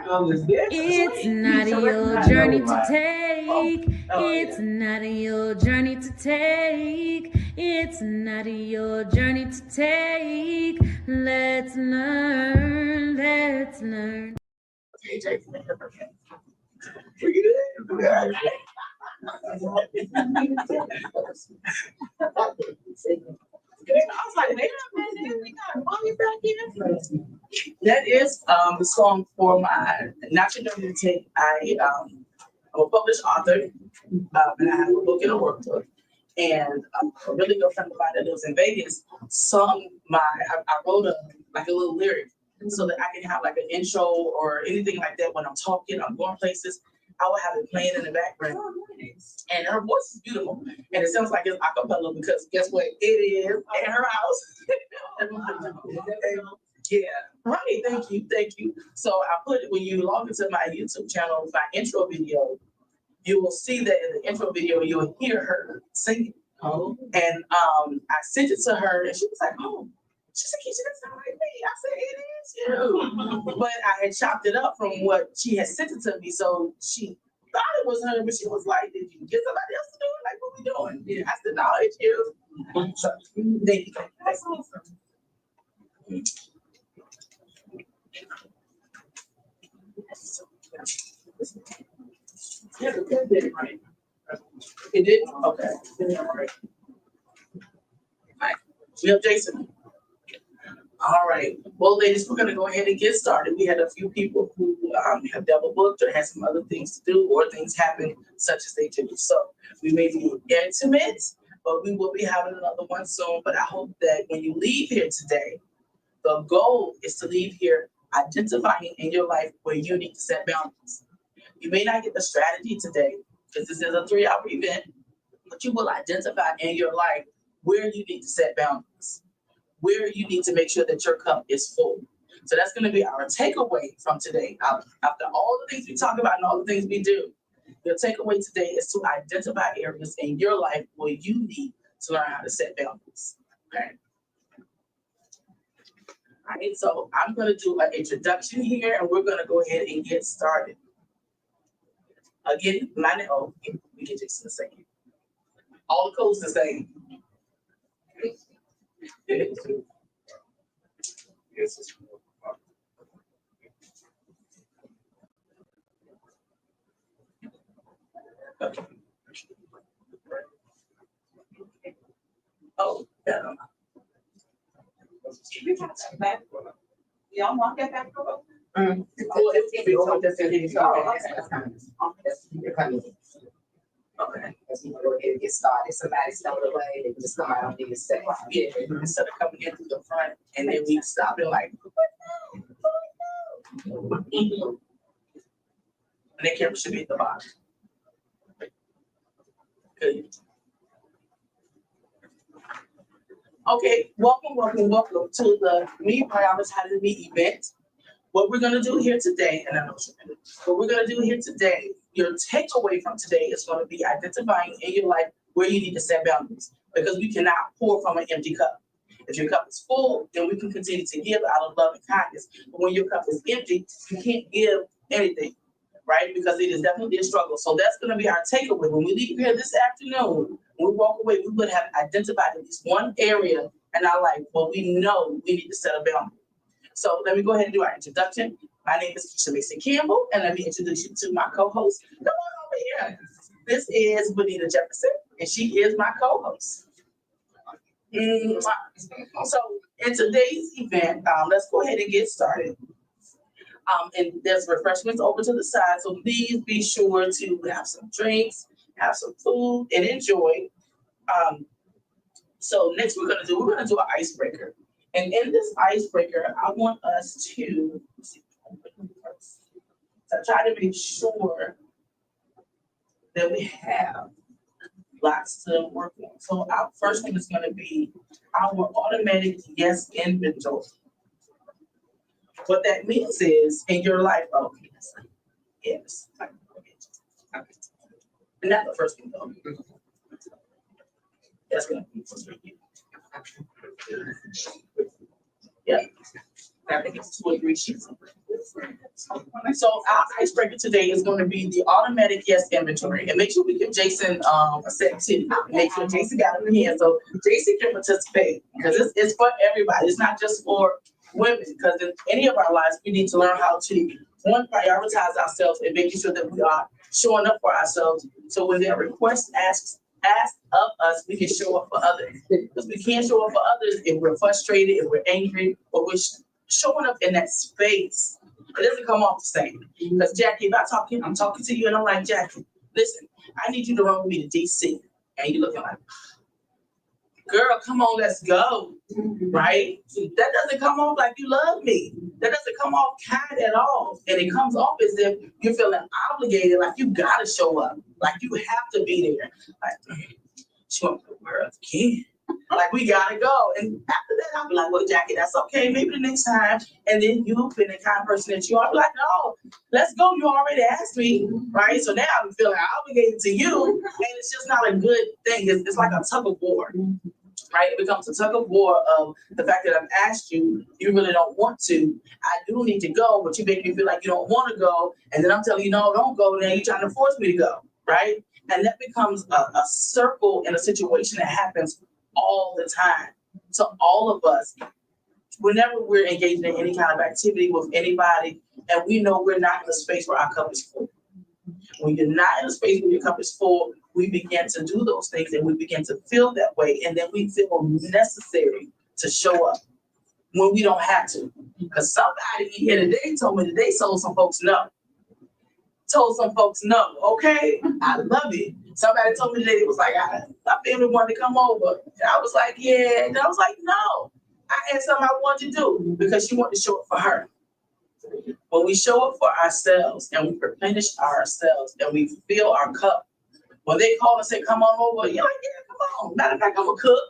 It's not your journey to take. It's not your journey to take. It's not your journey to take. Let's learn. Let's learn. That is the song for my Not Your Journey to Take. I'm a published author, and I have a book and a workbook. And a really good friend of mine that lives in Vegas sung I wrote like a little lyric so that I can have like an intro or anything like that when I'm talking, I'm going places. I would have it playing in the background. And her voice is beautiful. And it sounds like it's a cappella because guess what? It is at her house. Yeah, right. Thank you. So I put it when you log into my YouTube channel, my intro video, you will see that in the intro video, you'll hear her singing. Oh. And I sent it to her, and she was like, "Oh," she said, "Keisha, that sound like me." I said, "It is you," but I had chopped it up from what she had sent it to me, so she thought it was her, but she was like, "Did you get somebody else to do it? Like, what we doing?" Yeah, I said, "No, it's you." So, thank you. That's awesome. Yeah, it did it right. It did? Okay. Right. We have Jason. All right. Well, ladies, we're going to go ahead and get started. We had a few people who have double booked or had some other things to do or things happen such as they do. So we may be intimate, but we will be having another one soon. But I hope that when you leave here today, the goal is to leave here identifying in your life where you need to set boundaries. You may not get the strategy today because this is a 3-hour event, but you will identify in your life where you need to set boundaries, where you need to make sure that your cup is full. So that's going to be our takeaway from today. After all the things we talk about and all the things we do, your takeaway today is to identify areas in your life where you need to learn how to set boundaries. Okay. All right, so I'm going to do an introduction here, and we're going to go ahead and get started. Again, we can just the same. All the codes the same. Okay. Oh, yeah. Y'all want that back door? Well, it's be open just in case. Okay. As we go ahead and get started, somebody's on the way, they can just come out on the set. Yeah, instead of coming in through the front and then we stop and like, and the camera should be at the bottom. Good. Okay, welcome to the Me Prioritizing Me event. What we're gonna do here today, what we're gonna do here today, your takeaway from today is gonna be identifying in your life where you need to set boundaries because we cannot pour from an empty cup. If your cup is full, then we can continue to give out of love and kindness. But when your cup is empty, you can't give anything, right? Because it is definitely a struggle. So that's gonna be our takeaway. When we leave here this afternoon, when we walk away, we would have identified at least one area in our life where we know we need to set a boundary. So let me go ahead and do our introduction. My name is Keisha Mason Campbell, and let me introduce you to my co-host. Come on over here. This is Bonita Jefferson, and she is my co-host. So in today's event, let's go ahead and get started. And there's refreshments over to the side, so please be sure to have some drinks, have some food, and enjoy. So next we're gonna do an icebreaker. And in this icebreaker, I want us to try to make sure that we have lots to work on. So our first one is going to be our automatic yes inventory. What that means is in your life, yes. And that's the first one though. That's going to be for you. Yeah. I think it's 2 or 3 sheets. So our icebreaker today is going to be the automatic yes inventory. And make sure we give Jason a set too. Make sure Jason got it in here so Jason can participate because it's for everybody. It's not just for women, because in any of our lives, we need to learn how to, one, prioritize ourselves and making sure that we are showing up for ourselves. So when there are requests asked of us, we can show up for others. Because we can't show up for others if we're frustrated, if we're angry, or we're showing up in that space. It doesn't come off the same. Because Jackie, if I'm talking to you and I'm like, Jackie, listen, I need you to run with me to DC. And you looking like, girl, come on, let's go. Right? That doesn't come off like you love me. That doesn't come off kind at all. And it comes off as if you're feeling obligated, like you gotta show up. Like you have to be there. Like, she won't go where else again. Like we gotta go. And after that, I'll be like, well, Jackie, that's okay. Maybe the next time. And then you've been the kind of person that you are. I'll be like, no, let's go. You already asked me. Right? So now I'm feeling obligated to you. And it's just not a good thing. It's like a tug of war. Right? It becomes a tug of war of the fact that I've asked you, you really don't want to. I do need to go, but you make me feel like you don't want to go. And then I'm telling you, no, don't go. Now you're trying to force me to go. Right? And that becomes a circle in a situation that happens all the time. So all of us, whenever we're engaged in any kind of activity with anybody, and we know we're not in a space where our cup is full. When you're not in a space where your cup is full, we begin to do those things and we begin to feel that way. And then we feel necessary to show up when we don't have to. Because somebody here today told me that they told some folks no. Okay? I love it. Somebody told me today, it was like, my family wanted to come over. And I was like, yeah. And I was like, no. I had something I wanted to do because she wanted to show up for her. When we show up for ourselves and we replenish ourselves and we fill our cup, when they call and say, come on over, you're like, yeah, come on. Matter of fact, I'm going to cook.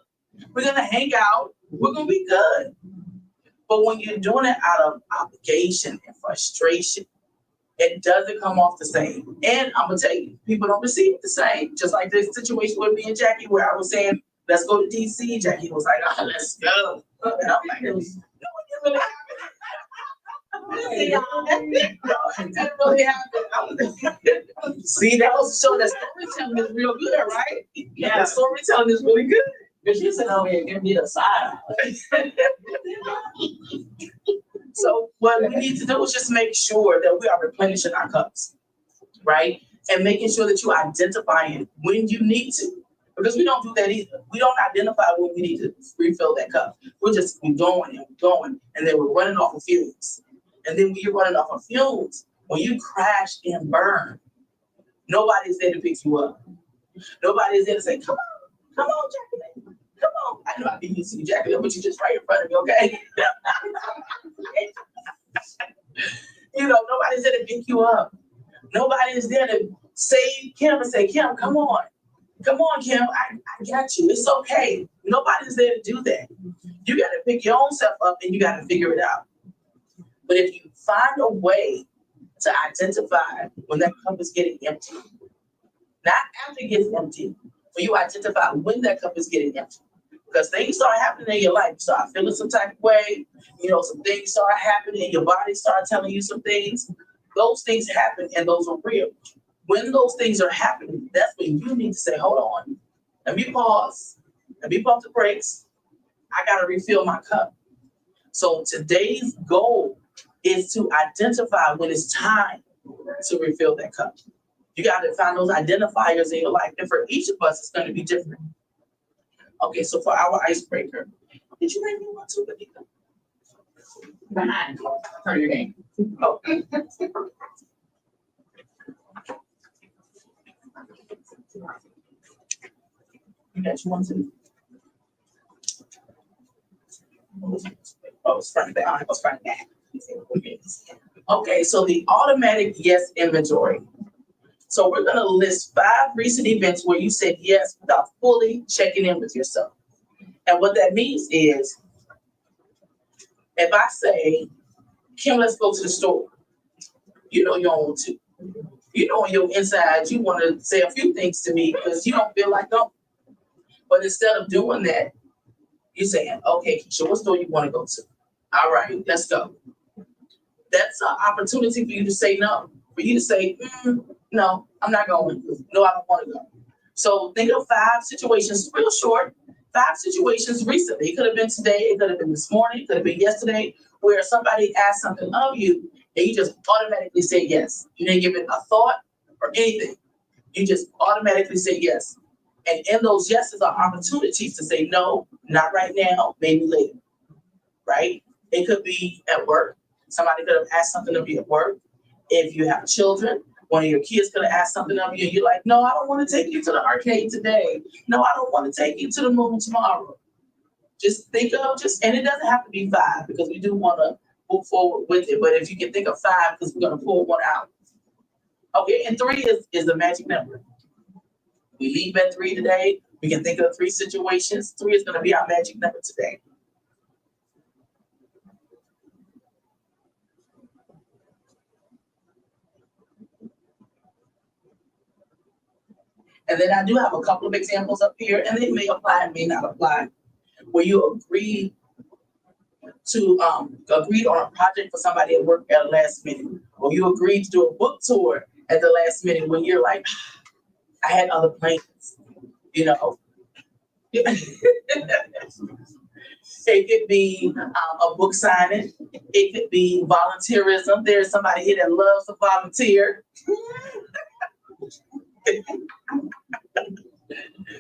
We're going to hang out. We're going to be good. But when you're doing it out of obligation and frustration, it doesn't come off the same. And I'm going to tell you, people don't receive it the same. Just like this situation with me and Jackie, where I was saying, let's go to DC. Jackie was like, oh, let's go. And I'm like, no, it didn't really happen. See, that was so that storytelling is real good, right? Yeah, storytelling is really good. Because you said, oh, yeah, give me a side. So what we need to do is just make sure that we are replenishing our cups, right? And making sure that you are identifying when you need to. Because we don't do that either. We don't identify when we need to refill that cup. We're going, and then we're running off of fumes. And then when you're running off of fumes, when you crash and burn, nobody's there to pick you up. Nobody's there to say, come on, Jacqueline. Come on. I know I've been used to you, Jacqueline, but you're just right in front of me, okay? Nobody's there to pick you up. Nobody is there to save Kim and say, Kim, come on. Come on, Kim, I got you. It's okay. Nobody's there to do that. You got to pick your own self up and you got to figure it out. But if you find a way to identify when that cup is getting empty, not after it gets empty, but you identify when that cup is getting empty. Because things start happening in your life. You start feeling some type of way. Some things start happening and your body starts telling you some things. Those things happen and those are real. When those things are happening, that's when you need to say, hold on, let me pause, let me pump the brakes. I got to refill my cup. So today's goal is to identify when it's time to refill that cup. You got to find those identifiers in your life. And for each of us, it's going to be different. Okay, so for our icebreaker, did you make me want to, Benita? Behind. Turn your name. Oh. You got you one too? Oh, it's front and back. It's front and back. Okay, so the automatic yes inventory. So we're going to list 5 recent events where you said yes without fully checking in with yourself. And what that means is, if I say, Kim, let's go to the store, you don't want to. On your inside, you want to say a few things to me because you don't feel like going. But instead of doing that, you're saying, okay, Keisha, what store you want to go to? All right, let's go. That's an opportunity for you to say no. For you to say, no, I'm not going. No, I don't want to go. So think of 5 situations, real short, 5 situations recently. It could have been today, it could have been this morning, it could have been yesterday, where somebody asked something of you and you just automatically say yes. You didn't give it a thought or anything. You just automatically say yes. And in those yeses are opportunities to say no, not right now, maybe later, right? It could be at work. Somebody could have asked something of you at work. If you have children, one of your kids could have asked something of you, and you're like, no, I don't want to take you to the arcade today. No, I don't want to take you to the moon tomorrow. Just think of and it doesn't have to be 5 because we do want to move forward with it. But if you can think of 5, because we're going to pull one out. Okay, and 3 is the magic number. We leave at 3 today. We can think of 3 situations. 3 is going to be our magic number today. And then I do have a couple of examples up here, and they may apply and may not apply, where you agreed on a project for somebody at work at the last minute, or you agreed to do a book tour at the last minute when you're like, I had other plans, you know. It could be a book signing. It could be volunteerism. There's somebody here that loves to volunteer.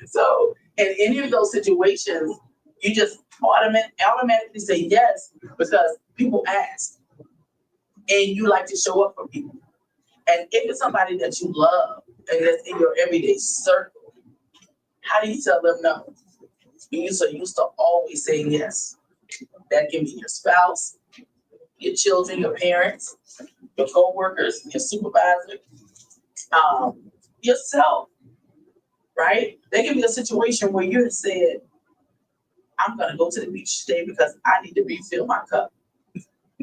So in any of those situations, you just automatically say yes because people ask and you like to show up for people. And if it's somebody that you love and that's in your everyday circle, how do you tell them no? You're so used to always saying yes. That can be your spouse, your children, your parents, your co-workers, your supervisor, yourself, right? There can be a situation where you said, I'm going to go to the beach today because I need to refill my cup.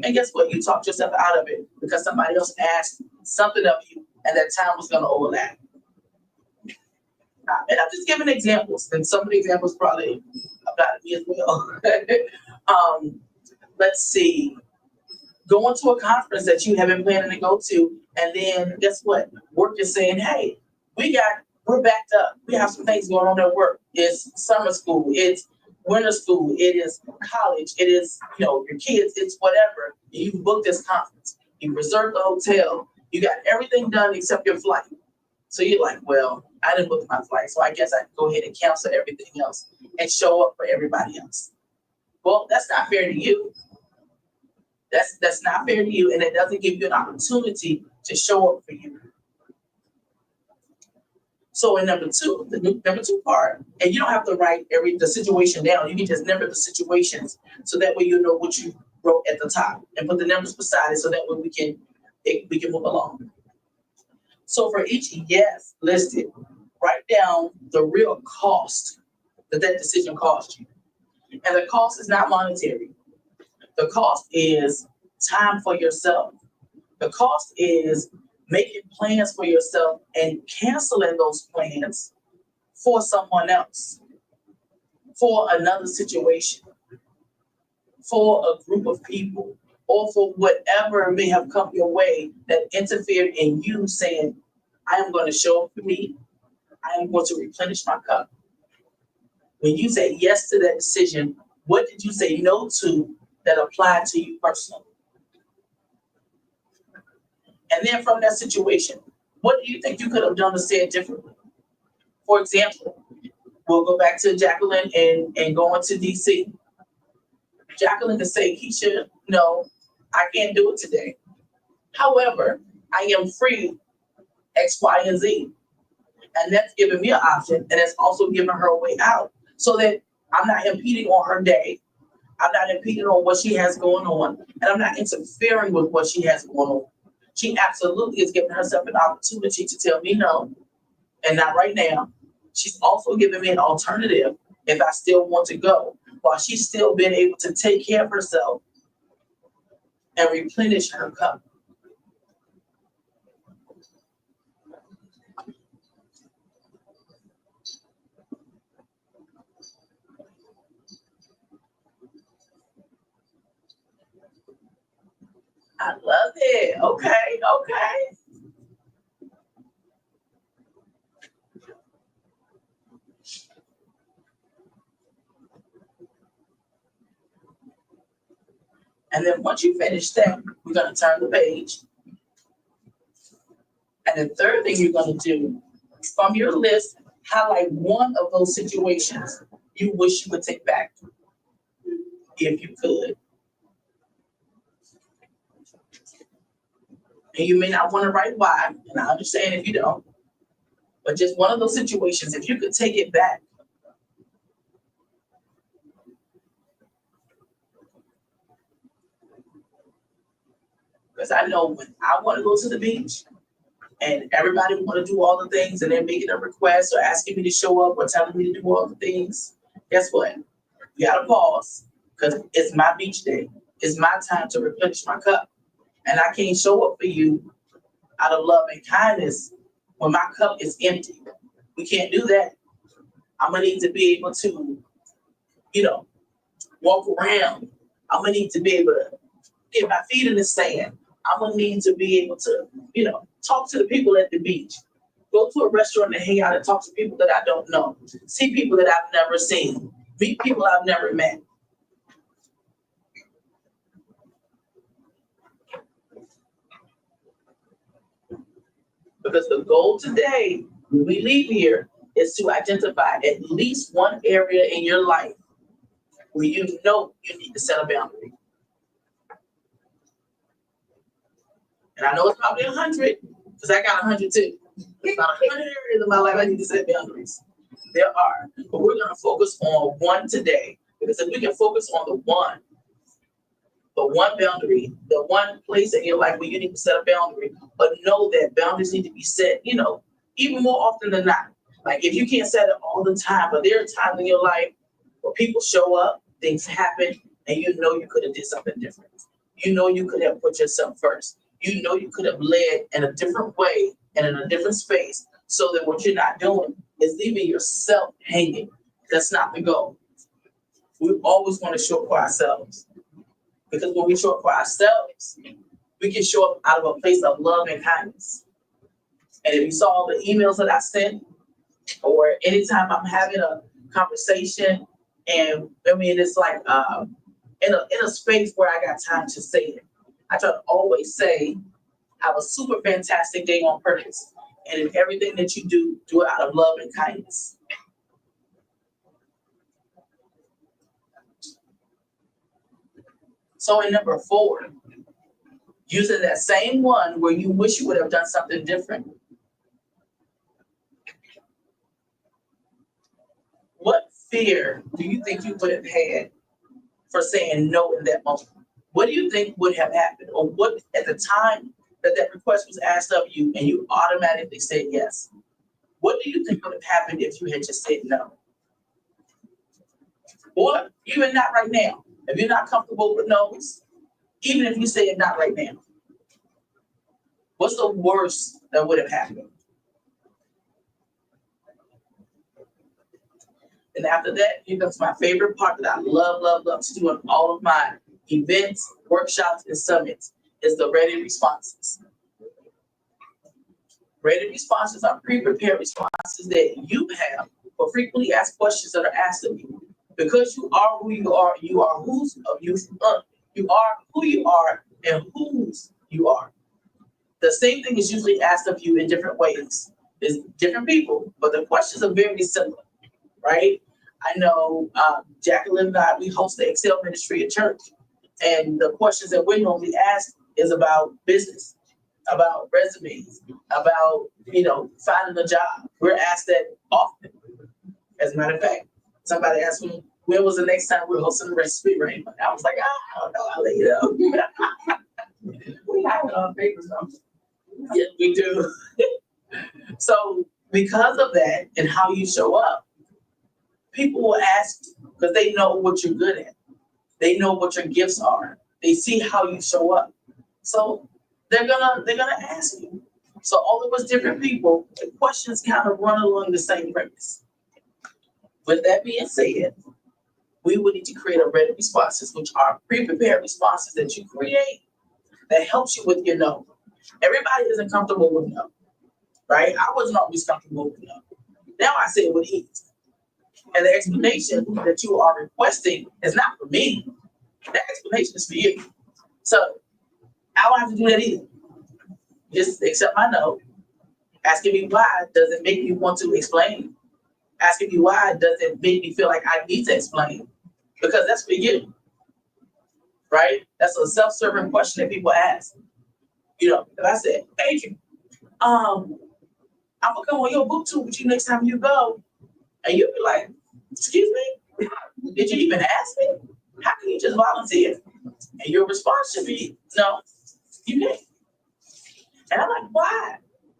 And guess what? You talked yourself out of it because somebody else asked something of you and that time was going to overlap. And I'm just giving examples, and some of the examples probably about me as well. Let's see. Going to a conference that you have been planning to go to, and then guess what? Work is saying, hey, we're backed up. We have some things going on at work. It's summer school, it's winter school, it is college, it is, your kids, it's whatever. You booked this conference, you reserved the hotel, you got everything done except your flight. So you're like, well, I didn't book my flight, so I guess I can go ahead and cancel everything else and show up for everybody else. Well, that's not fair to you. That's not fair to you, and it doesn't give you an opportunity to show up for you. So in number 2, the number 2 part, and you don't have to write the situation down. You can just number the situations, so that way you know what you wrote at the top, and put the numbers beside it, so that way we can move along. So for each yes listed, write down the real cost that decision cost you, and the cost is not monetary. The cost is time for yourself. The cost is making plans for yourself and canceling those plans for someone else, for another situation, for a group of people, or for whatever may have come your way that interfered in you saying, I am going to show up for me. I am going to replenish my cup. When you say yes to that decision, what did you say no to that applied to you personally? And then from that situation, what do you think you could have done to say it differently? For example, we'll go back to Jacqueline and going to DC. Jacqueline could say, Keisha, no, I can't do it today. However, I am free X, Y, and Z. And that's giving me an option, and it's also giving her a way out so that I'm not impeding on her day. I'm not impeding on what she has going on, and I'm not interfering with what she has going on. She absolutely is giving herself an opportunity to tell me no, and not right now. She's also giving me an alternative if I still want to go, while she's still been able to take care of herself and replenish her cup. I love it. Okay, okay. And then once you finish that, we're gonna turn the page. And the third thing you're gonna do, from your list, highlight one of those situations you wish you would take back, if you could. And you may not want to write why, and I understand if you don't, but just one of those situations, if you could take it back. Because I know when I want to go to the beach and everybody want to do all the things and they're making a request or asking me to show up or telling me to do all the things, guess what? We gotta pause because it's my beach day. It's my time to replenish my cup. And I can't show up for you out of love and kindness when my cup is empty. We can't do that. I'm gonna need to be able to, walk around. I'm gonna need to be able to get my feet in the sand. I'm gonna need to be able to, talk to the people at the beach. Go to a restaurant and hang out and talk to people that I don't know. See people that I've never seen. Meet people I've never met. Because the goal today, when we leave here, is to identify at least one area in your life where you know you need to set a boundary. And I know it's probably 100, because I got 100 too. There's about 100 areas in my life I need to set boundaries. There are, but we're gonna focus on one today. Because if we can focus on the one boundary, the one place in your life where you need to set a boundary, but know that boundaries need to be set, even more often than not. Like if you can't set it all the time, but there are times in your life where people show up, things happen, and you know you could have did something different. You know you could have put yourself first. You know you could have led in a different way and in a different space so that what you're not doing is leaving yourself hanging. That's not the goal. We always want to show up for ourselves. Because when we show up for ourselves, we can show up out of a place of love and kindness. And if you saw the emails that I sent, or anytime I'm having a conversation, and it's like in a space where I got time to say it, I try to always say, have a super fantastic day on purpose. And in everything that you do, do it out of love and kindness. So in number 4, using that same one where you wish you would have done something different. What fear do you think you would have had for saying no in that moment? What do you think would have happened? Or what at the time that request was asked of you and you automatically said yes? What do you think would have happened if you had just said no? Or even not right now. If you're not comfortable with no's, even if you say it not right now, what's the worst that would have happened? And after that, here comes my favorite part that I love, love, love to do in all of my events, workshops, and summits is the ready responses. Ready responses are pre-prepared responses that you have for frequently asked questions that are asked of you. Because you are who you are whose of you. You are who you are and whose you are. The same thing is usually asked of you in different ways. There's different people, but the questions are very similar, right? I know Jacqueline and I, we host the Excel Ministry at church. And the questions that we're normally asked is about business, about resumes, about, finding a job. We're asked that often. As a matter of fact, somebody asked me, when was the next time we were hosting a recipe rain? I was like, I don't know, I'll let you know. We have it on paper, so. Yeah, we do. So because of that and how you show up, people will ask you because they know what you're good at. They know what your gifts are. They see how you show up. So they're gonna ask you. So although it's different people, the questions kind of run along the same premise. With that being said, we will need to create a ready responses, which are pre-prepared responses that you create that helps you with your no. Everybody isn't comfortable with no, right? I wasn't always comfortable with no. Now I say it with ease. And the explanation that you are requesting is not for me. That explanation is for you. So I don't have to do that either. Just accept my no. Asking me why doesn't make me want to explain. Asking me why doesn't make me feel like I need to explain. Because that's for you. Right? That's a self-serving question that people ask. You know, if I said, Adrian, I'm gonna come on your book tour with you next time you go. And you'll be like, excuse me? Did you even ask me? How can you just volunteer? And your response should be, no, you didn't. And I'm like, why?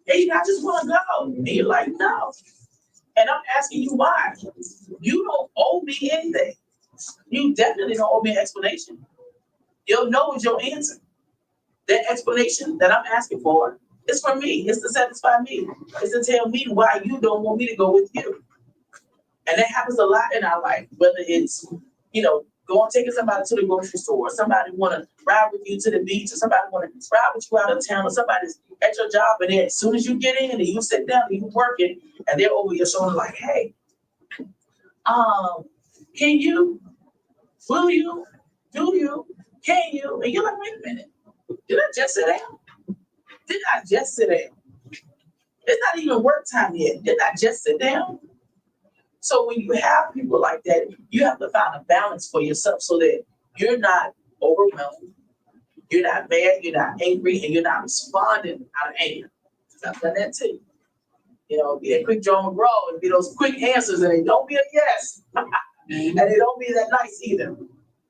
Hey, I just want to go. And you're like, no. And I'm asking you why. You don't owe me anything. You definitely don't owe me an explanation. You'll know is your answer. That explanation that I'm asking for is for me. It's to satisfy me. It's to tell me why you don't want me to go with you. And that happens a lot in our life, whether it's, you know, going taking somebody to the grocery store, or somebody want to ride with you to the beach, or somebody want to ride with you out of town, or somebody's at your job, and then as soon as you get in and you sit down and you working, and they're over your shoulder like, hey, can you, will you, do you, can you? And you're like, wait a minute, did I just sit down? Did I just sit down? It's not even work time yet. Did I just sit down? So when you have people like that, you have to find a balance for yourself so that you're not overwhelmed, you're not mad, you're not angry, and you're not responding out of anger. I've done that too. You know, be a quick Joe McGraw and be those quick answers, and they don't be a yes, and they don't be that nice either.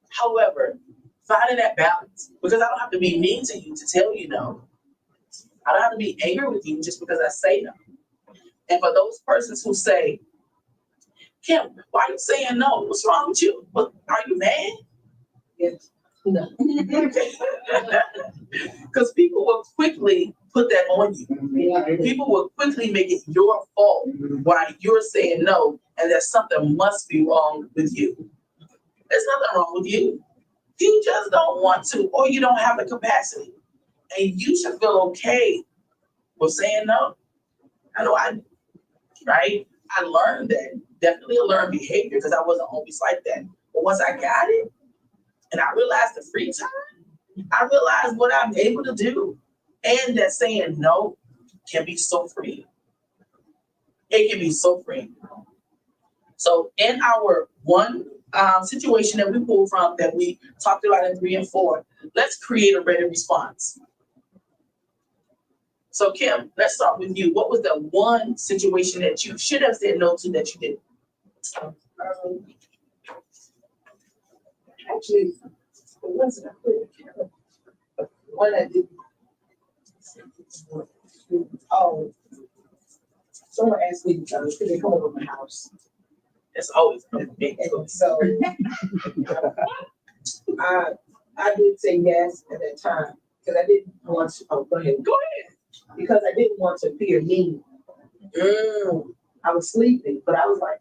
However, finding that balance, because I don't have to be mean to you to tell you no. I don't have to be angry with you just because I say no. And for those persons who say, Kim, why are you saying no? What's wrong with you? What, are you mad? Yes. No. Because people will quickly put that on you. Yeah. People will quickly make it your fault why you're saying no, and that something must be wrong with you. There's nothing wrong with you. You just don't want to, or you don't have the capacity. And you should feel okay with saying no. I know I do, right? I learned that. Definitely a learned behavior because I wasn't always like that. But once I got it and I realized the free time, I realized what I'm able to do. And that saying no can be so free. It can be so free. So in our one situation that we pulled from that we talked about in 3 and 4, let's create a ready response. So Kim, let's start with you. What was the one situation that you should have said no to that you didn't? Actually, it wasn't one that did. Oh, someone asked me, could they come over to my house? It's always big. And so I did say yes at that time because I didn't want to. Oh, go ahead. Go ahead. Because I didn't want to appear mean. I was sleeping, but I was like,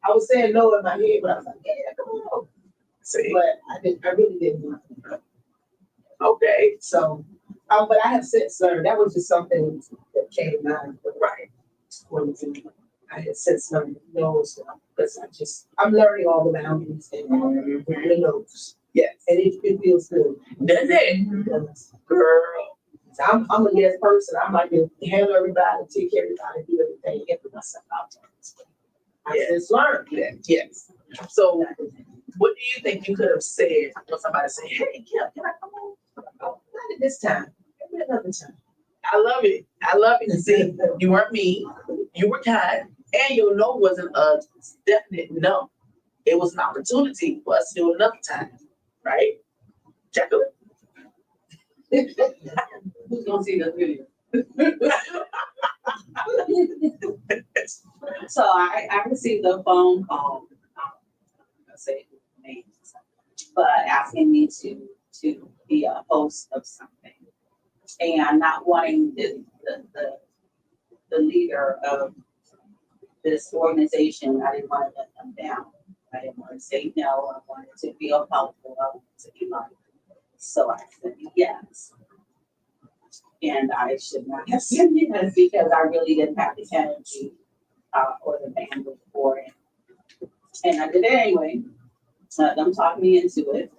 I was saying no in my head, but I was like, yeah, come on. See? But I really didn't want to. Okay. So, but I have since learned that was just something that came to mind. Right. I had since learned those because I'm learning all the boundaries and the notes. Yes. And it feels good. Does it? Girl. So I'm a yes person. I'm like to handle everybody, take care of everybody, do everything, and put myself out there. I just learned that. Yes. So what do you think you could have said when somebody said, hey, Kim, can I come on? Oh, not at this time. Maybe another time. I love it. I love it. See, you weren't mean, you were kind, and your no wasn't a definite no. It was an opportunity for us to do it another time, right? Jacqueline? Who's gonna see this video? So I received a phone call, I'll say names, but asking me to be a host of something, and not wanting the leader of this organization. I didn't want to let them down. I didn't want to say no. I wanted to feel helpful. I wanted to be like, So I said yes. And I should not have said yes because I really didn't have the energy or the bandwidth for it. And I did it anyway. Them talked me into it.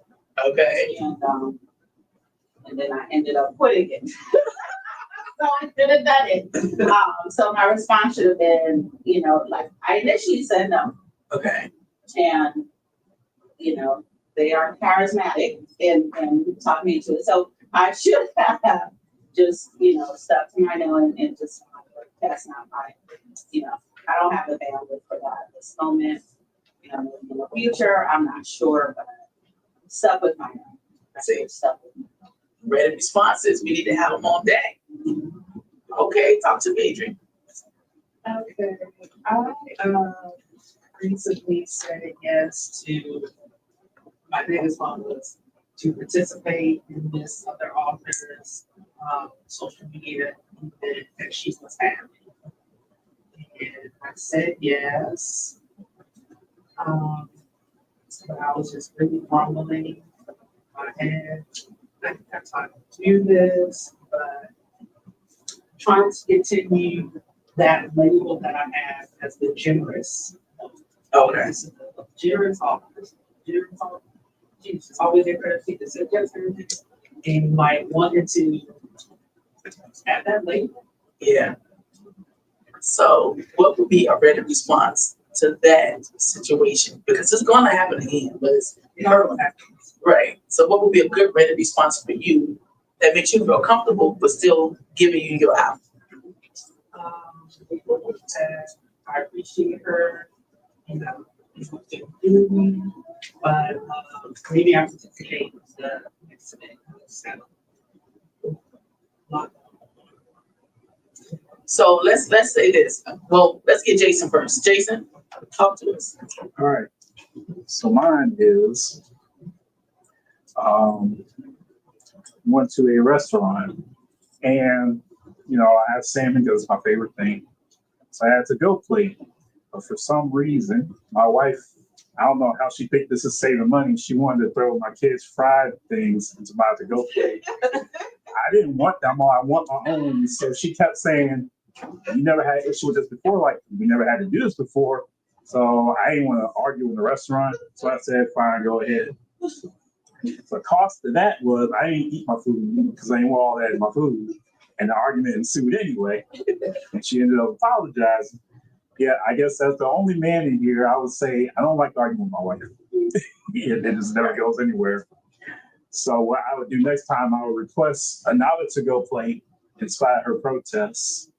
Okay. And then I ended up quitting it. So I should have done it. So my response should have been, like I initially said no. Okay. And, they are charismatic and talked me into it. So I should have just, stuck to my no and just, that's not my, I don't have the bandwidth for that at this moment. In the future, I'm not sure, but I'm stuck with my no. I see. Stuck with my no. Ready responses. We need to have them all day. Okay, talk to me, Adrian. Okay, I recently said yes to, my biggest one was to participate in this other author's social media event that she was having. And I said yes. But I was just really grumbling. I got time to do this, but trying to continue that label that I have as the generous. Okay. This is the generous office. Generous office. Jesus, always encouraged me to say yes to everything. And like wanted to have that label. Yeah. So what would be a ready response to that situation? Because it's going to happen again, but it's right. So what would be a good ready response for you that makes you feel comfortable but still giving you your out? I appreciate her, but maybe I participate in the incident. So let's say this. Well, let's get Jason first. Jason, talk to us. All right. So mine is went to a restaurant and I had salmon because it's my favorite thing. So I had to go plate. But for some reason, my wife, I don't know how she picked this as saving money. She wanted to throw my kids' fried things into my to-go plate. I didn't want them all. I want my own. So she kept saying, you never had an issue with this before. Like, we never had to do this before. So I didn't want to argue in the restaurant. So I said, fine, go ahead. The cost of that was I didn't eat my food because I didn't want all that in my food. And the argument ensued anyway. And she ended up apologizing. Yeah, I guess that's the only man in here. I would say I don't like arguing with my wife. It just never goes anywhere. So what I would do next time, I would request another to-go plate in spite of her protests.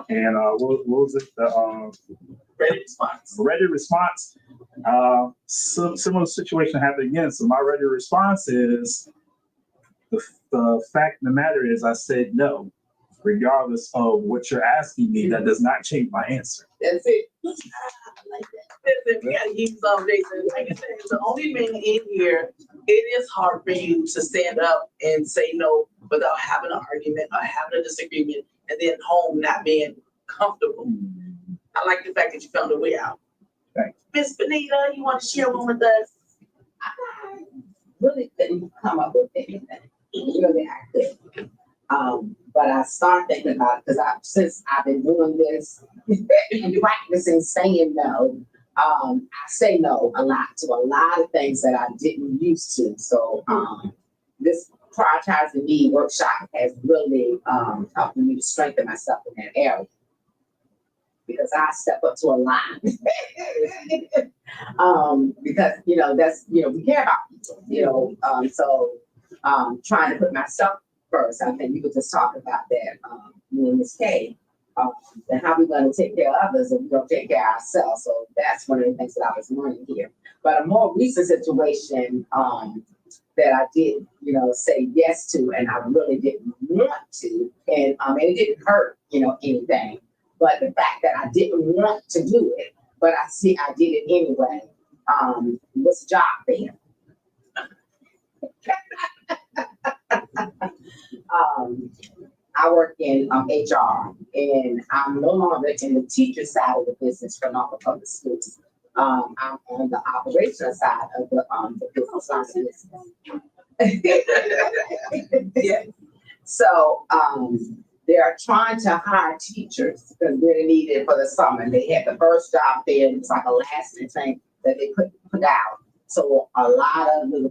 And what was it? The Ready response. ready response. Some similar situation happened again. So my ready response is the fact of the matter is I said no. Regardless of what you're asking me, that does not change my answer. That's it. I like that. Listen, we gotta use some, Jason. Like I said, the only man in here, it is hard for you to stand up and say no without having an argument or having a disagreement and then home not being comfortable. I like the fact that you found a way out. Thanks. Miss Benita, you want to share one with us? I really couldn't come up with anything. Really, I couldn't. But I started thinking about it because since I've been doing this and practicing saying no, I say no a lot to a lot of things that I didn't used to. So this Prioritizing Me workshop has really helped me to strengthen myself in that area. Because I step up to a lot. Because, that's, we care about people, so trying to put myself first. I think we could just talk about that, me and Ms. K, and how we're going to take care of others and we're going to take care of ourselves. So that's one of the things that I was learning here. But a more recent situation that I did, say yes to, and I really didn't want to, and it didn't hurt, anything. But the fact that I didn't want to do it, but I did it anyway, was job fair. I work in HR, and I'm no longer in the teacher side of the business for Norfolk Public Schools. I'm on the operational side of the business. Yeah. So, they are trying to hire teachers because they're needed for the summer. They had the first job there, and it's like a last thing that they put out. So a lot of the,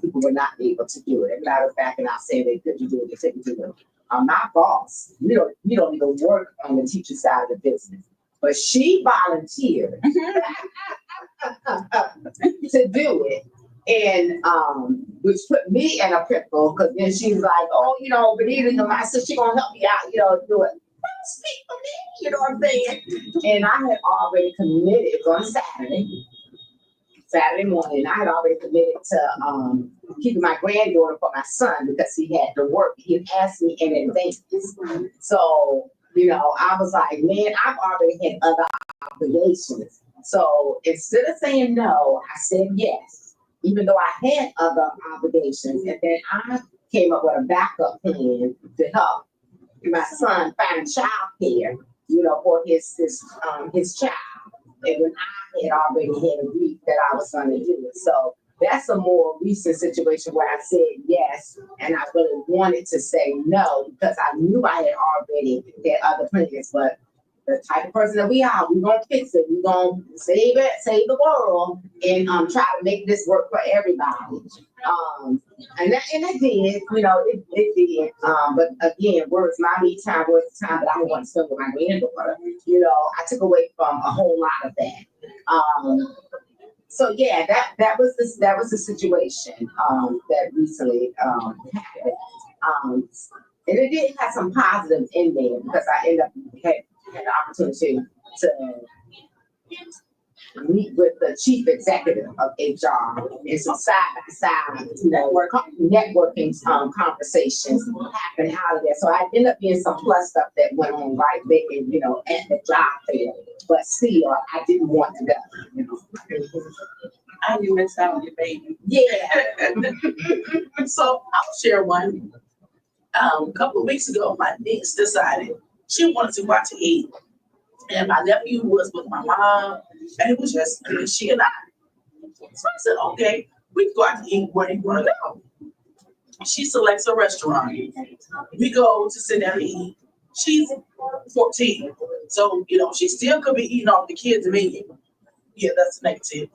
people were not able to do it. Everybody was backing out saying they couldn't do it, they couldn't do it. My boss, we don't even work on the teacher side of the business, but she volunteered to do it. And which put me in a pickle because then she's like, oh, Benita, my sister, she gonna help me out, do it. Speak for me, you know what I'm saying? And I had already committed. It was on Saturday morning. I had already committed to keeping my granddaughter for my son because he had to work. He had asked me in advance. So, I was like, man, I've already had other obligations. So instead of saying no, I said yes. Even though I had other obligations, and then I came up with a backup plan to help my son find childcare, for his child. And when I had already had agreed that I was going to do it, so that's a more recent situation where I said yes, and I really wanted to say no because I knew I had already had other plans, but. The type of person that we are, we're gonna fix it. We're gonna save the world, and try to make this work for everybody. And that did, it did. But again, where's my me time? Where's the time that I want to spend with my granddaughter? I took away from a whole lot of that. So yeah, that was the situation that recently happened. And it did have some positives in there because I ended up had the opportunity to meet with the chief executive of HR and some side by side, networking conversations happened out of there. So I ended up being some plus stuff that went on right there, at the job fair. But still, I didn't want to go. And you missed out on your baby. Yeah. So I'll share one. A couple of weeks ago, my niece decided she wanted to go out to eat. And my nephew was with my mom, and it was just she and I. So I said, okay, we can go out to eat. Where do you want to go? She selects a restaurant. We go to sit down and eat. She's 14. So, she still could be eating off the kids' menu. Yeah, that's negative.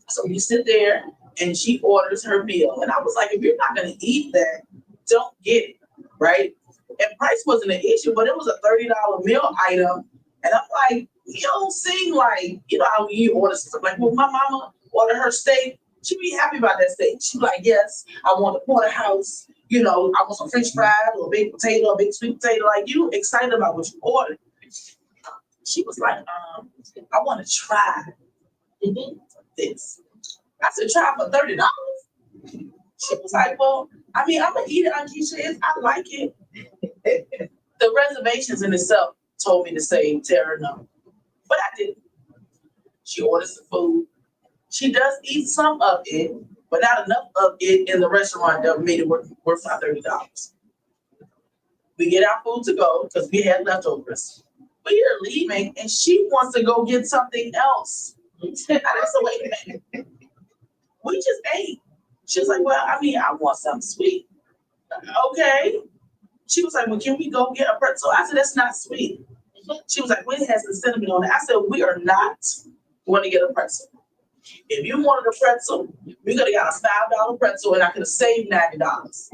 So we sit there and she orders her meal. And I was like, if you're not going to eat that, don't get it, right? And price wasn't an issue, but it was a $30 meal item. And I'm like, you don't seem like, how you order stuff. Like, well, my mama ordered her steak. She'd be happy about that steak. She'd be like, yes, I want a porterhouse. I want some French fries or a baked potato, a big sweet potato. Like, you excited about what you ordered. She was like, I want to try this. I said, try for $30. She was like, well, I'm going to eat it, Aunt Keisha. I like it. The reservations in itself told me to say, tell her no. But I didn't. She orders the food. She does eat some of it, but not enough of it in the restaurant that made it worth my $30. We get our food to go because we had leftovers. We are leaving and she wants to go get something else. And I said, wait a minute. We just ate. She was like, well, I want something sweet. Okay. She was like, well, can we go get a pretzel? I said, that's not sweet. She was like, well, it has the cinnamon on it. I said, we are not going to get a pretzel. If you wanted a pretzel, we could have got a $5 pretzel and I could have saved $90.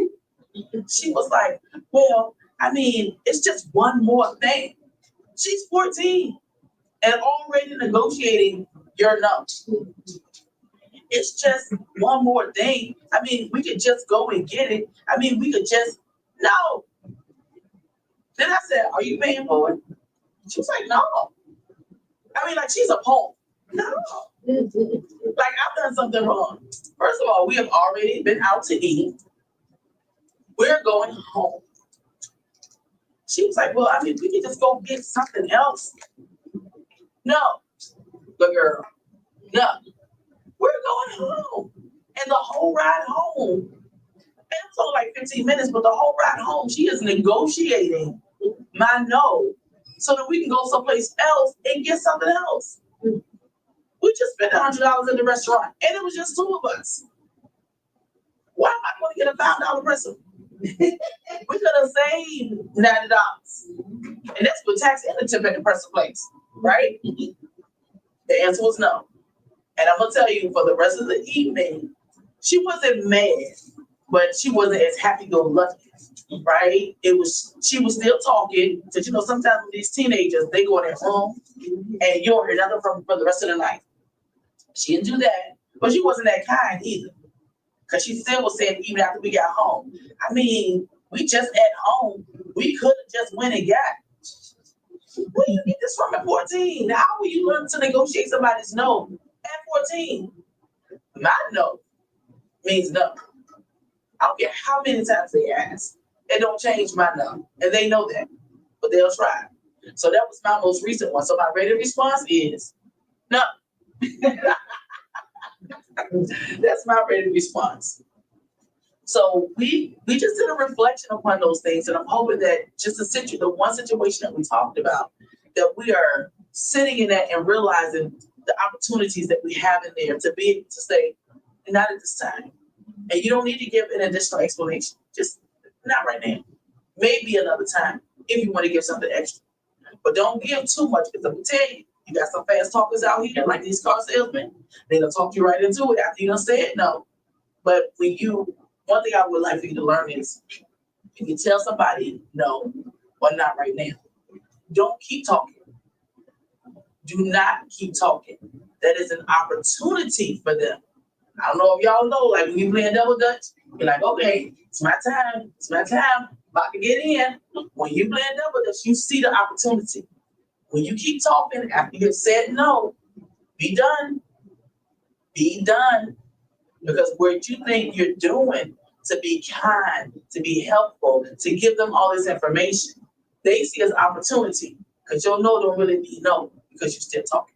She was like, well, it's just one more thing. She's 14 and already negotiating your numbers. It's just one more thing. We could just go and get it. We could just, no. Then I said, are you paying for it? She was like, no. She's a pole. No. I've done something wrong. First of all, we have already been out to eat. We're going home. She was like, well, we could just go get something else. No. The girl, no. We're going home. And the whole ride home, and it was only like 15 minutes, but the whole ride home, she is negotiating my no so that we can go someplace else and get something else. We just spent $100 in the restaurant, and it was just two of us. Why am I going to get a $5 pretzel? We could have saved $90. And that's with tax and the tip at the pretzel place, right? The answer was no. And I'm gonna tell you, for the rest of the evening, she wasn't mad, but she wasn't as happy-go-lucky, right? She was still talking, because you know, sometimes with these teenagers, they go in their room and you don't hear nothing from for the rest of the night. She didn't do that, but she wasn't that kind either. Because she still was saying, even after we got home, I mean, we just at home, we could have just went and got. Where you get this from at 14? How will you learn to negotiate somebody's no at 14? My no means no. I don't care how many times they ask. It don't change my no. And they know that. But they'll try. So that was my most recent one. So my rated response is no. That's my rated response. So we just did a reflection upon those things, and I'm hoping that just the one situation that we talked about, that we are sitting in that and realizing the opportunities that we have in there to be able to say, not at this time. And you don't need to give an additional explanation. Just not right now. Maybe another time if you want to give something extra. But don't give too much, because I'm gonna tell you, you got some fast talkers out here like these car salesmen. They're gonna talk you right into it after you done said no. But one thing I would like for you to learn is, if you tell somebody no or not right now, don't keep talking. Do not keep talking. That is an opportunity for them. I don't know if y'all know, like when you playing double dutch, you're like, okay, it's my time, about to get in. When you playing double dutch, you see the opportunity. When you keep talking after you've said no, be done. Be done. Because what you think you're doing to be kind, to be helpful, to give them all this information, they see as opportunity, because your no don't really mean no, because you're still talking.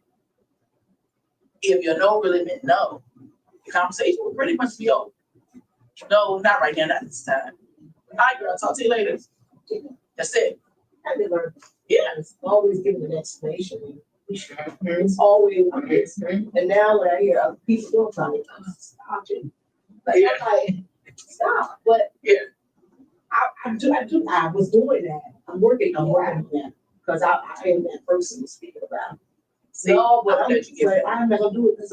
If your no really meant no, the conversation will pretty much be over. No, not right now, not this time. All right, girl, talk to you later. That's it. I did learn. Yeah. It's always giving an explanation. It's always, and now when I hear other people talking, stop it. Like, Yeah. I'm like, stop. But Yeah. I was doing that. I'm working on that because I am that person to speak about. See, No, but I'm I'm not gonna do it because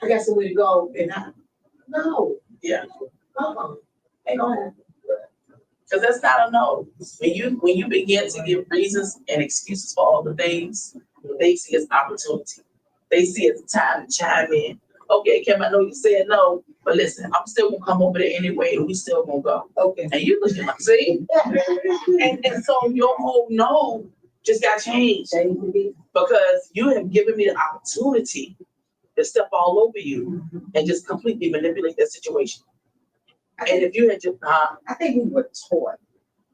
I got somewhere to go and no. Yeah. Ain't gonna happen. Because that's not a no. When you begin to give reasons and excuses for all the things, they see as opportunity. They see it as time to chime in. Okay, Kim, I know you said no, but listen, I'm still gonna come over there anyway, and we still gonna go. Okay. And you looking like, see? And so your whole no just got changed, because you have given me the opportunity to step all over you and just completely manipulate that situation. And if you had just, I think we were taught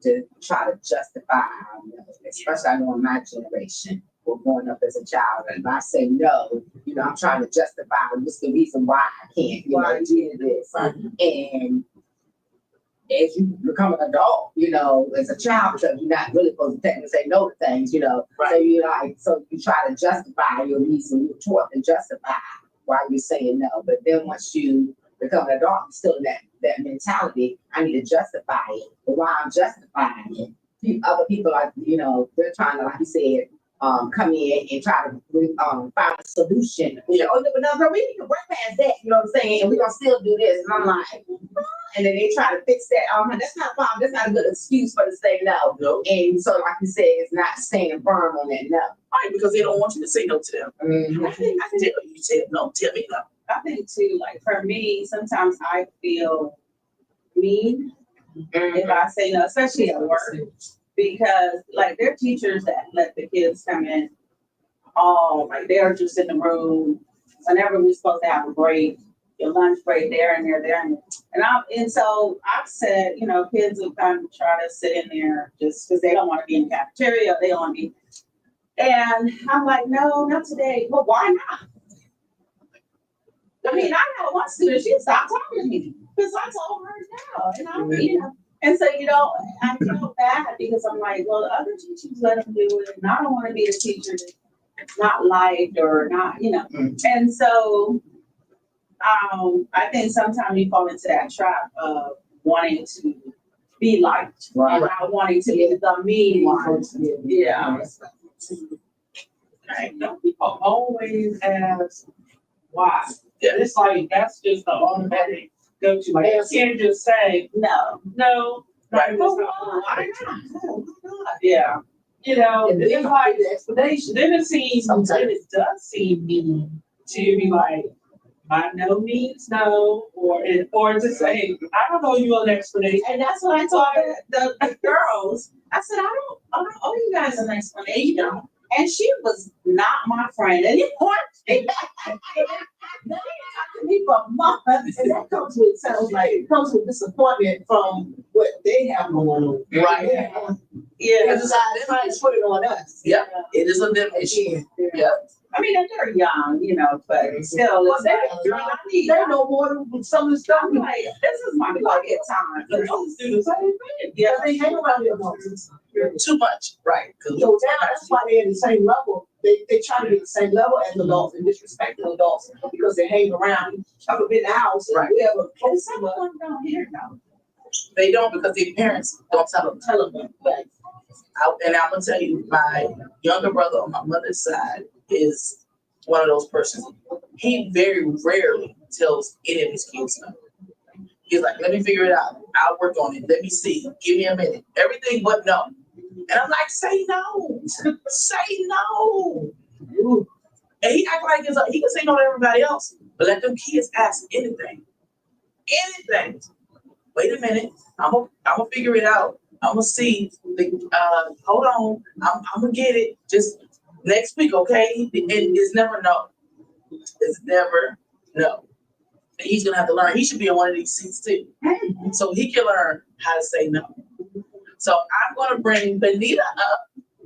to try to justify our no, especially I know in my generation, we're growing up as a child, and if I say no, I'm trying to justify what's the reason why I can't, do this. And as you become an adult, as a child, because you're not really supposed to technically say no to things, Right. so you try to justify your reason. You're taught to justify why you're saying no, but then once you become an adult, you're still in that mentality. I need to justify it, but while I'm justifying it, other people are, they're trying to, like you said, come in and try to find a solution. Oh, but no, we need to work past that. You know what I'm saying? And we're gonna still do this. And I'm like, and then they try to fix that. That's not fine. That's not a good excuse for to say no. no. And so, like you said, it's not staying firm on that no. Right, because they don't want you to say no to them. Mhm. I tell you said no, tell me no. I think too, like for me, sometimes I feel mean if I say no, especially at work, because like there are teachers that let the kids come in, like they're just in the room whenever we're supposed to have a break, your lunch break, there and there. And so I've said, kids will come and try to sit in there just because they don't want to be in the cafeteria, they don't want to be. And I'm like, no, not today. Well, why not? I mean, I had one student, she stopped talking to me because I told her no. And and so, I feel bad because I'm like, well, other teachers let them do it. And I don't want to be a teacher that's not liked or not, And so I think sometimes you fall into that trap of wanting to be liked and not wanting to be the mean one. Yeah. Right, don't people always ask why? Yeah. It's like, that's just the automatic go-to, like, you can't just say, No. no. Right. That's not why. Yeah, you know, And it's then like, the explanation. then it seems, Sometimes. then it does seem mean to be like, my no means no, or to say, I don't owe you an explanation. And that's what I told the girls. I said, I don't owe you guys an explanation. And she was not my friend anymore. They talked to me for months. And that comes with, sounds like, it comes with disappointment from what they have going on. Right. Yeah. Yeah. It's trying to put it on us. Yep, it is a them issue. Yep. I mean, they're young, you know, but still, Well, it's like, girl, I need. They know more than some of the stuff. I'm like, this is my pocket time. The adults do the same thing. Yeah, they hang around the adults. Too much, right? 'Cause So now that's why they're in the same level. They try to be the same level as adults and disrespecting adults because they hang around, have a big house, and Right. whoever And close some to of us. them don't hear no. They don't because their parents don't tell them. But And I'm gonna tell you, my younger brother on my mother's side is one of those persons. He very rarely tells any of his kids no. He's like, let me figure it out. I'll work on it. Let me see. Give me a minute. Everything but no. And I'm like, say no. Say no. And he act like he can say no to everybody else, but let them kids ask anything. Anything. Wait a minute. I'm gonna figure it out. I'm gonna see. Hold on. I'm gonna get it. Just next week, okay? And it's never no. It's never no. And he's gonna have to learn. He should be in one of these seats too, so he can learn how to say no. So I'm gonna bring Benita up.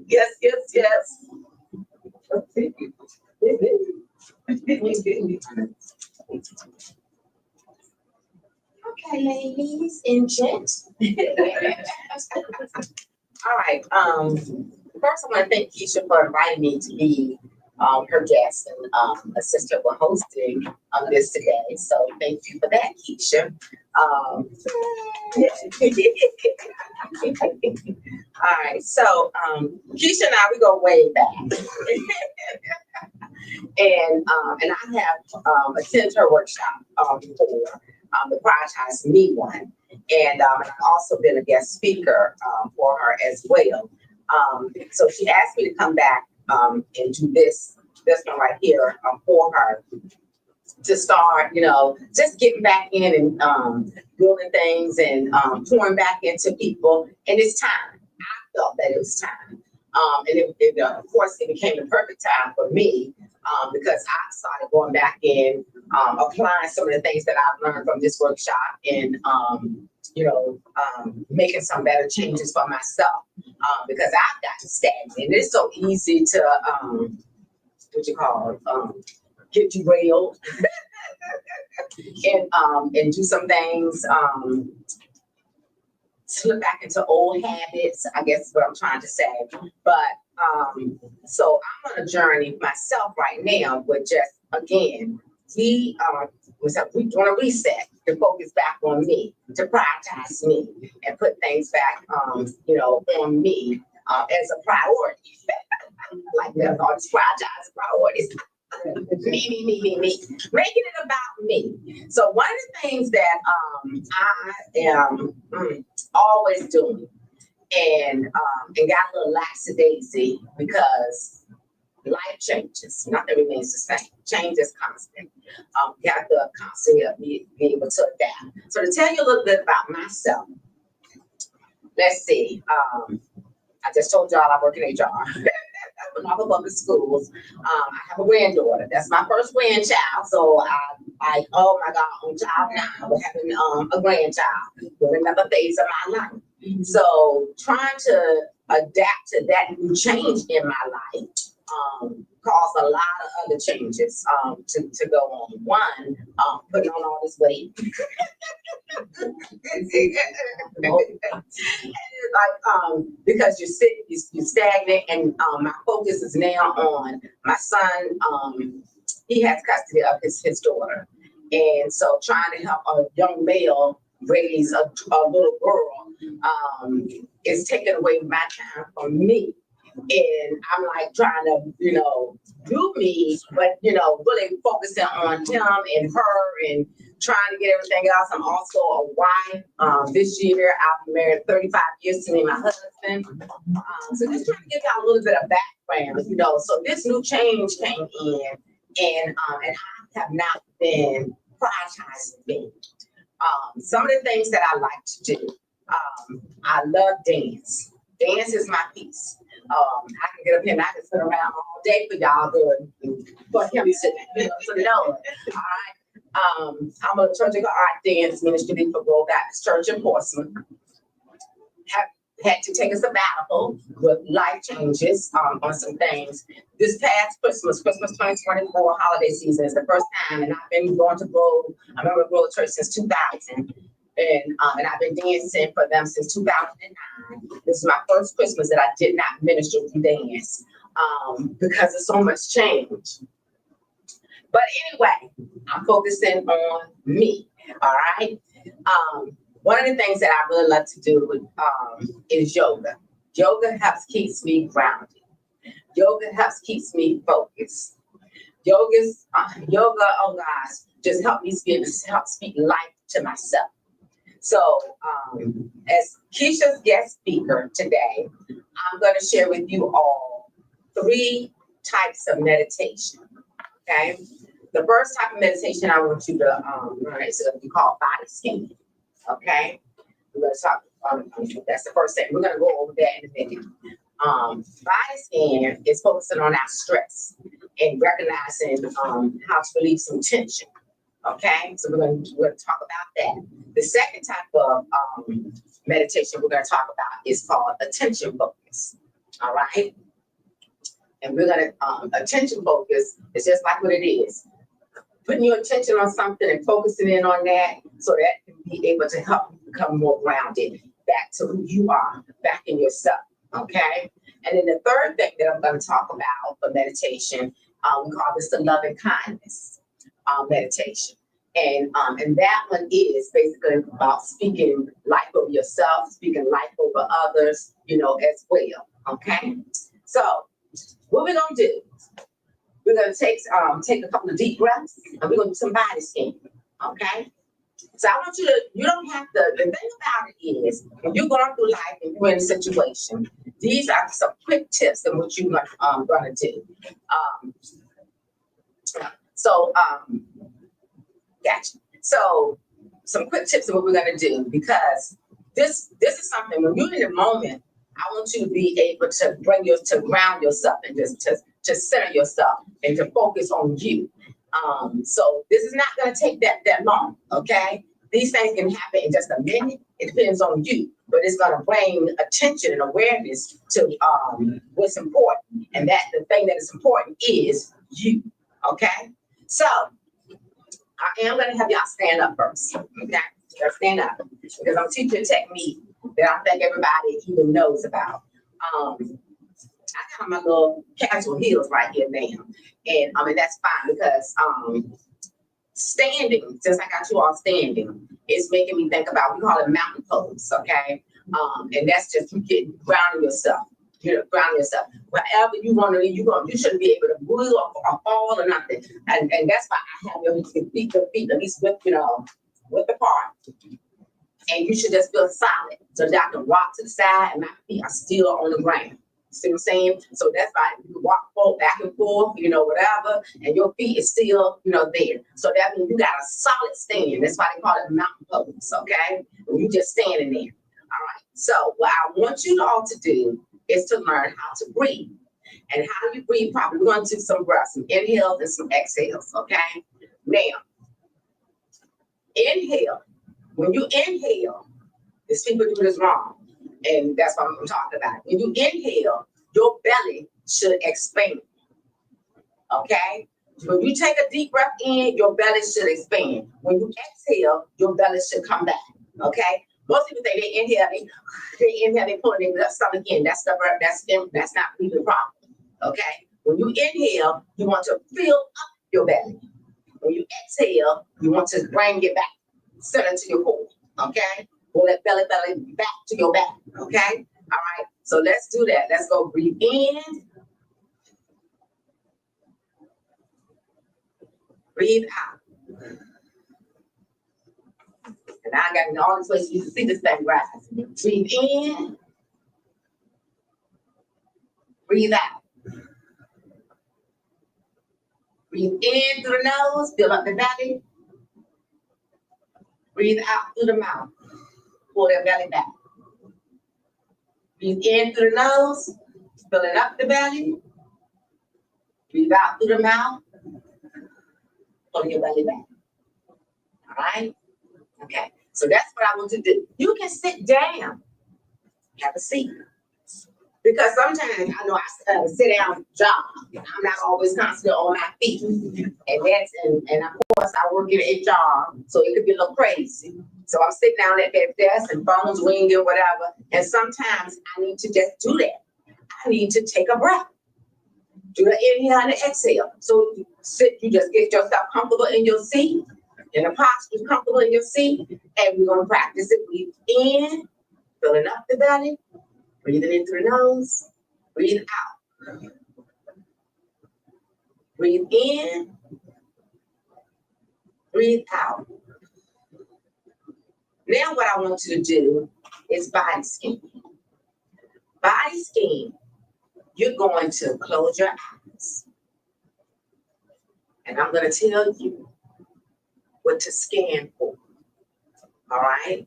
Yes, yes, yes. okay, ladies and gents. All right, first I want to thank Keisha for inviting me to be her guest and assist her with hosting this today. So thank you for that, Keisha. All right, so Keisha and I, we go way back. And I have attended her workshop before, the Prioritize Me one. And I've also been a guest speaker for her as well. So she asked me to come back and do this one right here for her to start, you know, just getting back in and building things and pouring back into people. And it's time. I felt that it was time. And of course, it became the perfect time for me because I started going back in, applying some of the things that I've learned from this workshop and, making some better changes for myself because I've gotten stagnant. And it's so easy to, get derailed and do some things, slip back into old habits, I guess is what I'm trying to say. But so I'm on a journey myself right now, but just again, we're doing a reset to focus back on me, to prioritize me, and put things back, on me as a priority. Like that, all these prioritize priorities. Me. Making it about me. So one of the things that I am always doing and got a little lackadaisy because life changes, nothing remains the same. Change is constant. Got to constantly be able to adapt. So to tell you a little bit about myself, let's see. I just told y'all I work in HR. In all the public schools. I have a granddaughter. That's my first grandchild. So I oh my God, on child now, we're having a grandchild. We're in another phase of my life. So trying to adapt to that new change in my life caused a lot of other changes to go on. One, putting on all this weight. Because you're stagnant, and my focus is now on my son. He has custody of his daughter, And so trying to help a young male raise a little girl is taking away my time from me. And I'm like trying to, do me, but, really focusing on him and her and trying to get everything else. I'm also a wife. This year, I've been married 35 years to me and my husband. So just trying to give y'all a little bit of background, So this new change came in, and I have not been prioritizing me. Some of the things that I like to do, I love dance. Dance is my piece. I can get up here and I can sit around all day for y'all good. For him sitting, for the Lord. All right. I'm a Church of Art dance ministry for Grove Baptist Church in Portsmouth. Had to take a sabbatical with life changes on some things. This past Christmas 2024 holiday season is the first time, and I've been going to Grove. I remember Grove Church since 2000. And I've been dancing for them since 2009. This is my first Christmas that I did not minister through dance because there's so much change. But anyway, I'm focusing on me. All right. One of the things that I really love to do is yoga. Yoga helps keeps me grounded. Yoga helps keeps me focused. Yoga, oh gosh, just help me speak life to myself. So, as Keisha's guest speaker today, I'm going to share with you all 3 types of meditation. Okay, the first type of meditation I want you to learn is what we call body scanning. Okay, we're going to talk. That's the first thing. We're going to go over that in a minute. Body scan is focusing on our stress and recognizing how to relieve some tension. Okay, so we're going to talk about that. The second type of meditation we're going to talk about is called attention focus. All right, and we're going to attention focus is just like what it is, putting your attention on something and focusing in on that, so that can be able to help you become more grounded, back to who you are, back in yourself. Okay, and then the third thing that I'm going to talk about for meditation, we call this the love and kindness meditation. And that one is basically about speaking life over yourself, speaking life over others, as well. Okay. So what we're gonna do? We're gonna take a couple of deep breaths, and we're gonna do some body scanning. Okay. So I want you to. You don't have to. The thing about it is, when you're going through life and you're in a situation, these are some quick tips in what you're gonna do. Gotcha. So some quick tips of what we're going to do, because this is something when you're in the moment, I want you to be able to ground yourself and just to center yourself and to focus on you. So this is not going to take that long. Okay. These things can happen in just a minute. It depends on you, but it's going to bring attention and awareness to what's important. And that the thing that is important is you. Okay. So I am going to have y'all stand up first. Okay, so stand up because I'm teaching a technique that I think everybody even knows about. I got my little casual heels right here now, and that's fine because standing, since I got you all standing, is making me think about, we call it mountain pose. Okay, and that's just you grounding yourself. Ground yourself. Wherever you want to, you shouldn't be able to move or fall or nothing. And that's why I have your feet at least with apart. And you should just feel solid. So that I can walk to the side and my feet are still on the ground. See what I'm saying? So that's why you walk forward, back and forth, whatever, and your feet is still, there. So that means you got a solid stand. That's why they call it mountain pose. Okay? And you just standing there. All right. So what I want you all to do is to learn how to breathe. And how you breathe properly. We're going to do some breaths, some inhales and some exhales, okay? Now, inhale. When you inhale, these people do this wrong, and that's what I'm talking about. When you inhale, your belly should expand, okay? When you take a deep breath in, your belly should expand. When you exhale, your belly should come back, okay? Most people think they inhale, they pull their stomach in. That's not breathing properly. Okay. When you inhale, you want to fill up your belly. When you exhale, you want to bring it back, center to your core, okay? Pull that belly back to your back, okay? All right, so let's do that. Let's go breathe in, breathe out. And I got in all these places you can see this thing rise. Breathe in, breathe out. Breathe in through the nose, fill up the belly. Breathe out through the mouth, pull that belly back. Breathe in through the nose, filling up the belly. Breathe out through the mouth, pull your belly back. All right? Okay, so that's what I want to do. You can sit down, have a seat. Because sometimes I know I sit down job. I'm not always constantly on my feet. And of course I work in HR, so it could be a little crazy. So I'm sitting down at that desk and phones ringing, whatever. And sometimes I need to just do that. I need to take a breath. Do the inhale and the exhale. So you just get yourself comfortable in your seat, in the posture, comfortable in your seat, and we're gonna practice it. Breathe in, filling up the belly. Breathing in through the nose, breathe out. Breathe in, breathe out. Now what I want you to do is body scan. Body scan, you're going to close your eyes. And I'm going to tell you what to scan for. All right?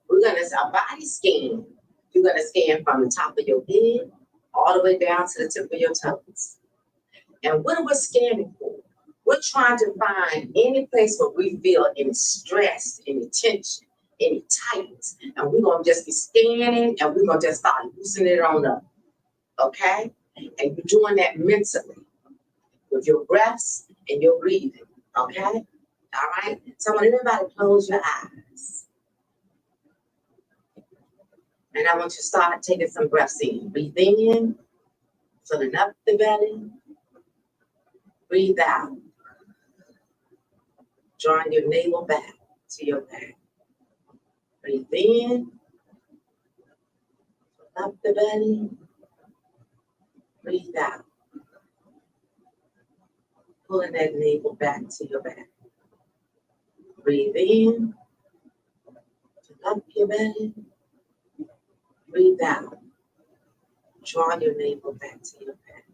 We're going to a body scan. You're going to scan from the top of your head all the way down to the tip of your toes. And what are we scanning for? We're trying to find any place where we feel any stress, any tension, any tightness. And we're going to just be scanning and we're going to just start loosening it on up. Okay? And you're doing that mentally with your breaths and your breathing. Okay? All right? So I want everybody to close your eyes. And I want you to start taking some breaths in. Breathe in, filling up the belly. Breathe out. Drawing your navel back to your back. Breathe in, fill up the belly. Breathe out. Pulling that navel back to your back. Breathe in, fill up your belly. Breathe out. Draw your navel back to your back.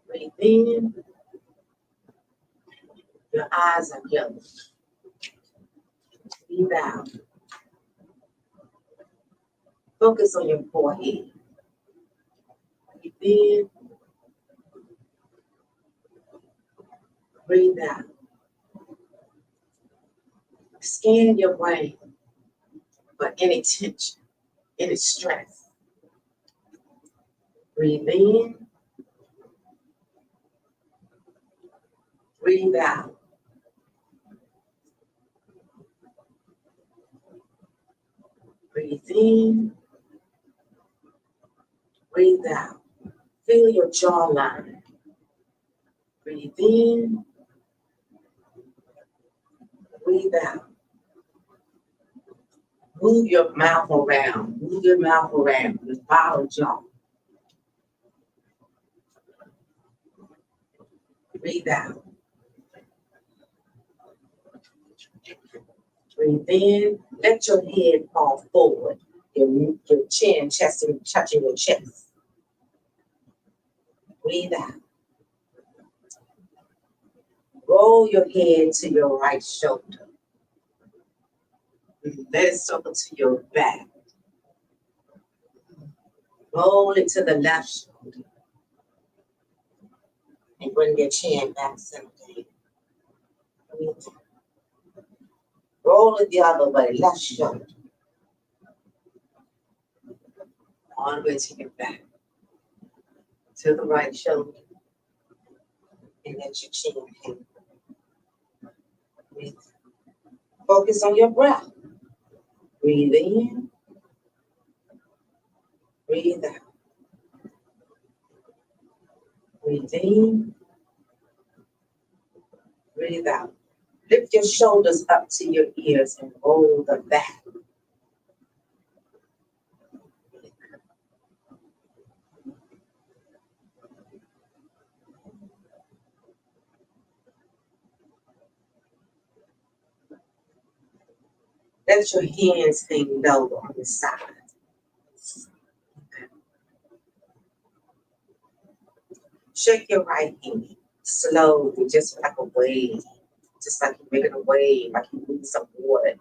Breathe in. Your eyes are closed. Breathe out. Focus on your forehead. Breathe in. Breathe out. Scan your brain for any tension, any stress. Breathe in. Breathe out. Breathe in. Breathe out. Feel your jawline. Breathe in. Breathe out. Move your mouth around. Move your mouth around. Just bottom jaw. Breathe out. Breathe in. Let your head fall forward. Your chin, chest, and touching your chest. Breathe out. Roll your head to your right shoulder. Let it circle to your back. Roll it to the left shoulder. And bring your chin back center. Breathe out. Roll it the other way, left shoulder. All the way to your back. To the right shoulder. And let your chin hang. Breathe. Focus on your breath. Breathe in. Breathe out. Breathe in. Breathe out. Lift your shoulders up to your ears and roll them back. Let your hands hang low on the side. Shake your right hand slowly, just like a wave. Just like you're making a wave, like you're moving some water.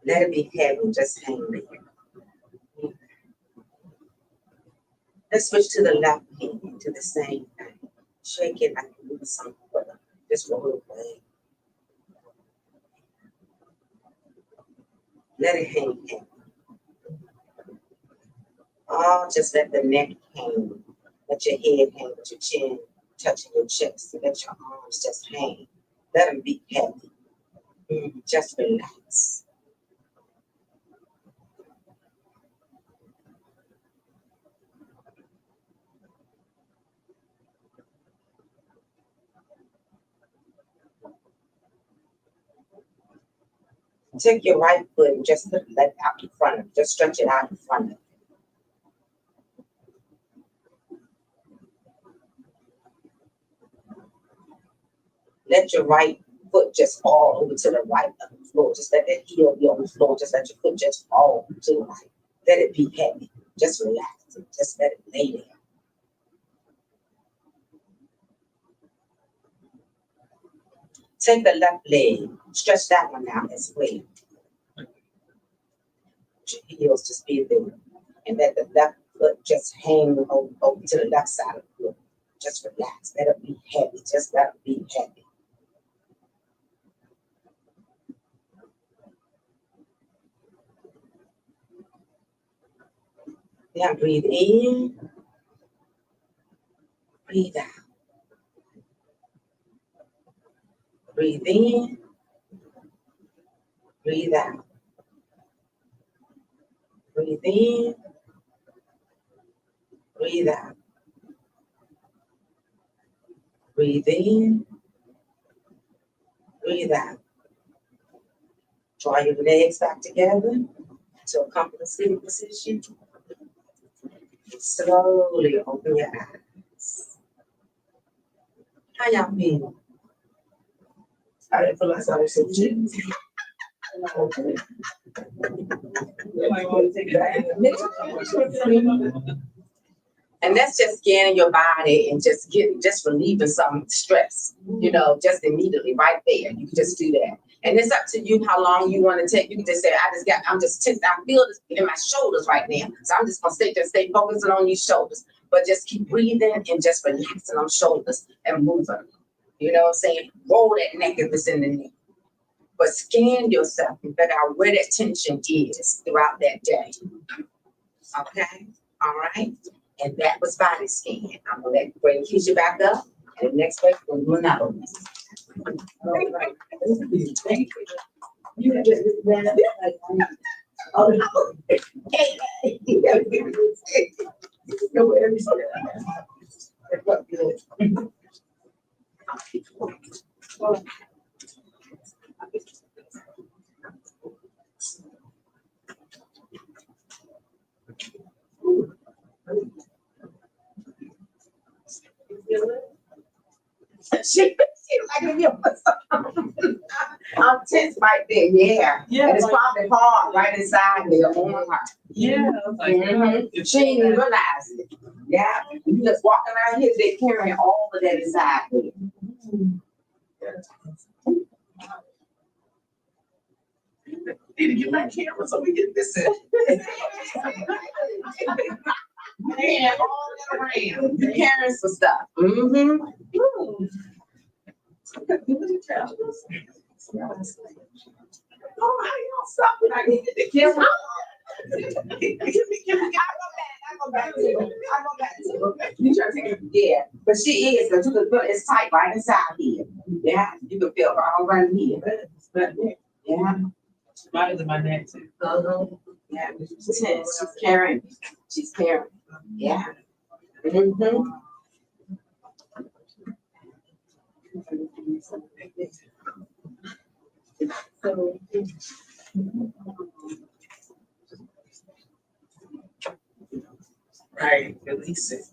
Let it be heavy, just hang there. Let's switch to the left hand, do the same thing. Shake it like you're moving some water. Just roll it away. Let it hang heavy. Oh, just let the neck hang. Let your head hang with your chin touching your chest. Let your arms just hang. Let them be heavy. Just relax. Take your right foot and just let it out in front of you. Just stretch it out in front of you. Let your right foot just fall over to the right of the floor. Just let that heel be on the floor. Just let your foot just fall to the right. Let it be heavy. Just relax it. Just let it lay there. Take the left leg. Stretch that one out as well. Your heels just be there. And let the left foot just hang over to the left side of the floor. Just relax. Let it be heavy. Just let it be heavy. Now breathe in. Breathe out. Breathe in. Breathe out. Breathe in. Breathe out. Breathe in. Breathe out. Draw your legs back together to a comfortable sitting position. Slowly open your eyes. How y'all feel? I didn't feel like I was so chill. And that's just scanning your body and just relieving some stress, just immediately right there. You can just do that. And it's up to you how long you want to take. You can just say, I'm just tense. I feel this in my shoulders right now. So I'm just gonna stay focusing on these shoulders. But just keep breathing and just relaxing on shoulders and moving. You know what I'm saying? Roll that neck if it's in the neck. But scan yourself and figure out where that tension is throughout that day. Okay? All right? And that was body scan. I'm gonna bring Keisha back up. And the next week we'll do another one. Thank you. You just She like me. I'm tense right there, yeah. And it's probably hard right inside there on her. Yeah. She ain't even realize it. Yeah. You just walking around here, they carrying all of that inside there. Need to get my camera so we get this in. Man, all that around. You carrying some stuff. Mm-hmm. Oh, how you don't stop when I get the camera? I go back to it. You try to take it. Yeah, but she is, because you can feel it's tight right inside here. Yeah, you can feel her all right here. Yeah. Mine is in my neck too. Yeah, she's tense. She's carrying. Yeah. Mm-hmm. Right, release it.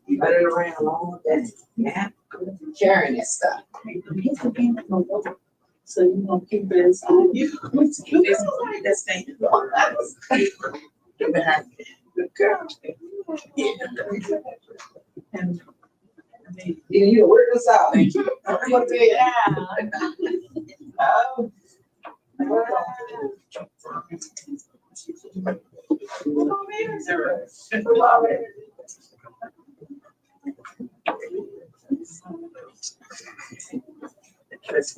You let it around all day. Yeah. Carrying that stuff. So you gonna keep it inside? You like that thing. Get behind me. Good girl. Yeah. And I mean, You work this out. Thank you. I'm gonna tell you. Oh.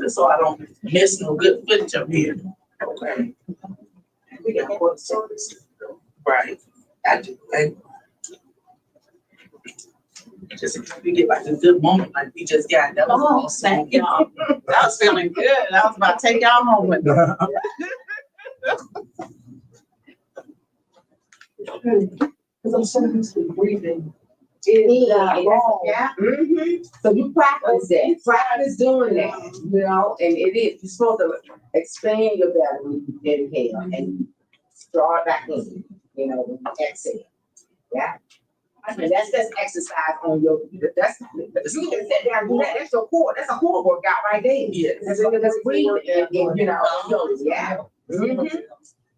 So I don't miss no good footage up here. Okay. We got one service. Right. I do. Just if we get like a good moment, like we just got that was awesome. Thank y'all. I was feeling good. I was about to take y'all home with me. because I'm so used to breathing. Yeah. So you practice that. Practice doing that. You know, and it is. You're supposed to expand your belly when you inhale and draw it back in. You know, when you exhale. Yeah. And that's exercise on your. That's you can sit down and do that. That's your core. That's a core workout right there. Yeah. That's breathing. And, you know. Yeah.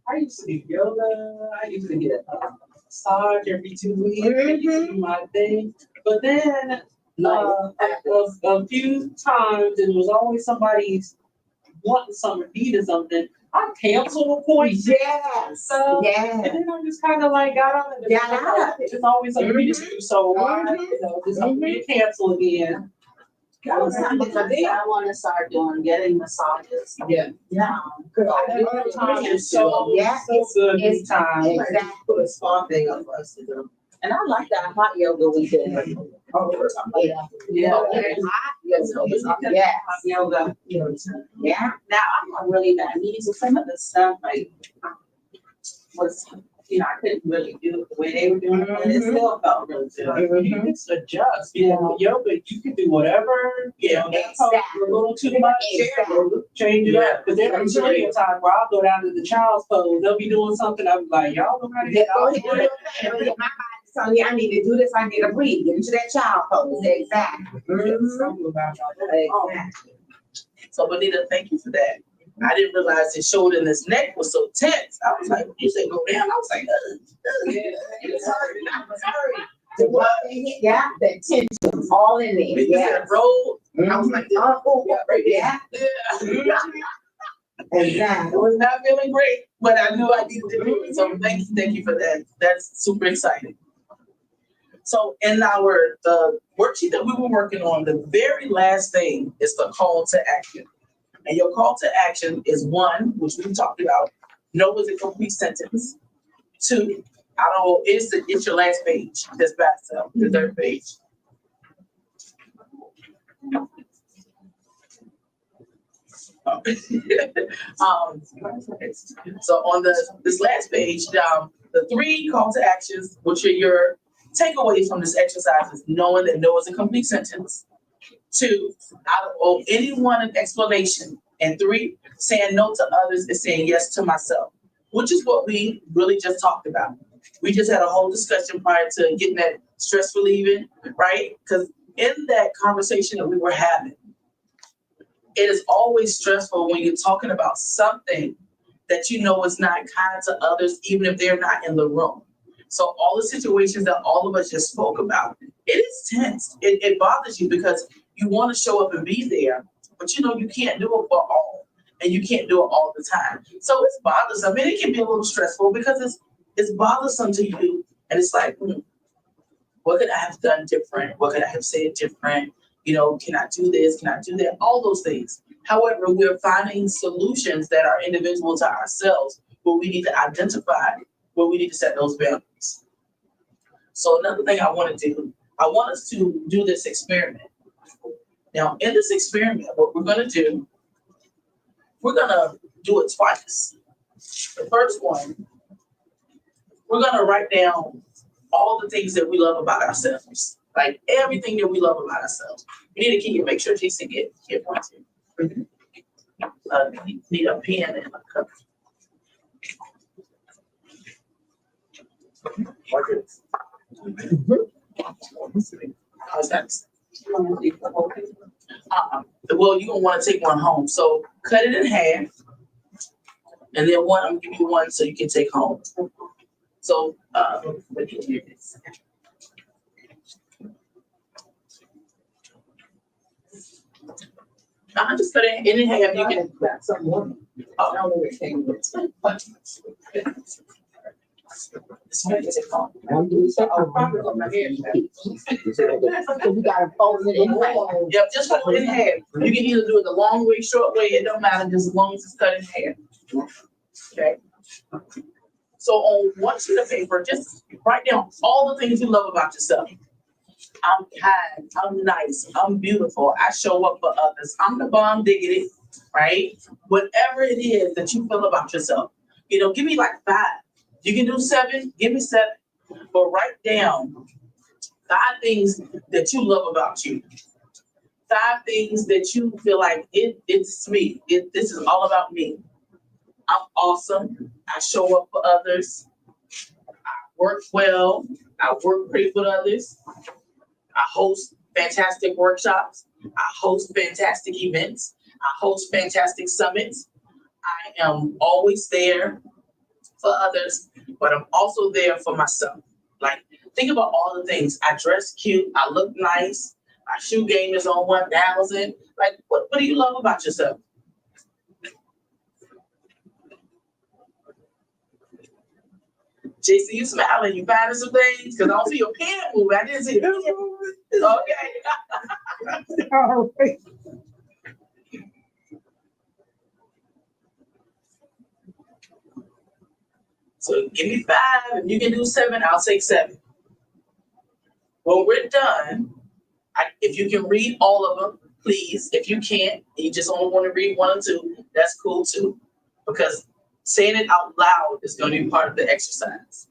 I used to do yoga. I used to get a massage every 2 weeks. I used to do my thing. But then a few times, and there was always somebody wanting something, needing something. I canceled appointments. Yes. So, Yeah. and then I just kind of like got out of it. Got out of it. It's always something to do. So why, just cancel again. That was something that I want to start doing, getting massages. Yeah. Yeah. Time is so Yeah, good it's- this time. Exactly. Put a spa thing up for us to do. And I like that hot yoga we did. Yeah. Yeah. Yes. Hot yoga. Yeah. Now, I'm on really bad knees, so some of the stuff like was, I couldn't really do it the way they were doing it, but it still felt really good. You can adjust, yoga, you can do whatever, Yeah. that's a little too much, change it up. Cause there's plenty of times where I'll go down to the child's pose, they'll be doing something, I'm like, y'all know how to Yeah, get go out. ahead, do your thing. My body's telling me I need to do this, I need to breathe, get into that child pose, exactly. Something about y'all. Exactly. So Bonita, thank you for that. I didn't realize his shoulder and his neck was so tense. I was like, you said go down. I was like, Yeah, it was hurting, I was hurting. The what they hit, yeah, the tension was all in there, You yeah. said roll. I was like, oh, yeah. Yeah. Exactly. I was not feeling great, but I knew I needed to do it. So thank you for that. That's super exciting. So in our worksheet that we were working on, the very last thing is the call to action. And your call to action is 1, which we talked about, no is a complete sentence. 2, it's your last page, this back cell, the third page. So on this last page, the 3 call to actions, which are your takeaways from this exercise, is knowing that no is a complete sentence. 2, I don't owe anyone an explanation. And 3, saying no to others is saying yes to myself, which is what we really just talked about. We just had a whole discussion prior to getting that stress relieving, right? Because in that conversation that we were having, it is always stressful when you're talking about something that you know is not kind to others, even if they're not in the room. So all the situations that all of us just spoke about, it is tense. It bothers you because you want to show up and be there, but you can't do it for all, and you can't do it all the time. So it's bothersome. And it can be a little stressful because it's bothersome to you, and it's like, what could I have done different? What could I have said different? Can I do this? Can I do that? All those things. However, we're finding solutions that are individual to ourselves, where we need to identify where we need to set those boundaries. So another thing I want to do, I want us to do this experiment. Now, in this experiment, what we're going to do, we're going to do it twice. The first one, we're going to write down all the things that we love about ourselves. Like everything that we love about ourselves. We need to keep it, make sure JC get one too. Need a pen and a cup. How's that? Well, you're gonna wanna take one home, so cut it in half. And then one, I'm gonna give you one so you can take home. So, what you do is. I just cut it in half, you can. That's someone. I don't know where it came from. This one you take home. I'm doing so, I'm probably on my hair. So we gotta fold it in half. Yep, just cut it in half. You can either do it the long way, short way, it don't matter, just as long as it's cut in half. Okay? So on one sheet of paper, just write down all the things you love about yourself. I'm kind, I'm nice, I'm beautiful, I show up for others, I'm the bomb diggity, right? Whatever it is that you feel about yourself, give me like 5. You can do 7, give me 7, but write down 5 things that you love about you. 5 things that you feel like it's me. This is all about me. I'm awesome. I show up for others. I work well. I work great with others. I host fantastic workshops. I host fantastic events. I host fantastic summits. I am always there for others, but I'm also there for myself. Like, think about all the things. I dress cute. I look nice. My shoe game is on 1,000. Like, what do you love about yourself? JC, you smiling, you finding some things? Because I don't see your pen moving. I didn't see your pen moving. Okay. So give me 5. If you can do 7, I'll take 7. When we're done, if you can read all of them, please. If you can't, and you just only want to read 1 or 2, that's cool too. Because saying it out loud is going to be part of the exercise.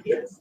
Yes.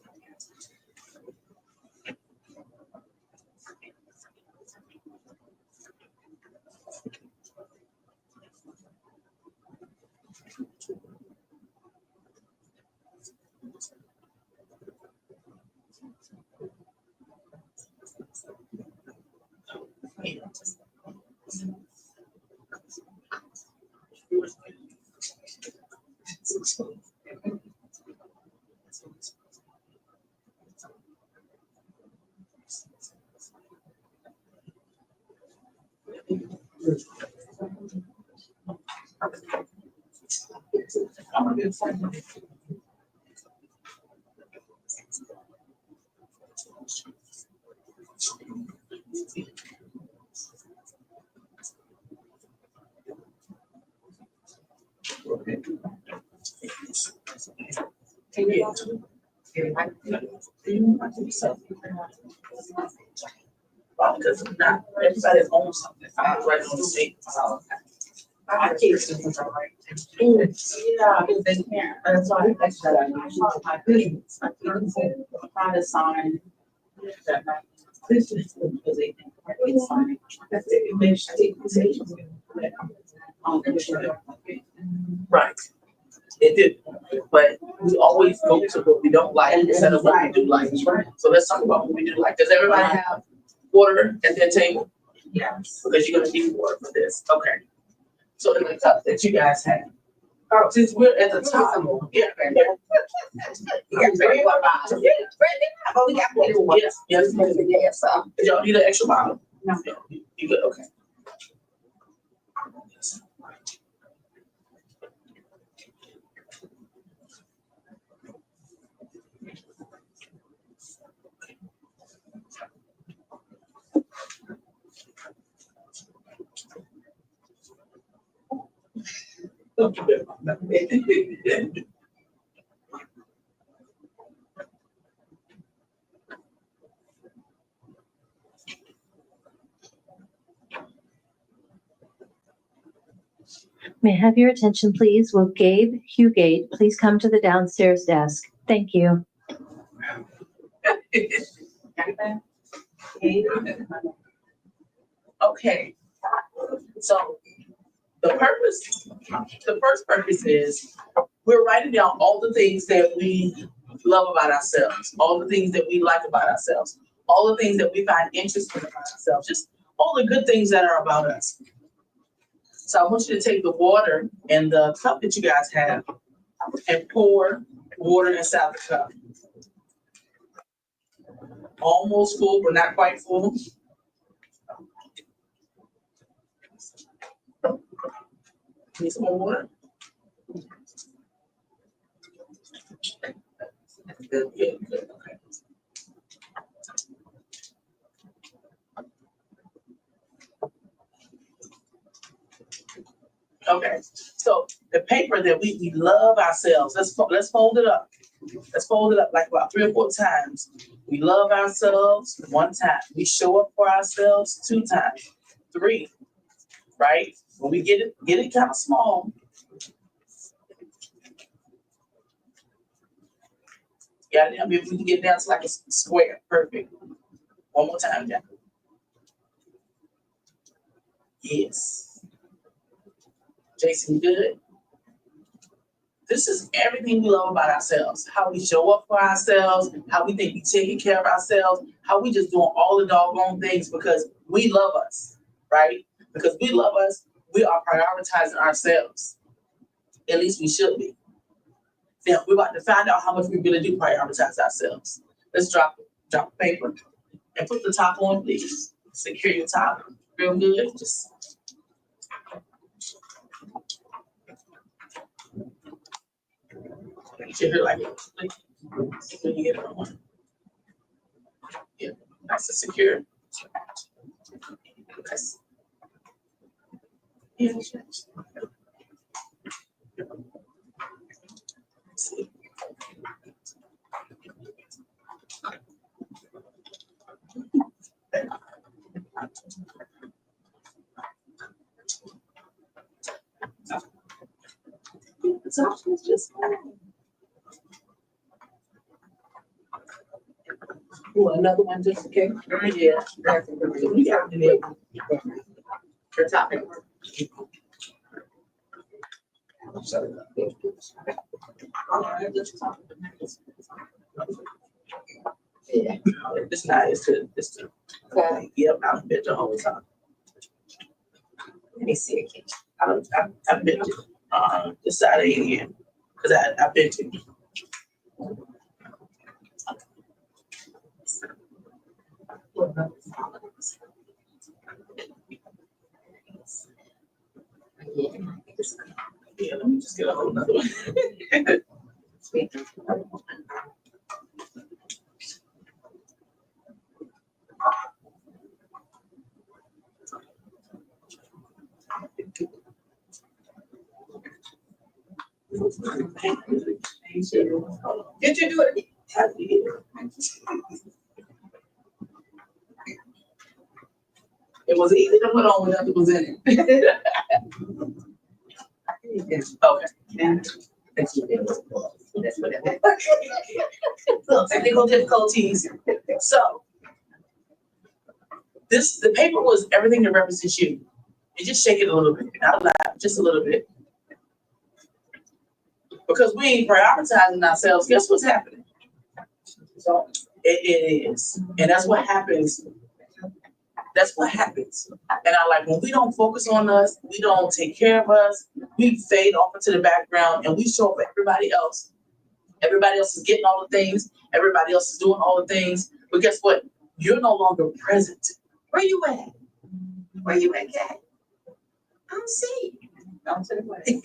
I'm a good friend. Because not everybody owns something. I'm right on the state. I keep something right. Yeah, because they can't, that's why I said I try to sign that. This is because they think it's fine. That's it. It makes decisions. Right. It did, but we always go to what we don't like instead of what we do like. So let's talk about what we do like. Does everybody have water at their table? Yes. Because you're gonna need water for this. Okay. So in the cup that you guys have. Oh, since we're at the top. Yeah. Oh, we got one. Yes, yes. Yes, Y'all need an extra bottle? No. You good? Okay. May I have your attention, please? Will Gabe Hugate please come to the downstairs desk? Thank you. Okay, so the first purpose is we're writing down all the things that we love about ourselves, all the things that we like about ourselves, all the things that we find interesting about ourselves, just all the good things that are about us. So I want you to take the water and the cup that you guys have and pour water inside the cup. Almost full, but not quite full. Need some more water? Good, good, good, okay. Okay, so the paper that we love ourselves, let's fold it up. Let's fold it up like about 3 or 4 times. We love ourselves 1 time. We show up for ourselves 2 times. 3, right? When we get it kind of small. Got it? I mean, if we can get it down to like a square, perfect. 1 more time, yeah. Yes. Jason, good. This is everything we love about ourselves. How we show up for ourselves, how we think we taking care of ourselves, how we just doing all the doggone things because we love us, right? Because we love us, we are prioritizing ourselves. At least we should be. Now we're about to find out how much we really do prioritize ourselves. Let's drop paper and put the top on, please. Secure your top real good. Just you should hear like when you get it on. Yeah, nice and secure. Nice. Yeah. See. The top is just fine. Ooh, another one just okay. Yeah. That's a good one. We got it in For topic. Yeah. It's nice to Okay. yep, I've been the whole time. Let me see again. I've been to this side of again. Cause I've been to. Yeah, let me just get a whole nother one. Did you do it? I did. It was easy to put on when nothing was in it. Okay. That's what it is. Little technical difficulties. So, the paper was everything that represents you. You just shake it a little bit, not loud, just a little bit. Because we ain't prioritizing ourselves, guess what's happening? So it is. And that's what happens. That's what happens. And I like when we don't focus on us, we don't take care of us, we fade off into the background and we show up for everybody else. Everybody else is getting all the things, everybody else is doing all the things. But guess what? You're no longer present. Where you at? Where you at, Kat? I don't see you. Don't to the way.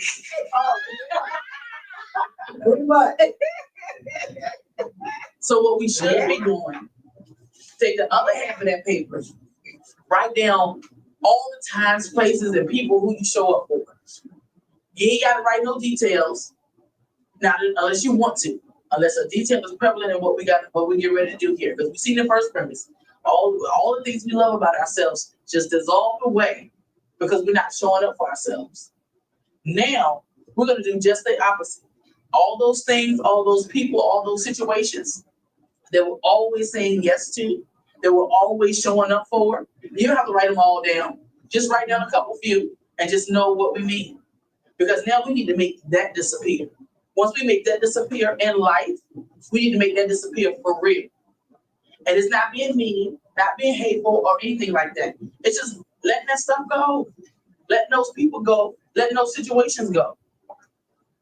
Pretty much. So what we should be doing, take the other half of that paper, write down all the times, places, and people who you show up for. You ain't gotta write no details, not unless you want to, unless a detail is prevalent in what we get ready to do here. Because we see the first premise. All the things we love about ourselves just dissolve away because we're not showing up for ourselves. Now we're gonna do just the opposite. All those things, all those people, all those situations that we're always saying yes to, that we're always showing up for. You don't have to write them all down. Just write down a couple few and just know what we mean. Because now we need to make that disappear. Once we make that disappear in life, we need to make that disappear for real. And it's not being mean, not being hateful or anything like that. It's just letting that stuff go. Letting those people go. Letting those situations go.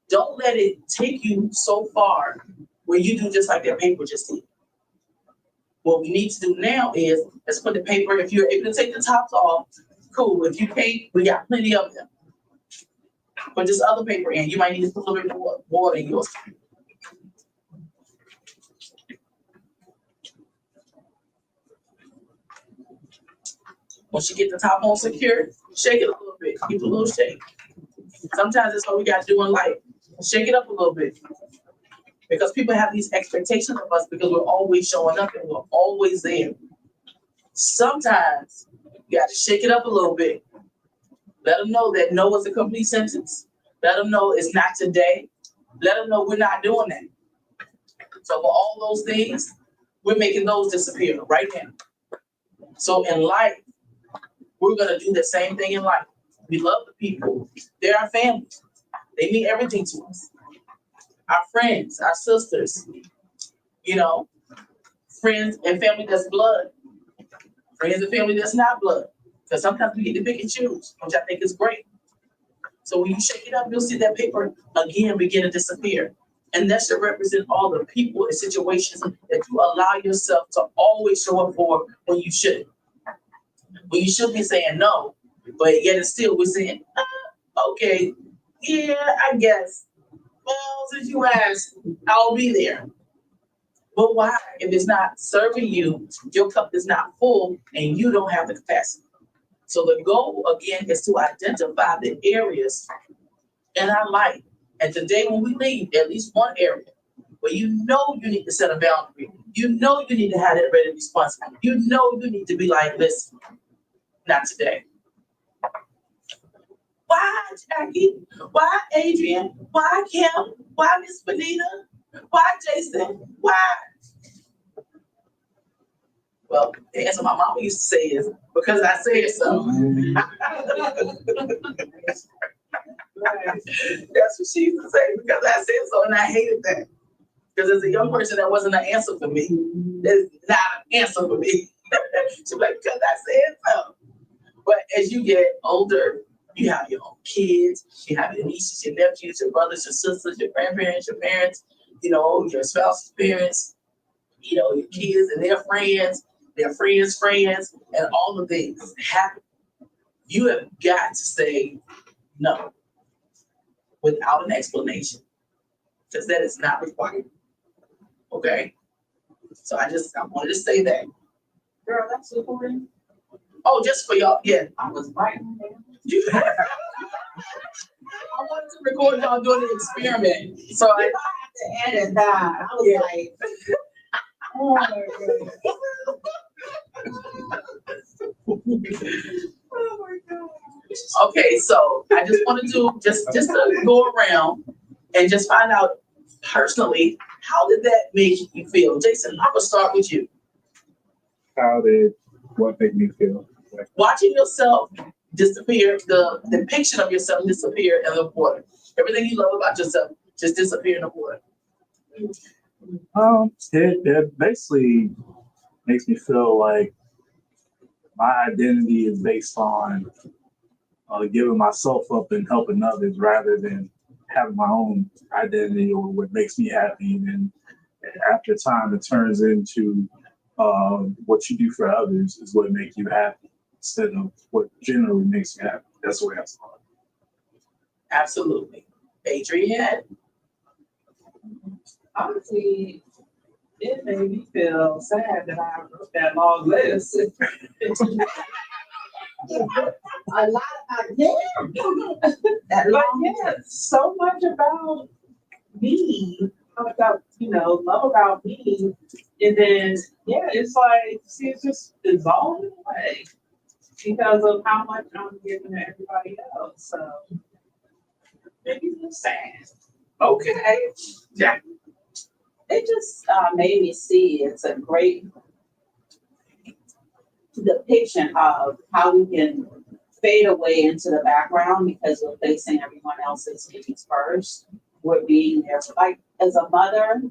Don't let it take you so far where you do just like that paper just did. What we need to do now is, let's put the paper, if you're able to take the tops off, cool. If you can't, we got plenty of them. Put this other paper in. You might need to put a little bit more water in yours. Once you get the top on secure, shake it a little bit. Keep a little shake. Sometimes that's what we got to do in life. Shake it up a little bit. Because people have these expectations of us because we're always showing up and we're always there. Sometimes you got to shake it up a little bit. Let them know that no is a complete sentence. Let them know it's not today. Let them know we're not doing that. So for all those things, we're making those disappear right now. So in life, we're going to do the same thing in life. We love the people. They're our family. They mean everything to us. Our friends, our sisters, you know, friends and family that's blood. Friends and family that's not blood. Because sometimes we get to pick and choose, which I think is great. So when you shake it up, you'll see that paper again begin to disappear. And that should represent all the people and situations that you allow yourself to always show up for when you shouldn't. When you should be saying no, but yet and still we're saying, okay, yeah, I guess. Well, since you asked, I'll be there. But why? If it's not serving you, your cup is not full and you don't have the capacity. So the goal, again, is to identify the areas in our life. And today when we leave, at least one area where you know you need to set a boundary. You know you need to have that ready response. You know you need to be like, listen, not today. Why, Jackie? Why, Adrian? Why, Kim? Why, Miss Benita? Why, Jason? Why? Well, the answer my mama used to say is, because I said so. That's what she used to say, because I said so, and I hated that. Because as a young person, that wasn't an answer for me. That's not an answer for me. She's like, because I said so. But as you get older, you have your own kids, you have your nieces, your nephews, your brothers, your sisters, your grandparents, your parents, you know, your spouse's parents, you know, your kids and their friends, and all the things happen. You have got to say no without an explanation, because that is not required. Okay? So I wanted to say that. Girl, that's recording. Oh, just for y'all, yeah. I was writing there. I wanted to record y'all doing the experiment. So I had to edit that. I was like, oh my God. Okay, so I just want to do just to go around and just find out personally, how did that make you feel? Jason, I'm gonna start with you. How did What made me feel like Watching yourself disappear, the depiction of yourself disappear in the water. Everything you love about yourself just disappear in the water. it basically makes me feel like my identity is based on giving myself up and helping others rather than having my own identity or what makes me happy. And after time, it turns into what you do for others is what makes you happy instead of what generally makes you happy. That's the way I saw it. Absolutely. Adrienne? Honestly, it made me feel sad that I wrote that long list. A lot yeah. That But long yeah, so much about me, about, love about me. And then, yeah, it's like, see, it's just dissolving away because of how much I'm giving to everybody else. So, maybe it's sad. Okay. Yeah. It just made me see it's a great depiction of how we can fade away into the background because we're facing everyone else's needs first. We're being there. Like as a mother,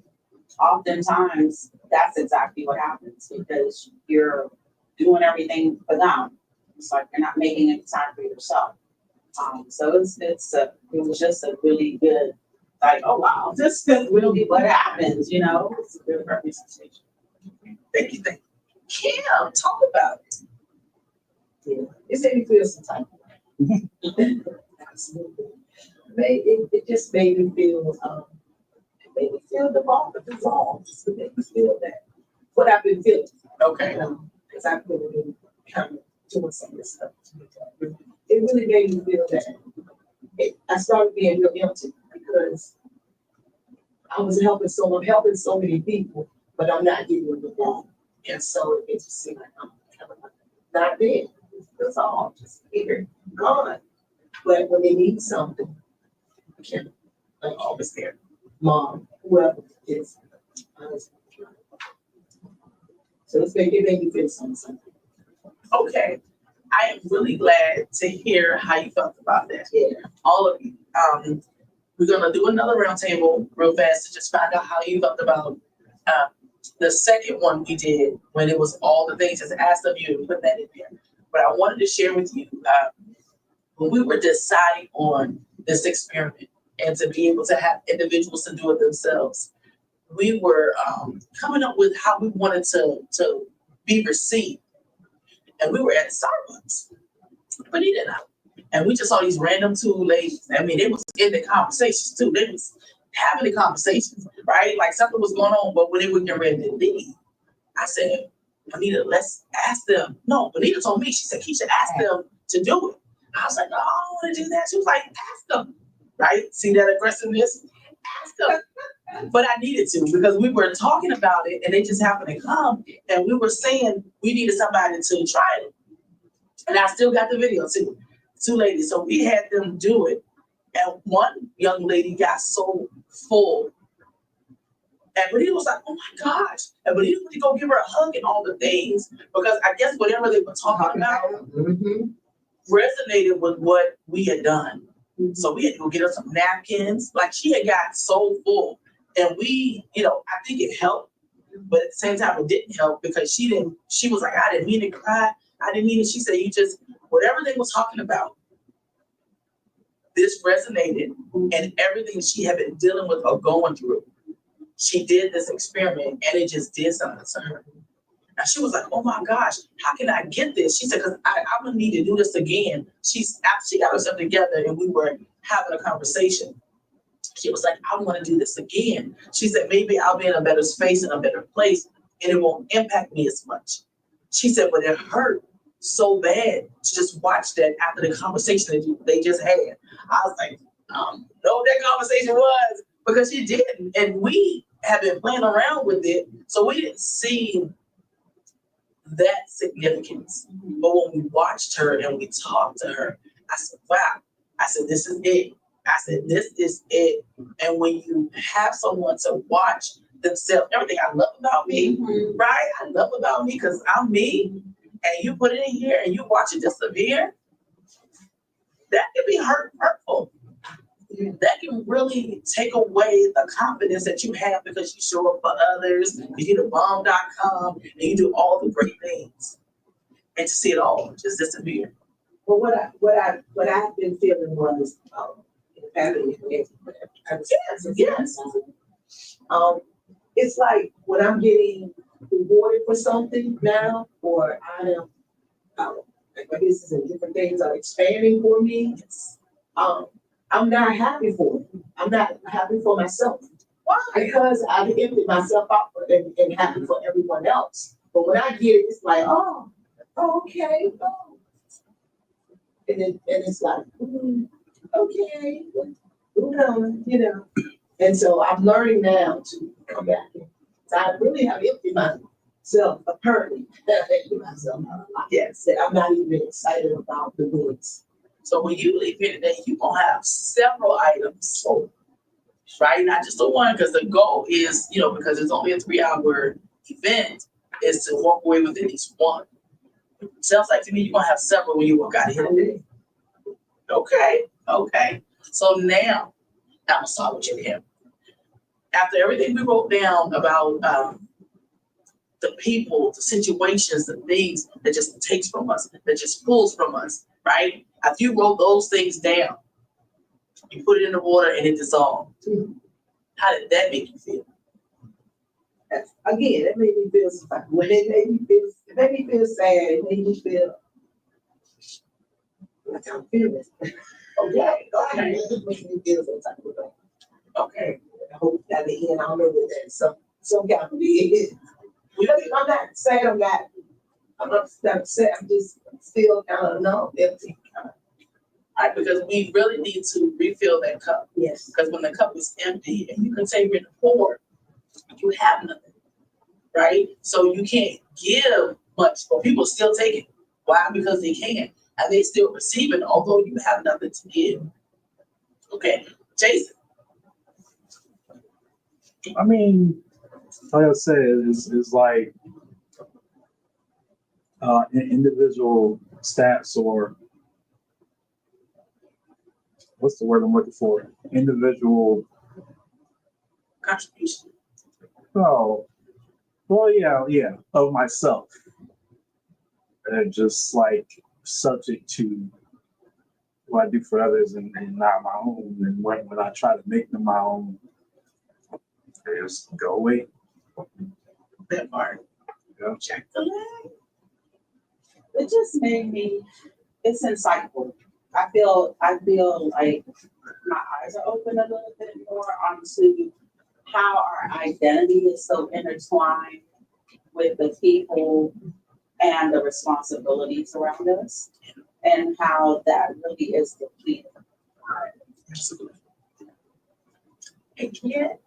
oftentimes that's exactly what happens because you're doing everything for them. It's like you're not making any time for yourself. So it was just a really good, like, oh wow, this is really what happens, It's a good representation. Thank you. Kim, talk about it. Yeah. It made me feel some type of way. Absolutely. It just made me feel, it made me feel dissolved. It made me feel that what I've been feeling. Okay. Because I've been kind of doing some of this stuff. It really made me feel that I started being real empty because I was helping so many people, but I'm not getting them back. And so it just seemed like I'm kind of like not there. That's all, just here, gone. But when they need something, I can't, like, always there. Mom, whoever it is, so it made me feel something. Okay. I am really glad to hear how you felt about that. Yeah. All of you. We're gonna do another roundtable real fast to just find out how you felt about the second one we did when it was all the things that's asked of you and put that in there. But I wanted to share with you when we were deciding on this experiment and to be able to have individuals to do it themselves, we were coming up with how we wanted to be received. And we were at Starbucks, but he didn't know. And we just saw these random two ladies. I mean, they was in the conversations too. They was having the conversations, right? Like something was going on, but when they were getting ready to leave, I said, Bonita, let's ask them. No, Bonita told me, she said, Keisha, ask them to do it. I was like, no, I don't want to do that. She was like, ask them, right? See that aggressiveness? Ask them. But I needed to because we were talking about it and they just happened to come and we were saying we needed somebody to try it. And I still got the video too. Two ladies. So we had them do it. And one young lady got so full. And Bonita was like, oh my gosh. And Bonita went to go give her a hug and all the things because I guess whatever they were talking about resonated with what we had done. So we had to go get her some napkins. Like she had got so full. And we, I think it helped, but at the same time it didn't help because she was like, I didn't mean to cry. I didn't mean it. She said, whatever they was talking about, this resonated and everything she had been dealing with or going through. She did this experiment and it just did something to her. And she was like, oh my gosh, how can I get this? She said, because I'm gonna need to do this again. After she got herself together and we were having a conversation. She was like, I want to do this again. She said, maybe I'll be in a better space, in a better place, and it won't impact me as much. She said, but it hurt so bad to just watch that after the conversation that they just had. I was like, know what that conversation was because she didn't. And we have been playing around with it. So we didn't see that significance. But when we watched her and we talked to her, I said, wow. I said, this is it. I said, this is it. And when you have someone to watch themselves, everything I love about me, right? I love about me because I'm me. and you put it in here and you watch it disappear, that can be hurtful. That can really take away the confidence that you have because you show up for others, you get a bomb.com, and you do all the great things. And to see it all just disappear. But what I've been feeling was, in the past, Yes. it's like when I'm getting rewarded for something now, or like my business and different things are expanding for me, I'm not happy for it. I'm not happy for myself. Why? Because I've emptied myself out and happy for everyone else. But when I get it, it's like, oh, okay, oh. And it's like, okay, And so I'm learning now to come back. So I really have emptied myself, apparently, emptied myself out a lot. Yes. That I'm not even excited about the wins. So when you leave here today, you're gonna have several items, right? Not just the one, because the goal is, because it's only a 3-hour event, is to walk away with at least one. Sounds like to me you're gonna have several when you walk out of here. Okay. So now I'm gonna start with you, Kim. After everything we wrote down about the people, the situations, the things that just takes from us, that just pulls from us, right? After you wrote those things down, you put it in the water and it dissolved. How did that make you feel? Again, it made me feel sad. When it made me feel sad. It made me feel like I'm feeling. Okay. It made me feel some type of way. Okay. I hope at the end I'll know that that's some kind of it. I'm not saying I'm not upset. I'm just still kind of numb, empty. Right, because we really need to refill that cup. Yes. Because when the cup is empty and you continue to pour, you have nothing, right? So you can't give much, but people still take it. Why? Because they can, and they still receive it, although you have nothing to give. Okay, Jason. I mean, like I said, it's like individual stats, or what's the word I'm looking for? Individual Contribution. Oh, well, yeah, of myself. And just like subject to what I do for others and not my own. And when I try to make them my own, they just go away. That part. Yeah. Check the leg. It just made me, it's insightful. I feel like my eyes are open a little bit more onto how our identity is so intertwined with the people and the responsibilities around us, and how that really is depleted. Absolutely. And yet,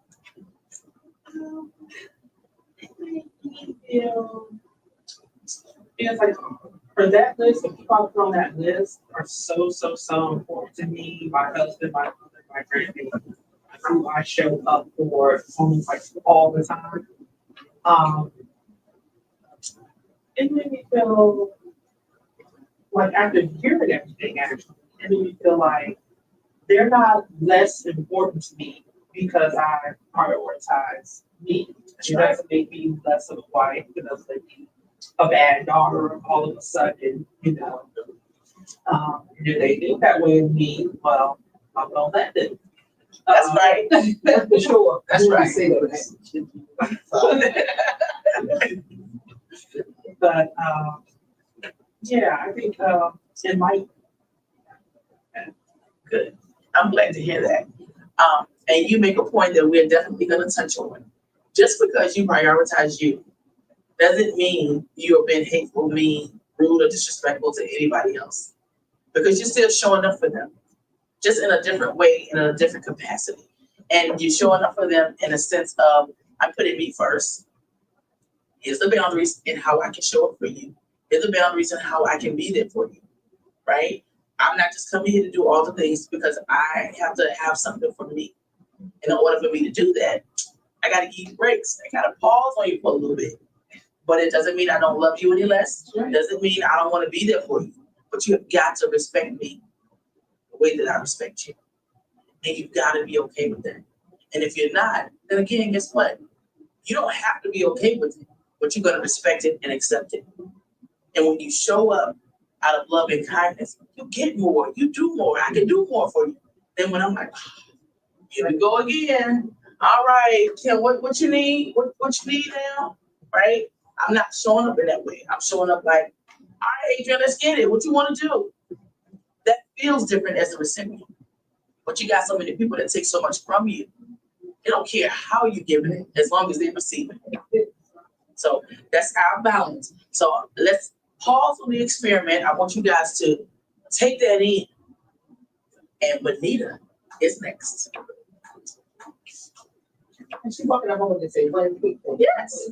it made me feel It's like for that list, the people I put on that list are so important to me. My husband, my mother, my grandbaby, who I show up for almost like all the time. It made me feel like after hearing everything, actually, it made me feel like they're not less important to me because I prioritize me. It doesn't make me less of a wife. It doesn't make me a bad daughter all of a sudden, If they think that way of me, well, I'm gonna let them. That's right. For sure. That's right. But yeah, I think it might. Good. I'm glad to hear that. And you make a point that we're definitely going to touch on. Just because you prioritize you doesn't mean you have been hateful, mean, rude, or disrespectful to anybody else. Because you're still showing up for them, just in a different way, in a different capacity. And you're showing up for them in a sense of, I'm putting me first. Here's the boundaries in how I can show up for you. Here's the boundaries in how I can be there for you, right? I'm not just coming here to do all the things because I have to have something for me. In order for me to do that, I got to give you breaks. I got to pause on you for a little bit. But it doesn't mean I don't love you any less. It doesn't mean I don't want to be there for you. But you have got to respect me the way that I respect you. And you've got to be okay with that. And if you're not, then again, guess what? You don't have to be okay with it, but you're going to respect it and accept it. And when you show up out of love and kindness, you get more, you do more. I can do more for you. Then when I'm like, here we go again. All right, Kim, what you need? What you need now? Right? I'm not showing up in that way. I'm showing up like, all right, Adrian, let's get it. What you want to do? That feels different as a recipient. But you got so many people that take so much from you. They don't care how you give it, as long as they receive it. So that's our balance. So let's pause on the experiment. I want you guys to take that in. And Benita is next. And she's walking up home and say, one people. Yes.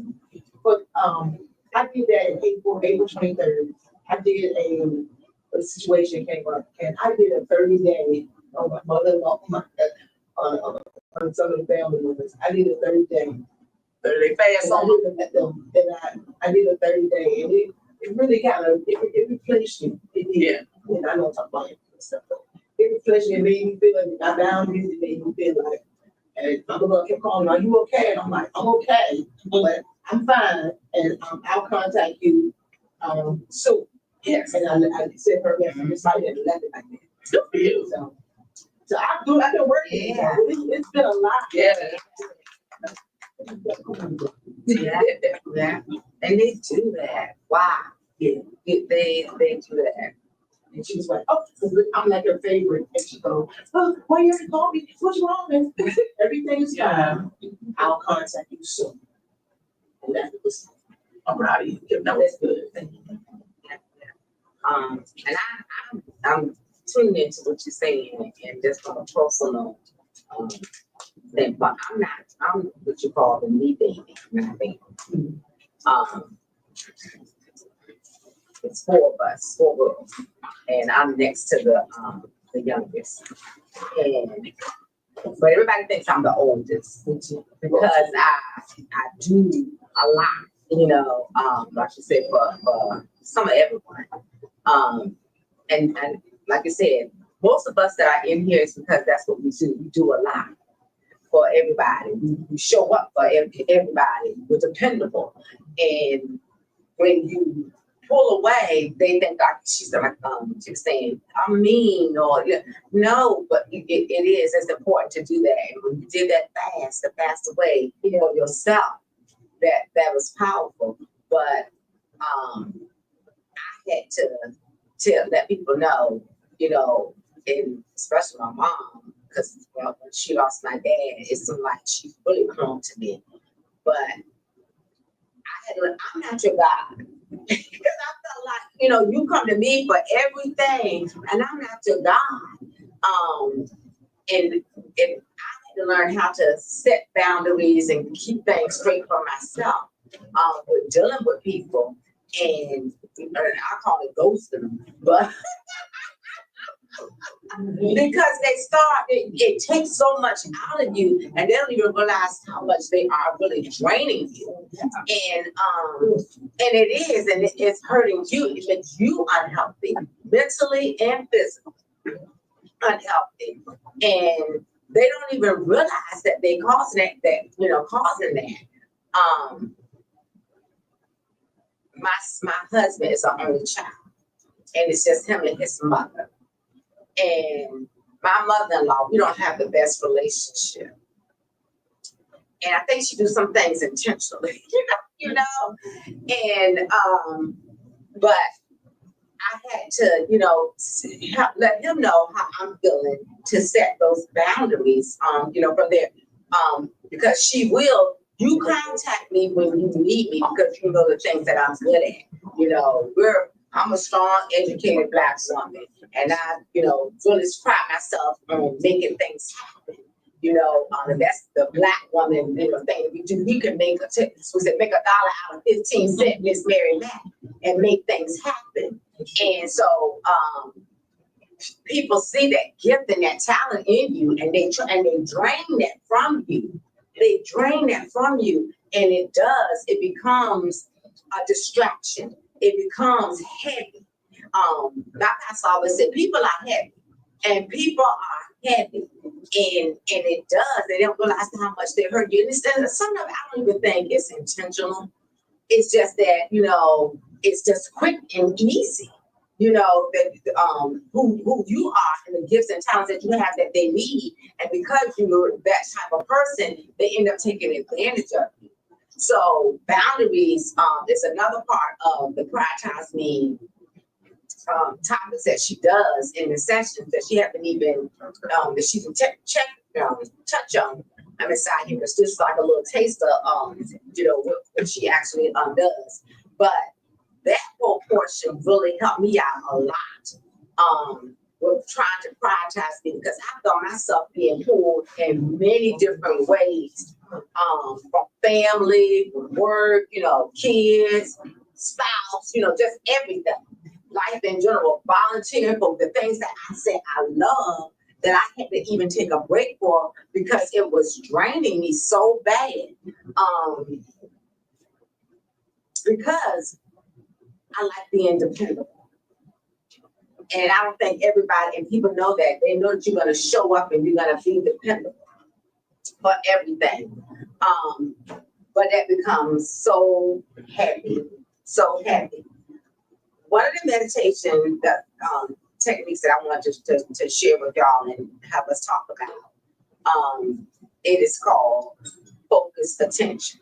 But I did that in April 23rd. I did a situation came up, and I did a 30-day on my mother-in-law, on some of the family members. I did a 30-day. 30-day fast And I on. did I did a 30-day, and it really kind of it replenished me. It did. Yeah. And I don't talk about it and stuff, but it replenished me. It made me feel like my boundaries. It made me feel like. And my mother kept calling, "Are you okay?" And I'm like, "I'm okay, but I'm fine, and I'll contact you soon." Yes. And I sent her a message. I decided to left it like that. Good for you. So I've been working. Yeah. It's been a lot. Yeah. Yeah, yeah, and they do that. Wow. Yeah. They do that. And she was like, "Oh, I'm like her favorite." And she goes, "Oh, why you haven't called me? What's wrong?" Everything is fine. I'll contact you soon. And that was, I'm proud of you. Kim. That was good. And I'm tuning into what you're saying, and just from a personal thing, but I'm what you call the me baby, not baby. It's 4 of us, 4 girls, and I'm next to the youngest. And but everybody thinks I'm the oldest because I do a lot, you know. I should say for some of everyone. And like I said, most of us that are in here is because that's what we do. We do a lot for everybody. We show up for everybody. We're dependable. And when you pull away, they think like she's like she was saying, I'm mean, or no, but it is. It's important to do that. And when you did that the fast away, you know, yourself, that was powerful. But I had to let people know, you know, and especially my mom, because when she lost my dad, it seemed like she really clung to me. But I had to, I'm not your God. Because I felt like, you know, you come to me for everything, and I'm not your God. And I had to learn how to set boundaries and keep things straight for myself with dealing with people. And I call it ghosting, but because they start, it takes so much out of you, and they don't even realize how much they are really draining you. And it is, and it's hurting you. It makes you unhealthy, mentally and physically unhealthy. And they don't even realize that they causing that. My husband is an only child, and it's just him and his mother. And my mother-in-law, we don't have the best relationship. And I think she do some things intentionally, you know. And but I had to, you know, let him know how I'm feeling to set those boundaries, you know, from there. Because you contact me when you need me, because you know the things that I'm good at. You know, I'm a strong, educated Black woman, and I, you know, really pride myself on making things happen. You know, that's the Black woman, you know, thing we do. We can make $1 out of 15 cents, Miss Mary Mack, and make things happen. And so, people see that gift and that talent in you, and they drain that from you. They drain that from you, and it becomes a distraction. It becomes heavy. My pastor always said, people are heavy, and people are heavy, and it does. They don't realize how much they hurt you. And some of it, I don't even think it's intentional. It's just that, it's just quick and easy. That who you are and the gifts and talents that you have that they need, and because you're that type of person, they end up taking advantage of you. So boundaries is another part of the Prioritize Me topics that she does in the sessions that she haven't even that she can touch on. I'm inside here. It's just like a little taster, what she actually does. But that whole portion really helped me out a lot with trying to prioritize me, because I found myself being pulled in many different ways, from family, work, kids, spouse, just everything. Life in general, volunteering for the things that I said I love, that I had to even take a break for because it was draining me so bad. Because I like being dependable. And I don't think everybody, and people know that, they know that you're going to show up and you're going to be dependable for everything. But that becomes so heavy, so heavy. One of the meditation techniques that I want to share with y'all and have us talk about, it is called focused attention,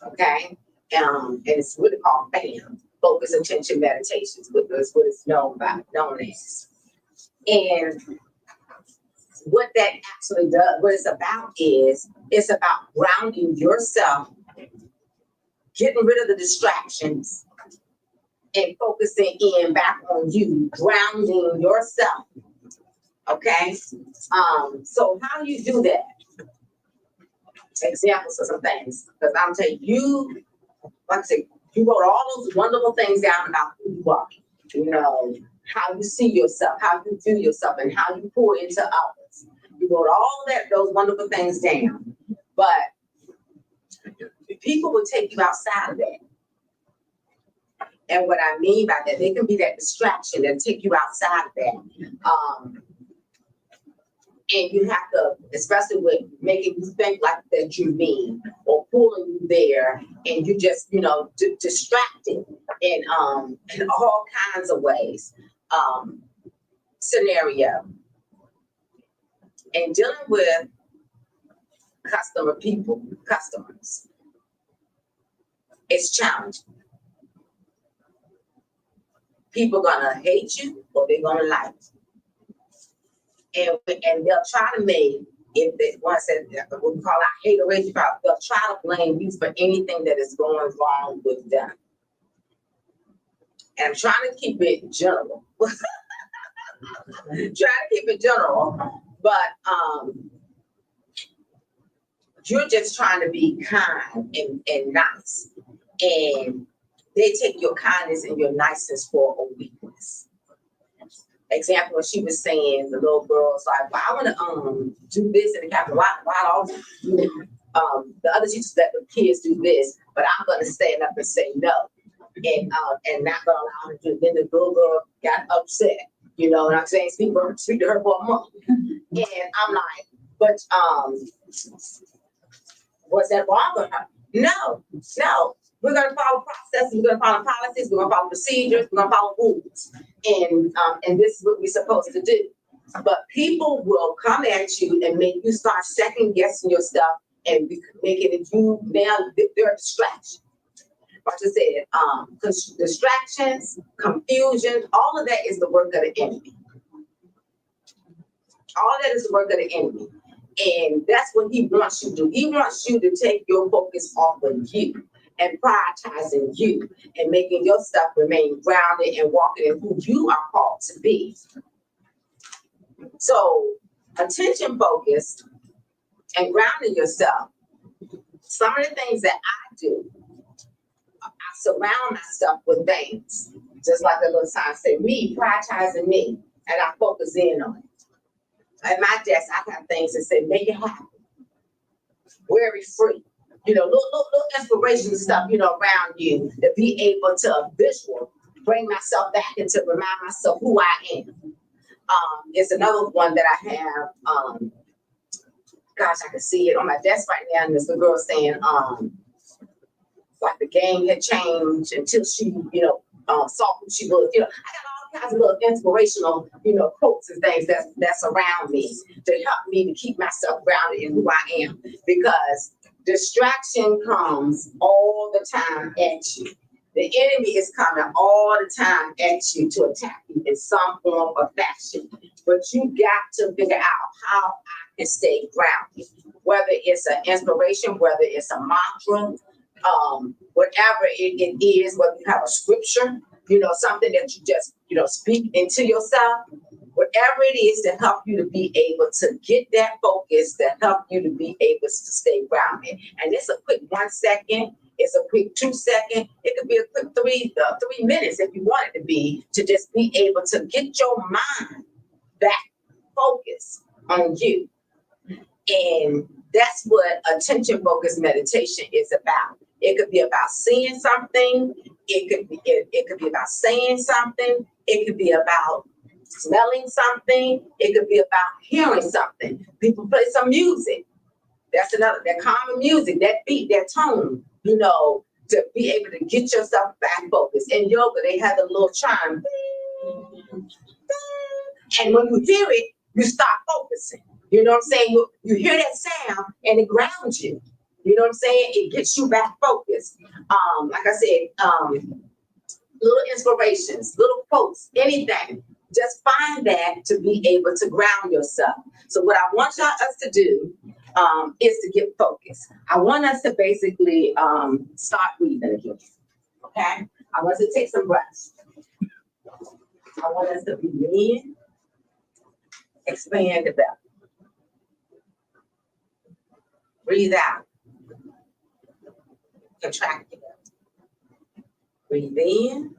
okay? And it's really called FAM, focused attention meditations, which is what it's known as. And what that actually does, what it's about is, it's about grounding yourself, getting rid of the distractions, and focusing in back on you, grounding yourself. Okay? So how do you do that? Examples of some things. Because I'm telling you, like I said, you wrote all those wonderful things down about who you are. How you see yourself, how you view yourself, and how you pour into others. You wrote all those wonderful things down. But people will take you outside of that. And what I mean by that, they can be that distraction that take you outside of that. And you have to, especially with making you think like that you're mean or pulling you there, and you just, distracted in all kinds of ways. Scenario. And dealing with customers, it's challenging. People gonna hate you or they're gonna like you. And they'll try to make, if they want to say what we call our haterade, they'll try to blame you for anything that is going wrong with them. And I'm trying to keep it general. But you're just trying to be kind and nice. And they take your kindness and your niceness for a weakness. Example, when she was saying, the little girl's like, well, I want to do this in the capital. Why all the other teachers let the kids do this, but I'm going to stand up and say no, and not going to allow her to do it. Then the little girl got upset. You know what I'm saying? Speak to her for a month. And I'm like, but what's that wrong with her? No. We're going to follow processes. We're going to follow policies. We're going to follow procedures. We're going to follow rules. And this is what we're supposed to do. But people will come at you and make you start second guessing your stuff and making it you now they're a distraction. Like I said, distractions, confusion, all of that is the work of the enemy. All of that is the work of the enemy. And that's what he wants you to do. He wants you to take your focus off of you and prioritizing you and making your stuff remain grounded and walking in who you are called to be. So attention focused and grounding yourself. Some of the things that I do, I surround myself with things, just like the little sign said, me, prioritizing me, and I focus in on it. At my desk, I have things that say, make it happen. Worry free. little inspirational stuff, around you to be able to visual, bring myself back and to remind myself who I am. It's another one that I have. Gosh, I can see it on my desk right now, and there's the girl saying, like the game had changed until she, saw who she was. I got all kinds of little inspirational, quotes and things that's around me to help me to keep myself grounded in who I am, because distraction comes all the time at you. The enemy is coming all the time at you to attack you in some form or fashion. But you got to figure out how I can stay grounded, whether it's an inspiration, whether it's a mantra, whatever it is, whether you have a scripture, something that you just, speak into yourself, whatever it is to help you to be able to get that focus, to help you to be able to stay grounded. And it's a quick 1 second. It's a quick 2 second. It could be a quick 3 minutes if you want it to be, to just be able to get your mind back focused on you. And that's what attention focused meditation is about. It could be about seeing something. It could be about saying something. It could be about smelling something. It could be about hearing something. People play some music. That's another, that calming music, that beat, that tone, to be able to get yourself back focused. In yoga, they have a little chime. And when you hear it, you start focusing. You know what I'm saying? You hear that sound and it grounds you. You know what I'm saying? It gets you back focused. Like I said, little inspirations, little quotes, anything. Just find that to be able to ground yourself. So what I want us to do is to get focused. I want us to basically start breathing again. Okay? I want us to take some breaths. I want us to breathe in, expand the belly. Breathe out. Contract the belly. Breathe in,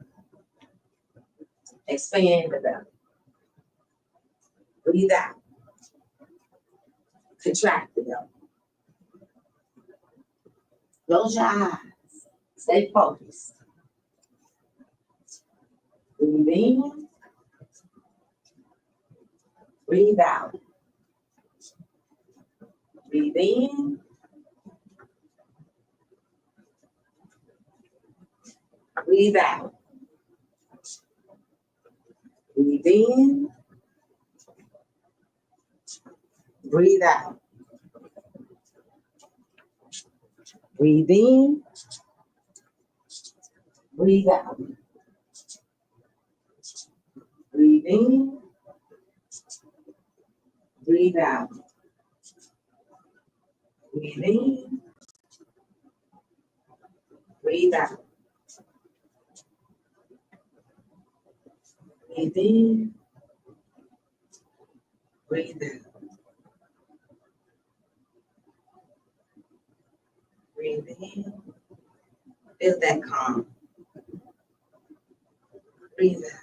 expand the belly. Breathe out. Contract the belly. Close your eyes. Stay focused. Breathe in. Breathe out. Breathe in. Breathe out. Breathe in. Breathe out. Breathe in. Breathe out. Breathe in. Breathe out. Breathe in. Breathe out. Breathe in. Breathe out. Breathe in. Feel that calm. Breathe out.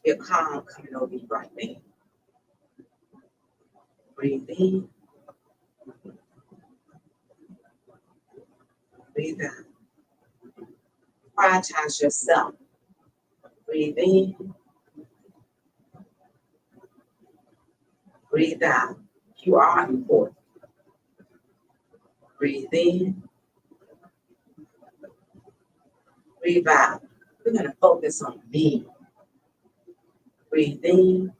Feel calm coming over you right now. Breathe in. Breathe out. Prioritize yourself. Breathe in. Breathe out. You are important. Breathe in. Breathe out. We're going to focus on me. Breathe in.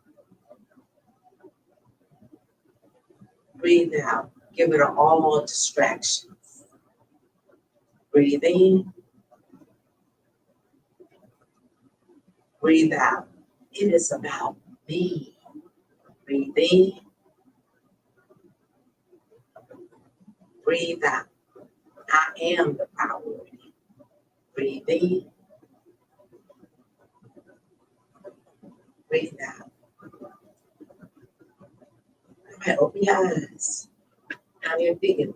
Breathe out. Give it all distractions. Breathe in. Breathe out. It is about me. Breathe in. Breathe out. I am the priority. Breathe in. Breathe out. Okay, open your eyes. How you feeling?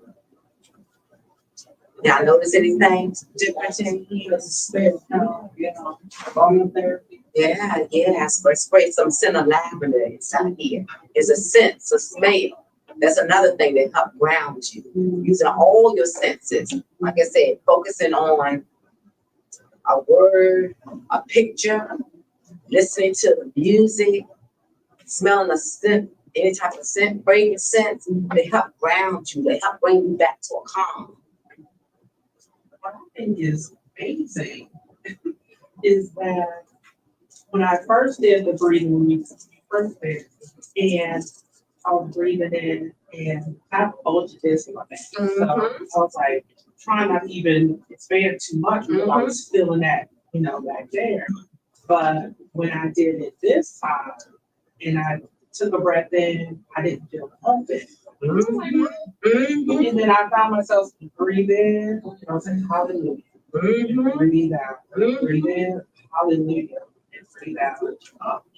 Y'all notice anything different in you? Aromatherapy. Yeah. Spray some scent of lavender inside here. It's a scent, a smell. That's another thing that help ground you, using all your senses. Like I said, focusing on a word, a picture, listening to the music, smelling a scent, any type of scent, fragrance scents. They help ground you. They help bring you back to a calm. What I think is amazing is that when I first did the breathing, when we first did, and I was breathing in, and I have ulcerative in my back. So I was like, trying not to even expand too much because I was feeling that, back there. But when I did it this time, and I took a breath in, I didn't feel nothing. And then I found myself breathing. I was like, hallelujah. Breathe out. Breathe in. Hallelujah. And breathe out.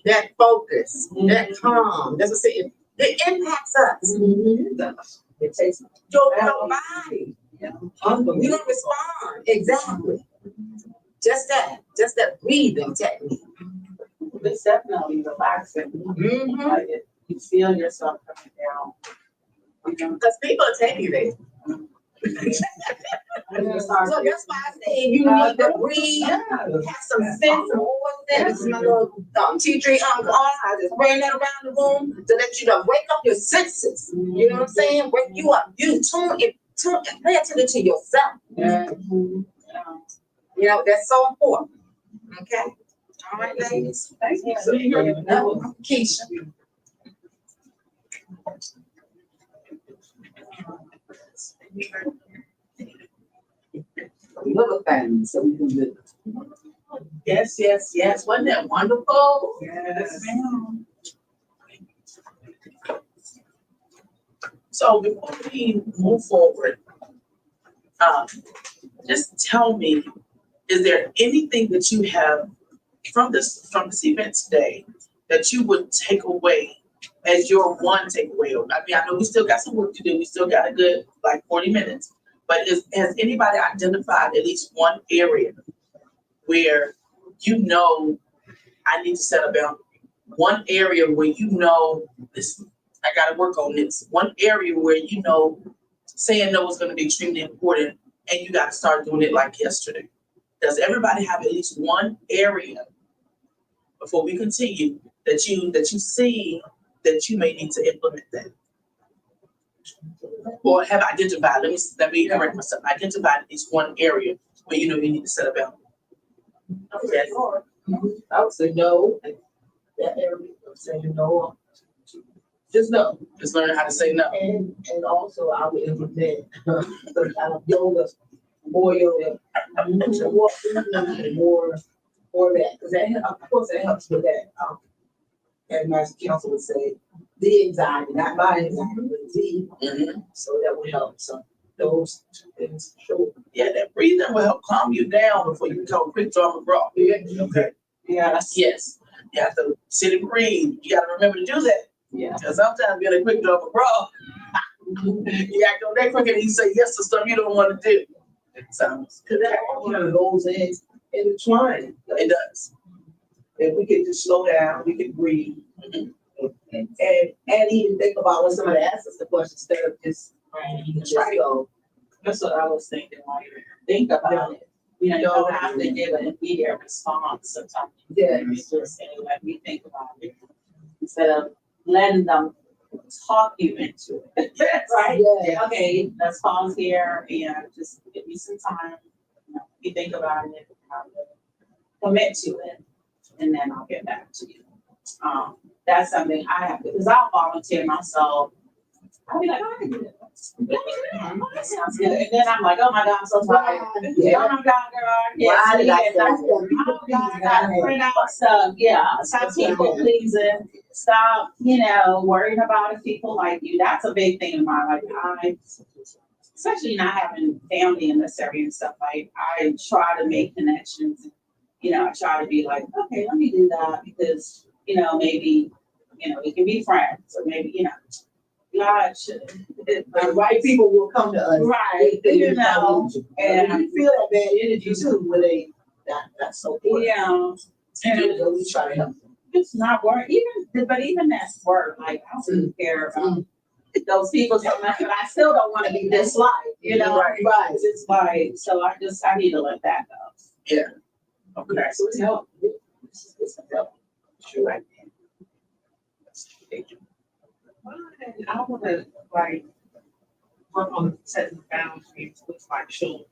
That focus, that calm. That's what I'm saying. It impacts us. It takes Your body. You unbelievable. don't respond. Exactly. Just that breathing technique. It's definitely relaxing. Like you feel yourself coming down. Because people will take you there. So that's why I say you need to breathe, have some sense, some more sense, my little tea tree I just bring that around the room to let you know, wake up your senses. You know what I'm saying? Wake you up. You tune in, pay attention to yourself. That's so important. Okay? All right, ladies. Thank you. Keisha. Little things so we can do. Yes, yes, yes. Wasn't that wonderful? Yes. ma'am. So before we move forward, just tell me, is there anything that you have from this event today that you would take away as your one takeaway? I mean, I know we still got some work to do. We still got a good 40 minutes. But has anybody identified at least one area where I need to set a boundary? One area where this, I got to work on this. One area where saying no is going to be extremely important, and you got to start doing it like yesterday. Does everybody have at least one area before we continue that you see that you may need to implement that? Or have identified, let me correct myself, identified at least one area where you need to set a boundary. Okay. I would say no. That area, I would say no. Just no. Just learn how to say no. And also I would implement yoga, more yoga, more that, because of course that helps with that. And my counsel would say, the anxiety, not my anxiety, but the, so that would help. So those two things, sure. Yeah, that breathing will help calm you down before you become quick draw McGraw. Okay. Yes. Yes. You have to sit and breathe. You gotta remember to do that. Yeah. Because sometimes being a quick draw McGraw, you act on that quick and you say yes to stuff you don't want to do. So That all kind of goes in intertwined. it does. If we can just slow down, we can breathe. And even think about when somebody asks us the question instead of just Right. go. That's what I was thinking while you think about it. You don't have to give an immediate response. Sometimes it's just saying, we think about it instead of letting them talk you into it. Yes. Right? Yeah. Okay, let's pause here and just give me some time. You think about it, commit to it, and then I'll get back to you. That's something I have to, because I'll volunteer myself. I'll be like, I can do this. Oh, that sounds good. And then I'm like, oh my God, I'm so tired. Yeah. Oh my God, girl, I Why can't did see I it. say Oh God, I gotta print out stuff. Yeah, stop people pleasing. Stop, worrying about if people like you. That's a big thing in my life. Especially not having family in this area and stuff, I try to make connections. I try to be like, okay, let me do that because, maybe, we can be friends or maybe, God should. The right people will come to us. Right, And and you feel that bad energy too when that's so important. and So we try to help them. it's not work, even that's work, like I don't really care about those people so much, but I still don't want to be disliked, you know? Right. But it's like, so I need to let that go. Okay, so it's help. It's help. Sure, I can. I wanna like work on setting boundaries with my children.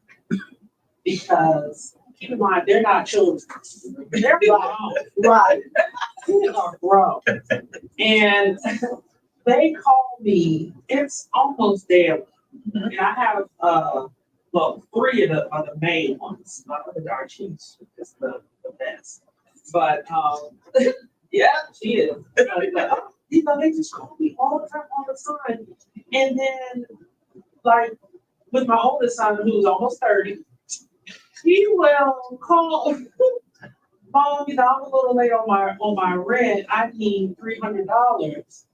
Because keep in mind, they're not children. They're grown. Right. They are grown. And they call me, it's almost daily. And I have, well, three of the main ones. My other Darchies is the best. But, yeah, she is. You know, they just call me all the time. And then, like, with my oldest son, who's almost 30, he will call, Mom, you know, I'm a little late on my rent. I need $300.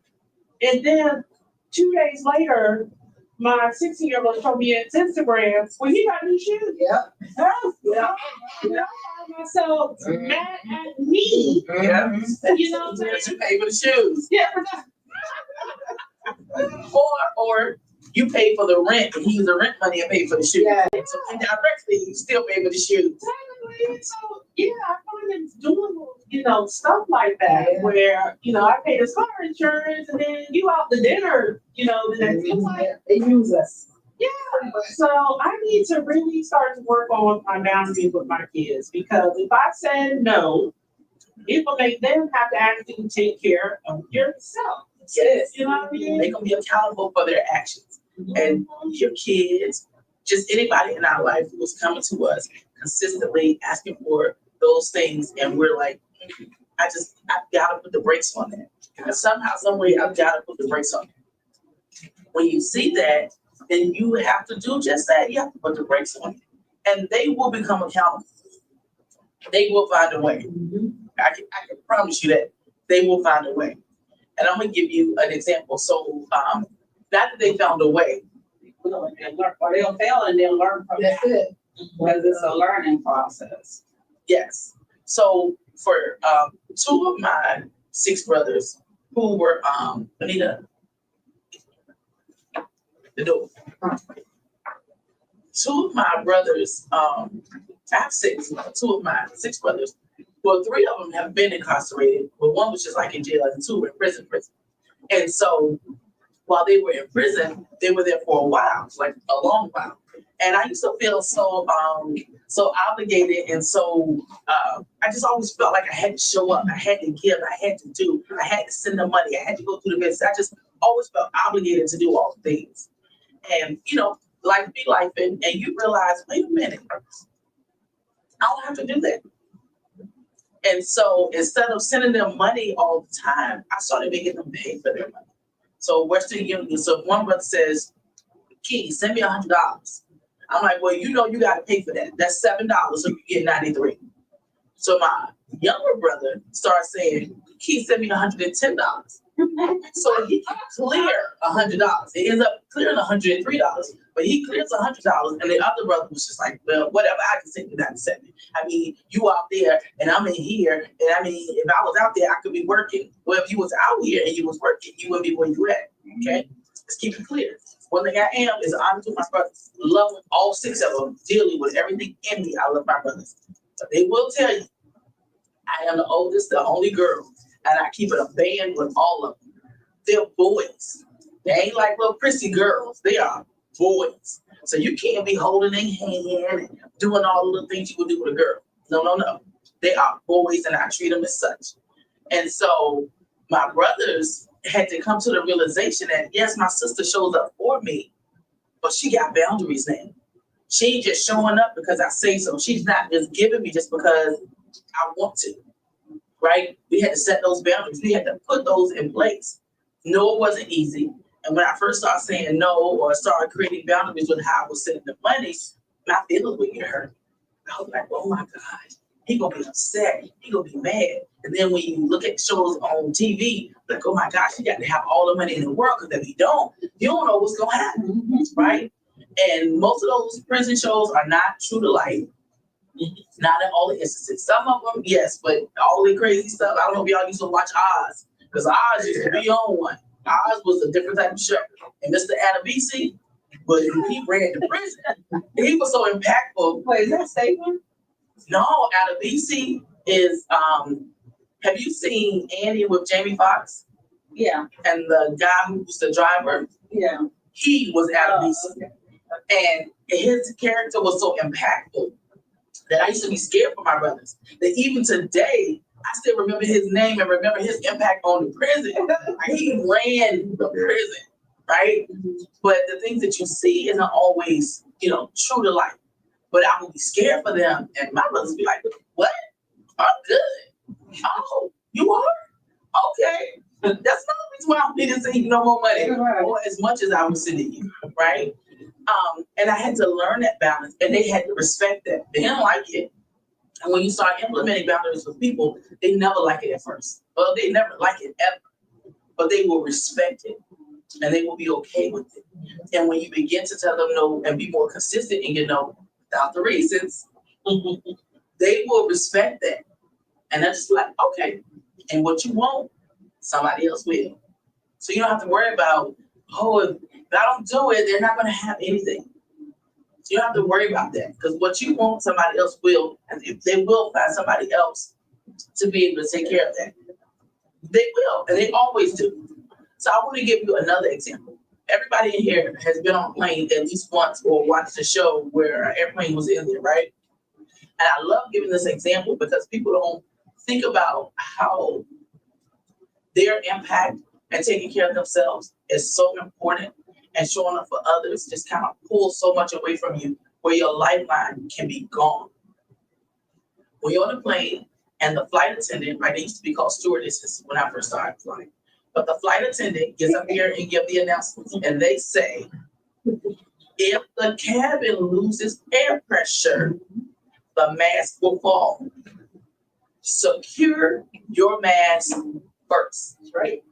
And then 2 days later, my 16-year-old showed me his Instagram when he got new shoes. Yep. Yeah. I find myself mad at me. Yeah. You know what I'm saying? Because you pay for the shoes. Yeah. Or you pay for the rent and he used the rent money and pay for the shoes. Yeah. So indirectly, you still pay for the shoes. Exactly. So yeah, I find it doing, you know, stuff like that Yeah. where, you know, I pay this car insurance and then you out to dinner, you know, the next day. I'm like, They use us. yeah. So I need to really start to work on my boundaries with my kids because if I said no, it will make them have to actually take care of yourself. Yes. You know what I mean? They're gonna be accountable for their actions. And your kids, just anybody in our life who is coming to us consistently asking for those things, and we're like, I've gotta put the brakes on that. And somehow, some way, I've gotta put the brakes on it. When you see that, then you have to do just that. You have to put the brakes on it. And they will become accountable. They will find a way. I can promise you that they will find a way. And I'm gonna give you an example. So, not that they found a way. Or they'll fail and they'll learn from that. That's it. Because it's a learning process. Yes. So for two of my 6 brothers who were Anita, the door. 2 of my brothers, I have 6. 2 of my 6 brothers. Well, 3 of them have been incarcerated, but 1 was just like in jail, and 2 were in prison. And so while they were in prison, they were there for a while, like a long while. And I used to feel so obligated, and so I just always felt like I had to show up, I had to give, I had to do, I had to send them money, I had to go through the business. I just always felt obligated to do all the things. And you know, life be life, and you realize, wait a minute, I don't have to do that. And so instead of sending them money all the time, I started making them pay for their money. So Western Union, so if one brother says, Key, send me $100. I'm like, well, you know, you got to pay for that. That's $7, so you get 93. So my younger brother starts saying, Key, send me $110. So he can clear $100. It ends up clearing $103, but he clears $100, and the other brother was just like, well, whatever, I can send you that 70. I mean, you out there, and I'm in here, and I mean, if I was out there, I could be working. Well, if you was out here and you was working, you wouldn't be where you at. Okay, let's keep it clear. One thing I am is honest with my brothers. Love all 6 of them dearly with everything in me. I love my brothers, but they will tell you, I am the oldest, the only girl. And I keep it a band with all of them. They're boys. They ain't like little prissy girls. They are boys. So you can't be holding their hand and doing all the things you would do with a girl. No. They are boys, and I treat them as such. And so my brothers had to come to the realization that, yes, my sister shows up for me, but she got boundaries now. She ain't just showing up because I say so. She's not just giving me just because I want to. Right? We had to set those boundaries. We had to put those in place. No, it wasn't easy. And when I first started saying no or started creating boundaries with how I was sending the money, my feelings would get hurt. I was like, oh my God, he gonna be upset. He gonna be mad. And then when you look at shows on TV, like, oh my gosh, you got to have all the money in the world, because if you don't know what's gonna happen, right? And most of those prison shows are not true to life. Not in all the instances. Some of them, yes, but all the crazy stuff. I don't know if y'all used to watch Oz, because Oz used to be on one. Ours was a different type of show. And Mr. Adebisi, but he ran the prison. He was so impactful. Wait, is that statement? No, Adebisi is, have you seen Andy with Jamie Foxx Yeah, and the guy who's the driver? yeah. He was Adebisi. Okay. And his character was so impactful that I used to be scared for my brothers. That even today, I still remember his name and remember his impact on the prison. Like, he ran the prison, right? But the things that you see isn't always, true to life. But I would be scared for them, and my brothers be like, "What? I'm good. Oh, you are? Okay. That's not the reason why I need to send you no more money, or as much as I was sending you, right?" And I had to learn that balance, and they had to respect that. They didn't like it. And when you start implementing boundaries with people, they never like it at first. Well, they never like it ever, but they will respect it and they will be okay with it. And when you begin to tell them no and be more consistent in your no without the reasons, they will respect that. And they're just like, okay. And what you want, somebody else will. So you don't have to worry about, oh, if I don't do it, they're not going to have anything. So you don't have to worry about that, because what you want, somebody else will, and they will find somebody else to be able to take care of that. They will, and they always do. So I want to give you another example. Everybody in here has been on a plane at least once or watched a show where an airplane was in there, right? And I love giving this example because people don't think about how their impact and taking care of themselves is so important, and showing up for others just kind of pulls so much away from you where your lifeline can be gone. When you're on a plane and the flight attendant, right, they used to be called stewardesses when I first started flying, but the flight attendant gets up here and give the announcements, and they say, if the cabin loses air pressure, the mask will fall. Secure your mask first, right?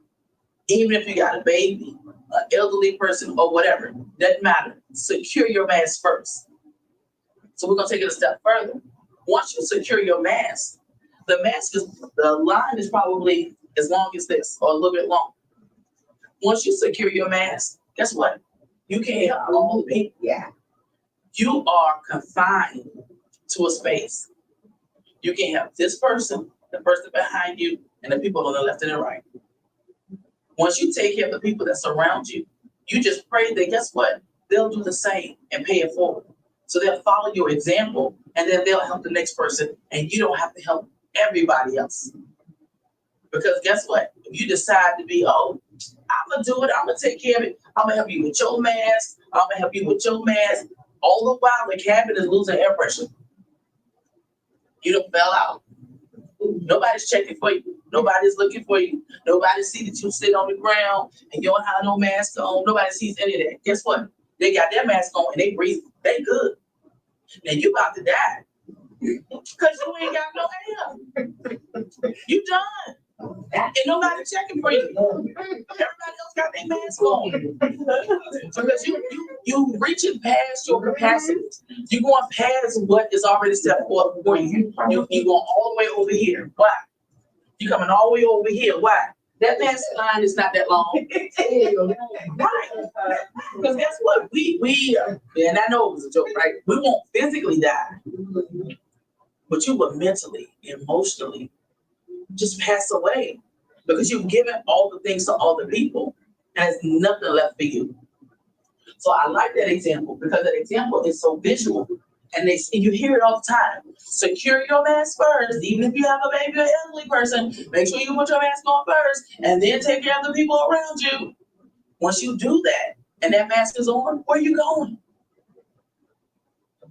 Even if you got a baby, an elderly person, or whatever, doesn't matter. Secure your mask first. So we're gonna take it a step further. Once you secure your mask, the line is probably as long as this, or a little bit long. Once you secure your mask, guess what? You can't help all the people. Yeah. You are confined to a space. You can help this person, the person behind you, and the people on the left and the right. Once you take care of the people that surround you, you just pray that, guess what? They'll do the same and pay it forward. So they'll follow your example, and then they'll help the next person, and you don't have to help everybody else. Because guess what? If you decide to be, I'm gonna do it, I'm gonna take care of it, I'm gonna help you with your mask, I'm gonna help you with your mask, all the while the cabin is losing air pressure. You done fell out. Nobody's checking for you. Nobody's looking for you. Nobody see that you sit on the ground and you don't have no mask on. Nobody sees any of that. Guess what? They got their mask on and they breathe. They good. Now you about to die because you ain't got no air. You done. And nobody checking for you. Everybody else got their mask on. Because you reaching past your capacity. You going past what is already set forth for you. You going all the way over here. Why? You coming all the way over here. Why? That mask line is not that long. Right. Because guess what? We and I know it was a joke, right? We won't physically die. But you will mentally, emotionally just pass away because you've given all the things to all the people and there's nothing left for you. So I like that example because that example is so visual, and you hear it all the time. Secure your mask first, even if you have a baby or elderly person. Make sure you put your mask on first, and then take care of the people around you. Once you do that, and that mask is on, where are you going?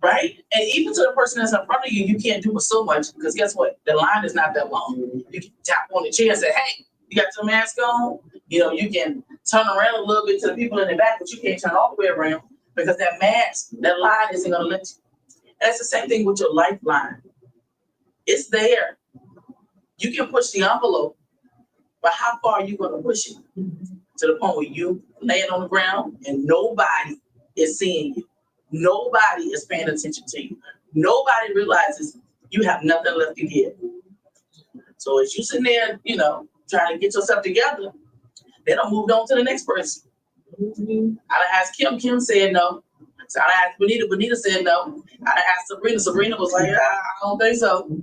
Right? And even to the person that's in front of you, you can't do it so much because guess what? The line is not that long. You can tap on the chair and say, hey, you got your mask on? You can turn around a little bit to the people in the back, but you can't turn all the way around because that mask, that line isn't going to let you. And it's the same thing with your lifeline. It's there. You can push the envelope, but how far are you going to push it? To the point where you laying on the ground and nobody is seeing you. Nobody is paying attention to you. Nobody realizes you have nothing left to give. So as you sitting there, trying to get yourself together, Then I moved on to the next person. I done asked Kim. Kim said no. So I asked Benita. Benita said no. I asked Sabrina. Sabrina was like, I don't think so.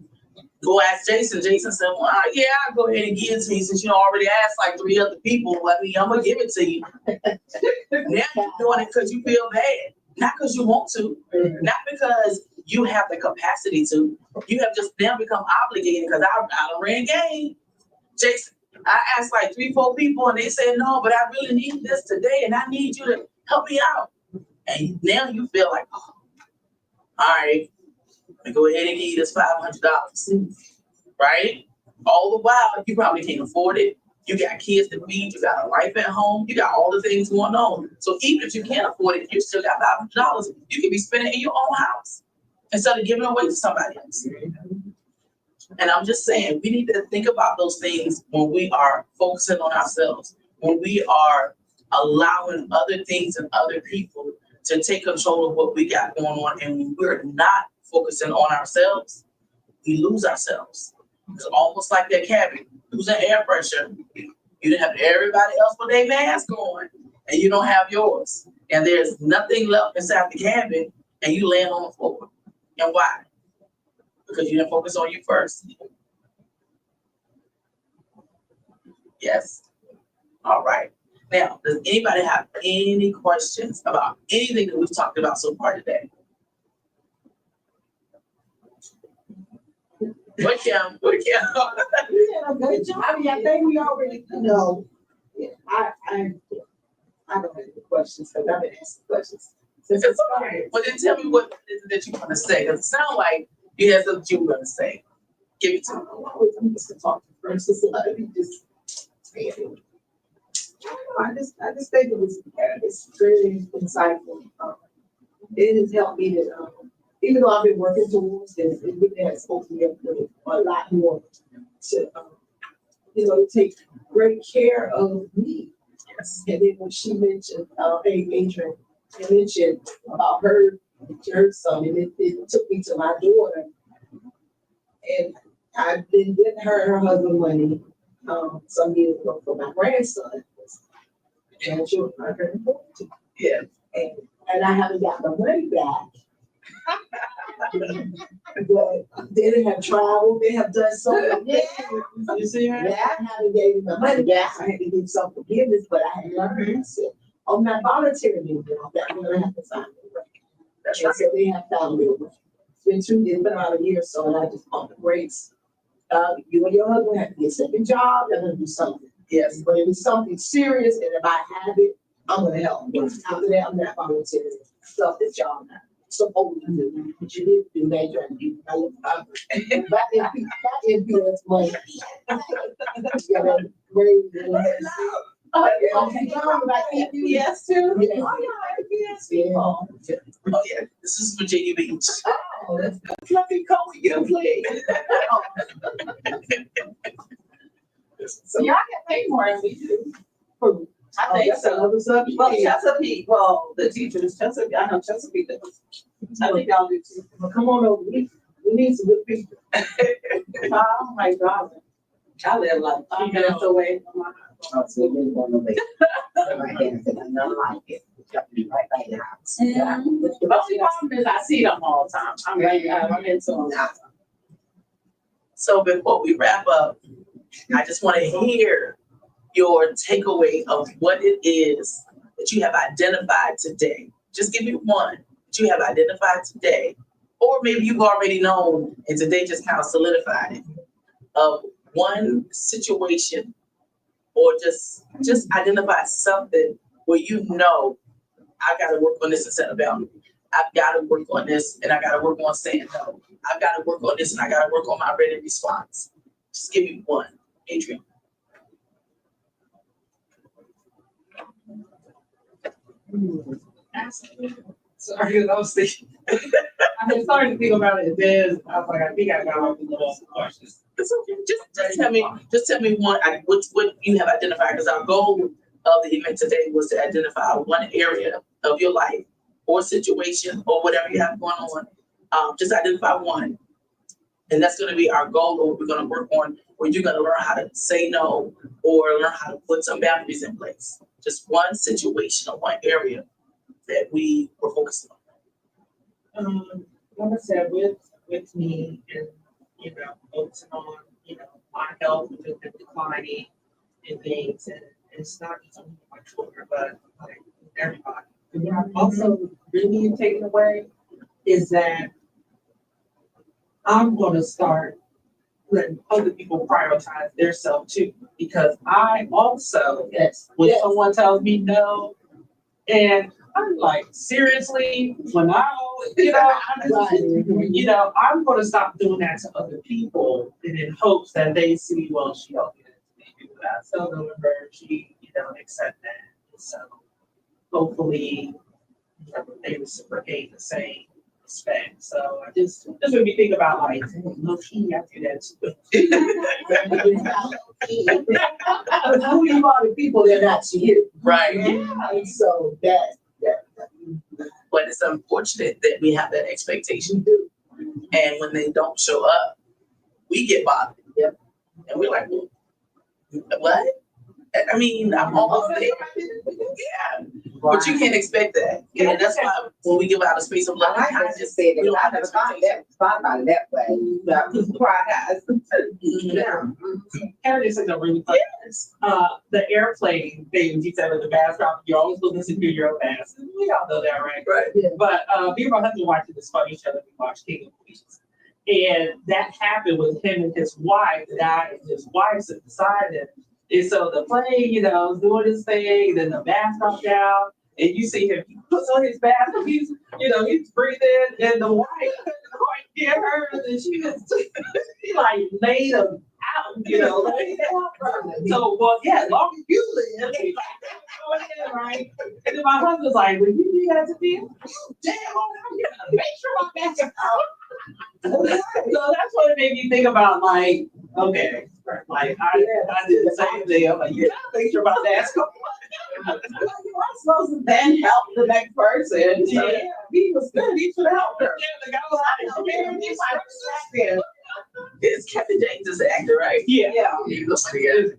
Go ask Jason. Jason said, well, yeah, I'll go ahead and give it to you since you already asked like 3 other people. I mean, I'm gonna give it to you. Now you're doing it because you feel bad, not because you want to, not because you have the capacity to. You have just now become obligated because I done ran game. Jason, I asked like 3, 4 people and they said no, but I really need this today and I need you to help me out. And now you feel like, oh, all right, I'm gonna go ahead and give you this $500, right? All the while, you probably can't afford it. You got kids to feed, you got a life at home, you got all the things going on. So even if you can't afford it, you still got $500 you can be spending in your own house instead of giving away to somebody else. And I'm just saying, we need to think about those things when we are focusing on ourselves, when we are allowing other things and other people to take control of what we got going on. And when we're not focusing on ourselves, we lose ourselves. It's almost like that cabin, losing air pressure. You have everybody else with their mask on, and you don't have yours. And there's nothing left inside the cabin, and you land on the floor. And why? Because you didn't focus on you first. Yes. All right. Now, does anybody have any questions about anything that we've talked about so far today? What Kim? You did a good job. I mean, I think we already know. Yeah, I don't have any questions because I've been asking questions. It's all right. Well, then tell me what it is that you want to say. Because it sounds like you had something you were going to say. Give it to me. I'm just gonna talk to first. It's a lot of people just say it. I just think it's very insightful. It has helped me to, even though I've been working towards this, it really has opened me up a lot more to, to take great care of me. Yes. And then when she mentioned, Adrian, she mentioned about her son, and it took me to my daughter. And I've been getting her and her husband money some years ago for my grandson. And she was 140. Yeah. And I haven't got the money back. But they have traveled, they have done so many things. You see her? Yeah, I haven't gave them the money back. I had to give some forgiveness, but I had learned. I said, I'm not volunteering anymore. I'm gonna have to find a way. That's And right. so they have found a way. It's been about a year or so, and I just pump the brakes. You and your husband have to get a second job, you're gonna do something. Yes. But if it's something serious, and if I have it, I'm gonna help. But after that, I'm not volunteering stuff that y'all not supposed to do. But you did do that, you that influence money. Yeah, that's great. Oh, Yes, too. Yeah. yes. Oh, yeah. This is Virginia Beach. Oh, that's let me come with you, please. So y'all get paid more than we do. I think That's so. another subject. Well, Chesapeake, the teachers, Chesapeake, I know Chesapeake does. I think y'all do too. Well, come on over. We need some good people. Oh my God. I live like 5 minutes away from my house. So we want to wait. Right there, because I know I like it. Right by the house. Yeah. The only problem is I see them all the time. I'm like, I'm into them. So before we wrap up, I just want to hear your takeaway of what it is that you have identified today. Just give me one that you have identified today, or maybe you've already known and today just kind of solidified it, of one situation, or just identify something where you know, I got to work on this and set a boundary. I've got to work on this and I got to work on saying no. I've got to work on this and I got to work on my ready response. Just give me one, Adrian. Sorry, I was thinking. I've been starting to think about it. I was like, I think I got all the questions. It's okay. Just tell me one. What you have identified, because our goal of the event today was to identify one area of your life or situation or whatever you have going on. Just identify one And that's gonna be our goal, or we're gonna work on, where you're gonna learn how to say no or learn how to put some boundaries in place. Just one situation or one area that we were focusing on. Like I said, with me and, focusing on, my health with the declining and things, and it's not just only my children, but like everybody. And what I'm also really taking away is that I'm gonna start letting other people prioritize their self too, because I also, when someone tells me no, and I'm like, seriously, when I'm gonna stop doing that to other people, and in hopes that they see, well, she don't get it. I tell them her, she, accept that. So hopefully, they reciprocate the same respect. So I just made me think about like, look, I do that too. Who you are to people, they're not to you. Right. And so that. But it's unfortunate that we have that expectation too. And when they don't show up, we get bothered. Yep. And we're like, well, what? I mean, I'm almost there. Yeah. But you can't expect that. And that's why when we give out a space of love, I just said that I never thought about it that way. Yeah. Karen just said something really funny. yes. The airplane thing, you said with the backdrop, you're always looking to do your own ass. We all know that, right? Right. But me and my husband watching this funny show that we watched, King of Queens. And that happened with him and his wife. The guy and his wife sit beside him. And so the plane, is doing his thing, then the mask comes down, and you see him, he puts on his mask, he's breathing, and the wife couldn't quite get her, and she like laid him out, So, well, yeah, as long as you live, right? And then my husband's like, when you do that to me, you damn, you gotta make sure my mask is out. So that's what it made me think about, like, okay, like I did the same thing. I'm like, yeah, make sure my mask is out. You're supposed to then help the next person. So, yeah, he was good. He should help her. Yeah, the guy was like, It's Kevin James is the actor, right? yeah. He looks like it.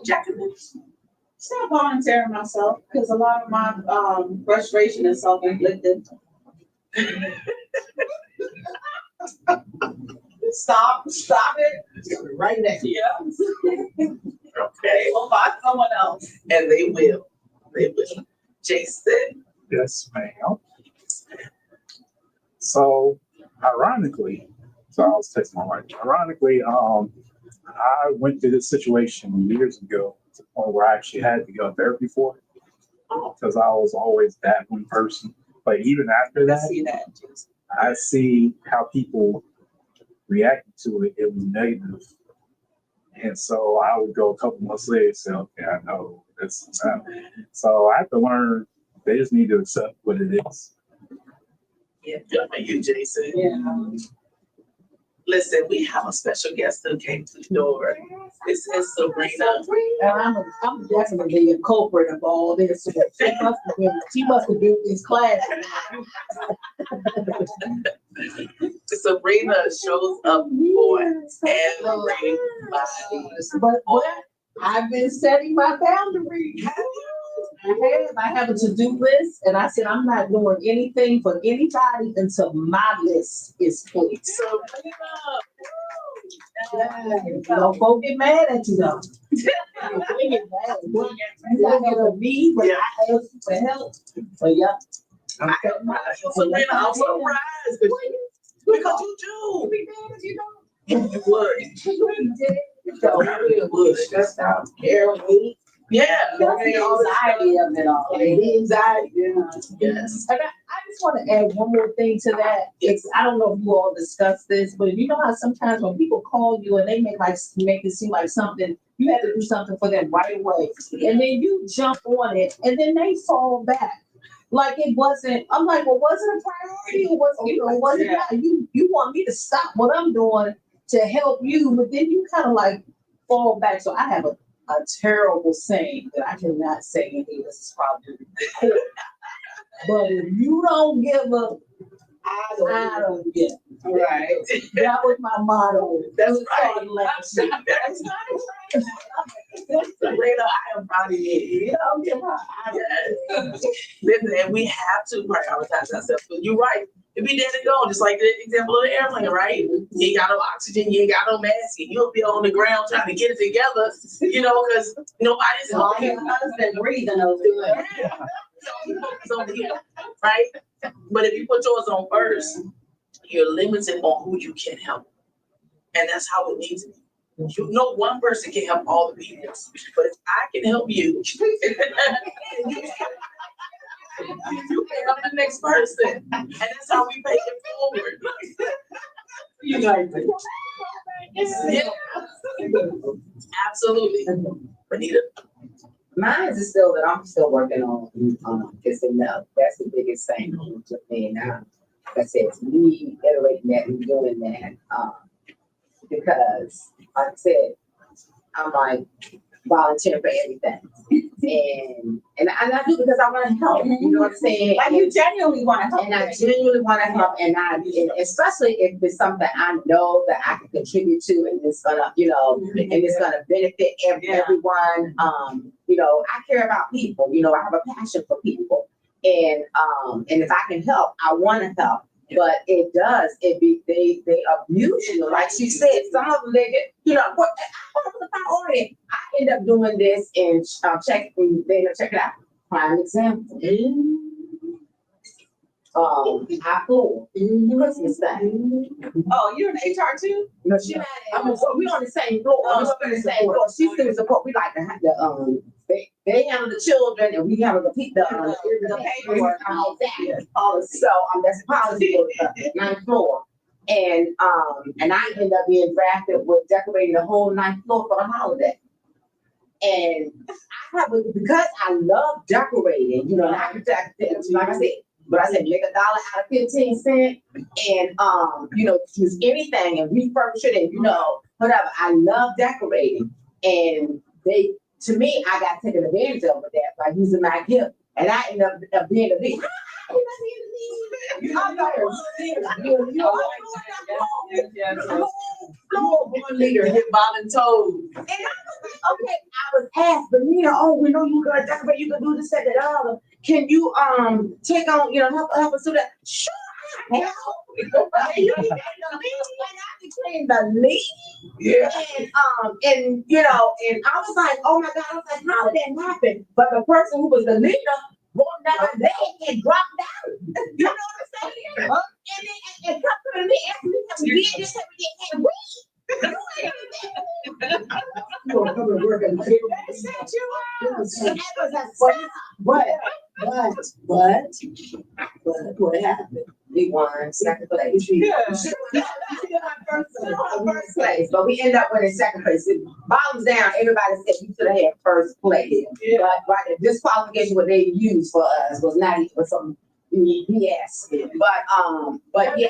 Jacqueline. Stop volunteering myself, because a lot of my frustration is self-inflicted. Stop it. Right next. Yeah. Okay. We'll find someone else. And they will. They will. Jason. Yes, ma'am. So, ironically, I was texting my wife. Ironically, I went through this situation years ago to the point where I actually had to go to therapy for it because I was always that one person. But even after I that, see that, Jason. I see how people reacted to it. It was negative. And so I would go a couple months later and say, okay, I know this is happening. So I have to learn, they just need to accept what it is. Yeah, you, Jason. Yeah. Listen, we have a special guest who came to the door. This is Sabrina. And I'm definitely a culprit of all this. She must have been this class. Sabrina shows up for everybody. But I've been setting my boundaries. I have a to-do list, and I said I'm not doing anything for anybody until my list is full. Sabrina. Don't folks get mad at you though. They get mad. At me, but I ask for help. But yeah. Sabrina, I'm surprised because you do. You would. Stressed out, carefully. Yeah. The anxiety of it all. The anxiety. Yes. And I just want to add one more thing to that. I don't know if you all discussed this, but you know how sometimes when people call you and they make it seem like something, you have to do something for them right away. And then you jump on it and then they fall back. Like it wasn't, I'm like, well, was it a priority or was it not? You want me to stop what I'm doing to help you, but then you kind of like fall back. So I have a terrible saying that I cannot say in here. This is probably recorded. But if you don't give up, I don't get. Right. That was my motto. That's It was right. called last year. That's Sabrina, I am proud of you. You know, give her- Yes. Listen, and we have to prioritize ourselves. But you're right. If we dead and gone, just like the example of the airplane, right? You ain't got no oxygen, you ain't got no mask, and you'll be on the ground trying to get it together, you know, because nobody's So helping your you. husband breathing over there. So, yeah, right? But if you put yours on first, you're limited on who you can help. And that's how it needs to be. You know, one person can help all the people, but if I can help you, you can help the next person. And that's how we pay it forward. Yeah, absolutely. Anita? Mine is still that I'm still working on, is enough. That's the biggest thing with me now. Like I said, it's me iterating that and doing that, because like I said, I'm like volunteering for everything. And I do because I want to help, you know what I'm saying? Like you genuinely want to help. And I genuinely want to help, and especially if it's something I know that I can contribute to, and it's gonna, you know, and it's gonna benefit everyone. You know, I care about people. You know, I have a passion for people, and if I can help, I want to help. But they abuse you, like she said. Some of them they get, you know. What I the priority. I end up doing this and check it out. Prime example. I flew Christmas thing. Oh, you're an HR too? No, she not. We on the same floor. We on the same floor. She's doing support. We like to have the they handle the children and we handle the paperwork. Exactly. So that's policy for the ninth floor. And I ended up being drafted with decorating the whole ninth floor for the holiday. And because I love decorating, you know, and I could like I said. But I said, make $1 out of 15 cents and, you know, use anything and refurbish it and, you know, whatever. I love decorating. And to me, I got taken advantage of with that by using my gift. And I ended up being a big, One leader hit voluntold. And I was asked, but Nina, we know you gonna decorate, you can do this, that, and other. Can you take on, you know, help us do that? Sure, I help. You became the lead. Yeah. And you know, and I was like, oh my God, I was like, how did that happen? But the person who was the leader wrote down a leg and dropped down. You know what I'm saying? And come to me, ask me, we did this, and we didn't you want to come and work and but what happened? We won second place. First place, but we ended up winning second place. Bottoms down, everybody said you should have had first place. But the disqualification what they used for us was not even some BS. But yeah.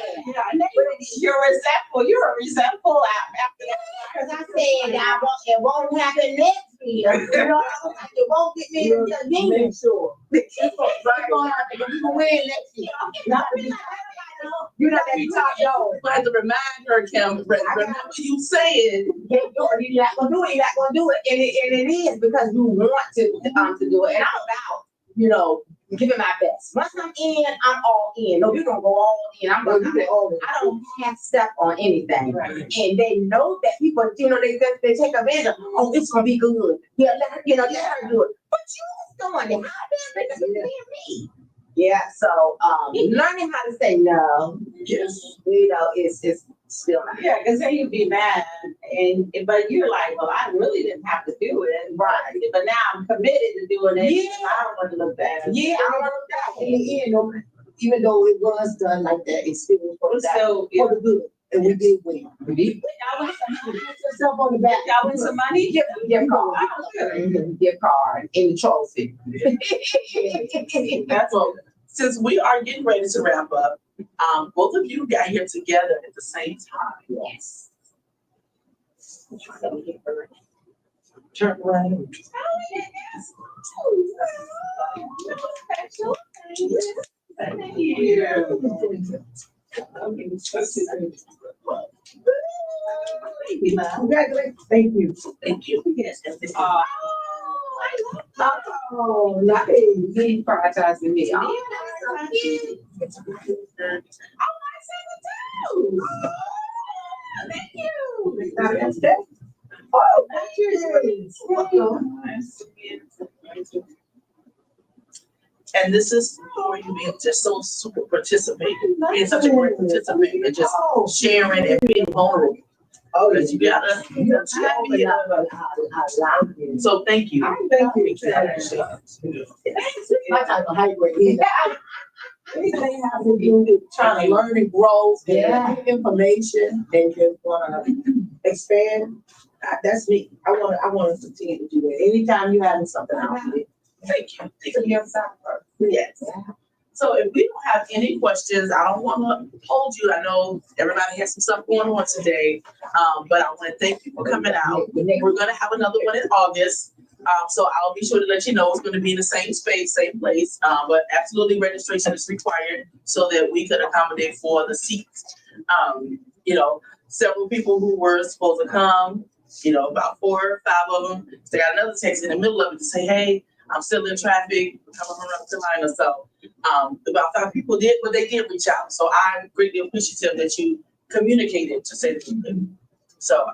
You're resentful. You're a resentful after that. Because I said it won't happen next year. You know, it won't get me into the game. Make sure. We can win next year. You know that you talk no. I had to remind her, Kim, remember you said You're not gonna do it. You're not gonna do it, and it is because you want to do it. And I'm about, you know, giving my best. Once I'm in, I'm all in. No, you're gonna go all in. I'm gonna do it all in. I don't half step on anything. Right. And they know that people, you know, they take advantage of, oh, it's gonna be good. Yeah, let her do it. But you was doing it. How did it be me? Yeah, so learning how to say no, yes. You know, it's still not. Yeah, because then you'd be mad, but you're like, well, I really didn't have to do it, right? But now I'm committed to doing it. Yeah. I don't want to look bad. Yeah, I don't want to look bad. In the end, even though it was done like that, it's still for the good. And we did win. We did. Y'all win some money. Pat yourself on the back. Y'all win some money? Gift card in the trophy. That's all. Since we are getting ready to wrap up, both of you got here together at the same time. Yes. Turn around. Thank you. Congratulations. Thank you. Thank you. Yes, and this is- Oh, nice. He prioritizing me. Thank you. Oh, thank you. And this is for you being just so super participating, being such a great participant and just sharing and being vulnerable. Oh, Because you gotta be so thank you. Thank you. Exactly. My type of hype right here. Anything has to do with trying to learn and grow, Yeah. get information, and just wanna expand. That's me. I wanna continue to do that. Anytime you having something out there. Thank you. Thank you. Yes. So if we don't have any questions, I don't wanna hold you. I know everybody has some stuff going on today. But I wanna thank you for coming out. We're gonna have another one in August. So I'll be sure to let you know it's gonna be in the same space, same place. But absolutely registration is required so that we could accommodate for the seats. You know, several people who were supposed to come, you know, about 4 or 5 of them. They got another text in the middle of it to say, hey, I'm still in traffic, coming from North Carolina. So about 5 people did, but they did reach out. So I'm greatly appreciative that you communicated to say that you could. So,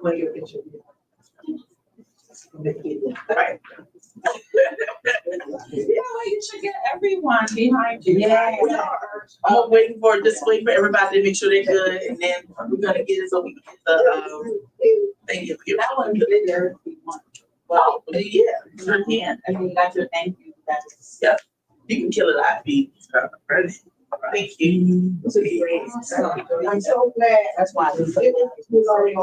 Wanna get a picture of you? right. You should get everyone behind you. Yeah. We are. I'm waiting for everybody to make sure they're good, and then we're gonna get it so we can get the thank you. That one been there if you want. Well, yeah, sure can. I mean, that's your thank you. That's. Yeah. You can kill it, IB. Ready? Thank you. This is great. I'm so glad. That's why. It was already-